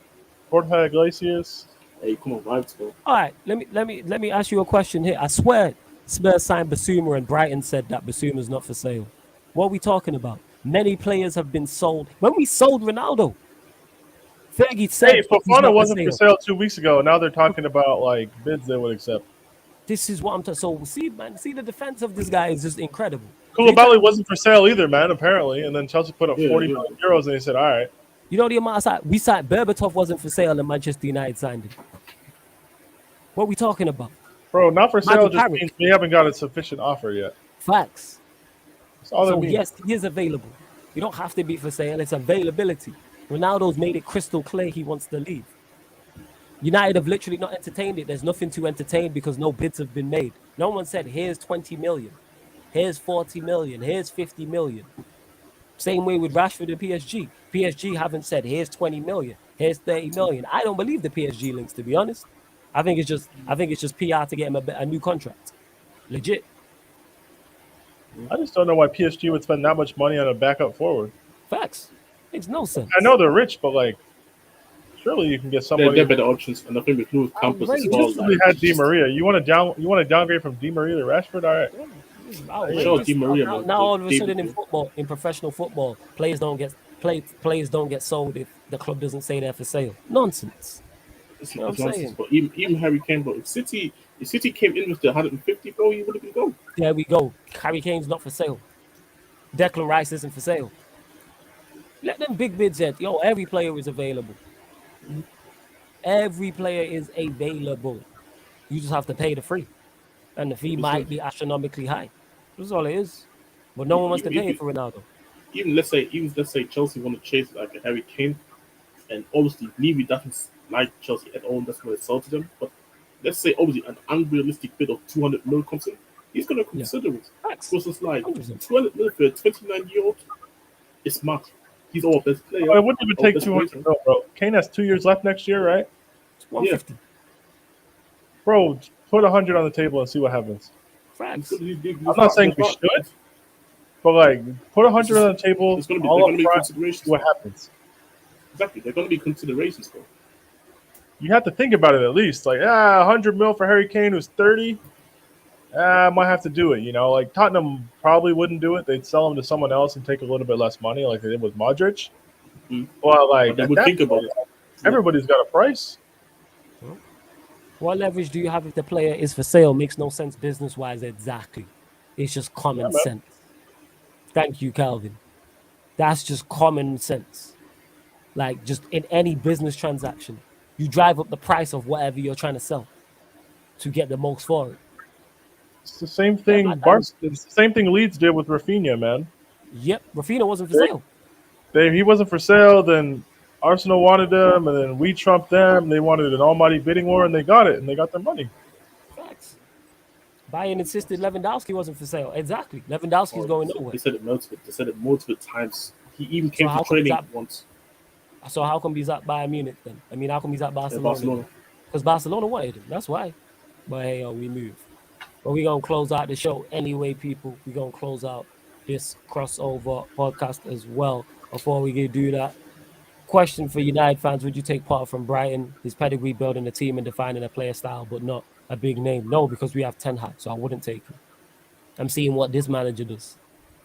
Borja Iglesias. Hey, come on, vibes, bro. All right, let me ask you a question here. I swear Spurs signed Basuma and Brighton said that Basuma's not for sale. What are we talking about? Many players have been sold. When we sold Ronaldo, Fergie said Hey, Fofana wasn't for sale 2 weeks ago. Now they're talking about like bids they would accept. This is what I'm talking. So see, man, the defense of this guy is just incredible. Koulibaly wasn't for sale either, man. Apparently, and then Chelsea put up 40 million euros, and they said, "All right." You know the amount we signed. Berbatov wasn't for sale, and Manchester United signed him. What are we talking about, bro? Not for sale just means we haven't got a sufficient offer yet. Facts. That's all that means. Yes, he is available. You don't have to be for sale. It's availability. Ronaldo's made it crystal clear he wants to leave. United have literally not entertained it. There's nothing to entertain because no bids have been made. No one said, here's 20 million. Here's 40 million. Here's 50 million. Same way with Rashford and PSG. PSG haven't said, here's 20 million. Here's 30 million. I don't believe the PSG links, to be honest. I think it's just PR to get him a new contract. Legit. I just don't know why PSG would spend that much money on a backup forward. Facts. Makes no sense. I know they're rich, but like, surely you can get somebody. They're better options, and I think with Louis Campos as well. We had Di Maria. You want to downgrade from Di Maria to Rashford? All right. Sure, Di Maria. Now all of a sudden in professional football, players don't get sold if the club doesn't say they're for sale. Nonsense. It's nonsense. But even Harry Kane, bro. If City came in with the 150, bro, you would have been go. There we go. Harry Kane's not for sale. Declan Rice isn't for sale. Let them big bids at. Yo, every player is available. Every player is available. You just have to pay the fee. And the fee might be astronomically high. That's all it is. But no one wants to pay it for Ronaldo. Even let's say Chelsea want to chase like a Harry Kane, and obviously Levy doesn't like Chelsea at all. That's what it's sold to them. But let's say obviously an unrealistic bid of 200 million comes in, he's gonna consider it. Because it's like 200 million for a 29-year-old. It's smart. He's our best player. It wouldn't even take 200 million, bro. Kane has 2 years left next year, right? It's 150. Yeah. Bro, put 100 on the table and see what happens. Facts. I'm not saying we should, but like put 100 on the table. There's going to be considerations. See what happens. Exactly, they're going to be considerations, bro. you have to think about it at least. Like, 100 mil for Harry Kane, who's 30. I might have to do it. Like Tottenham probably wouldn't do it. They'd sell him to someone else and take a little bit less money, like they did with Modric. Mm. Well, But like they at would that think about point, it. everybody's got a price. What leverage do you have if the player is for sale? Makes no sense business-wise. Exactly. It's just common man. sense. Thank you, Calvin. That's just common sense. Like, just in any business transaction, you drive up the price of whatever you're trying to sell to get the most for it. It's the same Yeah, thing. man, It's the same thing Leeds did with Rafinha, man. Yep, Rafinha wasn't for They- sale. he wasn't for sale. Then Arsenal wanted him, and then we trumped them. They wanted an almighty bidding war, and they got it, and they got their money. Facts. Bayern insisted Lewandowski wasn't for sale. Exactly. Lewandowski's going nowhere. They said it multiple times. He even came how to come training that- once. So how come he's at Bayern Munich then? I mean, how come he's at Yeah, Barcelona? Barcelona. Because Barcelona wanted him. That's why. But hey, we move. But we're going to close out the show anyway, people. We're going to close out this crossover podcast as well. Before we do that, question for United fans: would you take part from Brighton? His pedigree building a team and defining a player style, but not a big name. No, because we have Ten Hag, so I wouldn't take him. I'm seeing what this manager does.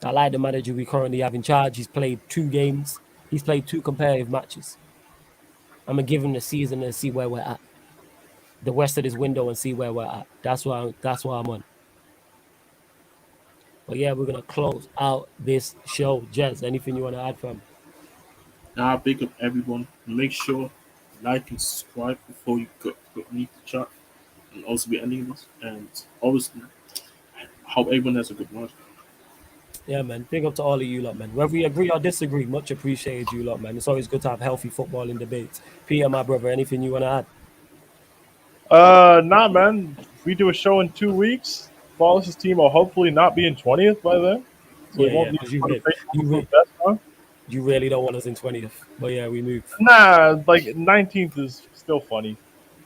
I like the manager we currently have in charge. He's played 2 games. He's played 2 competitive matches. I'm going to give him the season and see where we're at. The rest of this window and see where we're at. That's why I'm on. But yeah, we're going to close out this show. Jez, anything you want to add, fam? Nah, big up everyone. Make sure like and subscribe before you go leave the chat, and also be ending us. And obviously, hope everyone has a good night. Yeah, man. Big up to all of you lot, man. Whether we agree or disagree, much appreciated you lot, man. It's always good to have healthy footballing debates. Peter, my brother, anything you want to add? Nah, man. If we do a show in 2 weeks, Wallace's team will hopefully not be in 20th by then. So we won't need 'cause to put a you Facebook best on. really don't want us in 20th. But yeah, we move. Nah, like 19th is still funny.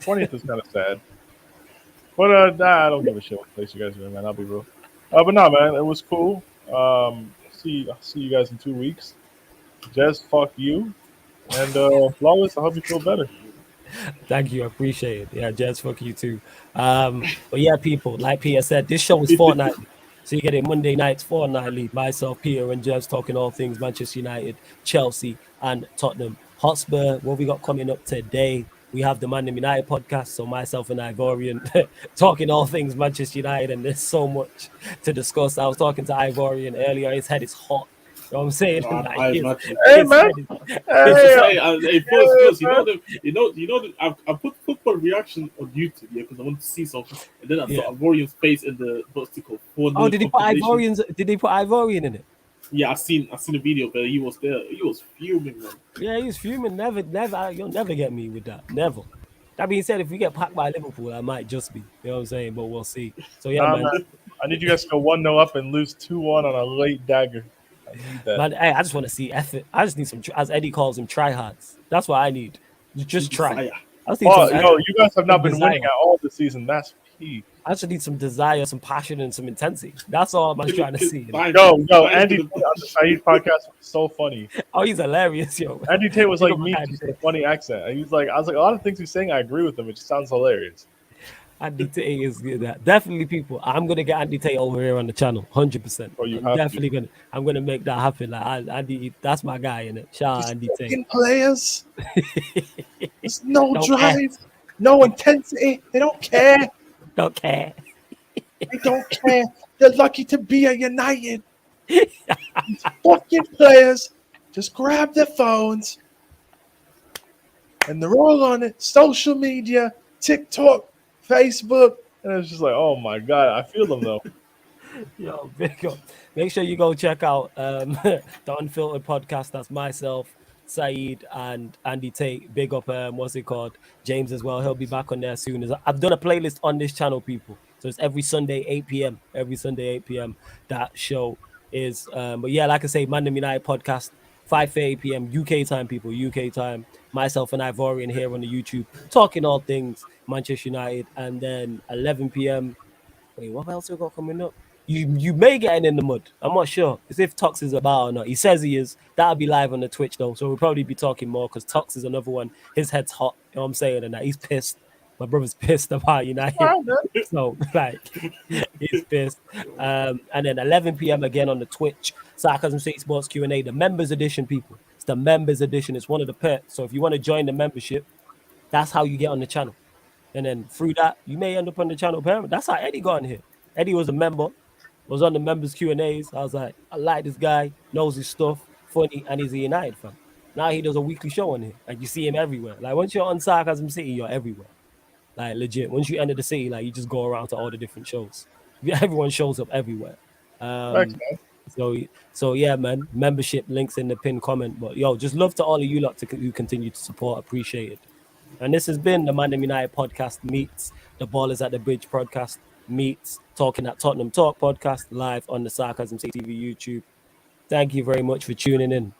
20th is kind of sad. But I don't give a shit what place you guys are in, man. I'll be real. But nah, man, it was cool. I'll see you guys in 2 weeks. Jez, fuck you. And Flawless, I hope you feel better. Thank you. I appreciate it. Yeah, Jez, fuck you too. But yeah, people, like Peter said, this show is fortnightly. So you get it Monday nights fortnightly. Myself, Peter, and Jez talking all things Manchester United, Chelsea, and Tottenham Hotspur. What we got coming up today? We have the ManDem United podcast. So myself and Ivorian talking all things Manchester United, and there's so much to discuss. I was talking to Ivorian earlier. His head is hot. You know what I'm saying? I imagine. Hey, man. First, I put football reaction on YouTube, yeah, because I want to see something, and then I saw Ivorian's face in the what's it called? Oh, did he put Ivorians? Did they put Ivorian in it? Yeah, I seen a video, but he was there. He was fuming, man. Yeah, he was fuming. Never. You'll never get me with that. Never. That being said, if we get packed by Liverpool, I might just be. You know what I'm saying? But we'll see. So yeah, man. I need you guys to go 1-0 up and lose 2-1 on a late dagger. I need that. Man, hey, I just want to see effort. I just need some, as Eddie calls them, tryhards. That's what I need. Just try. I just need you guys have not been winning at all this season. That's key. I just need some desire, some passion, and some intensity. That's all I'm trying to see. Yo, Andy Tate on the Saeed podcast was so funny. Oh, he's hilarious, yo. Andy Tate was like me, just a funny accent. And I was like, a lot of things he's saying, I agree with him. It just sounds hilarious. Andy Tate is good. Definitely, people. I'm gonna get Andy Tate over here on the channel, 100%. I'm gonna make that happen. Like Andy, that's my guy in it. Shout out Andy Tate. Players, there's no drive, no intensity. They don't care. Don't care. They don't care. They're lucky to be at United. These fucking players just grab their phones and they're all on it. Social media, TikTok, Facebook, and it's just like, oh my god, I feel them though. Yo, big up. Make sure you go check out the Unfiltered podcast. That's myself, Saeed, and Andy Tate. Big up, what's it called? James as well. He'll be back on there soon. I've done a playlist on this channel, people. So it's every Sunday, 8 p.m. Every Sunday, 8 p.m. That show is. But yeah, like I say, ManDem United podcast, 5:30 p.m. UK time, people. UK time. Myself and Ivorian here on the YouTube, talking all things Manchester United. And then 11 p.m. Wait, what else we got coming up? You may get in the mud. I'm not sure. It's if Tox is about or not. He says he is. That'll be live on the Twitch though. So we'll probably be talking more because Tox is another one. His head's hot. know what I'm saying? And that he's pissed. My brother's pissed about United. All right, man. So, like, he's pissed. And then 11 p.m. again on the Twitch, Sarcasm City Sports Q&A, the members edition, people. It's the members edition. It's one of the perks. So if you want to join the membership, that's how you get on the channel. And then through that, you may end up on the channel parent. That's how Eddie got in here. Eddie was a member, was on the members Q&As. I was like, I like this guy, knows his stuff, funny, and he's a United fan. Now he does a weekly show on here. Like, you see him everywhere. Like, once you're on Sarcasm City, you're everywhere. Like, legit. Once you enter the city, like, you just go around to all the different shows. Everyone shows up everywhere. Thanks, man. So yeah, man. Membership links in the pinned comment. But yo, just love to all of you lot who continue to support. Appreciate it. And this has been the ManDem United podcast meets the Ballers at the Bridge podcast meets Talking at Tottenham Talk podcast live on the Sarcasm TV YouTube. Thank you very much for tuning in.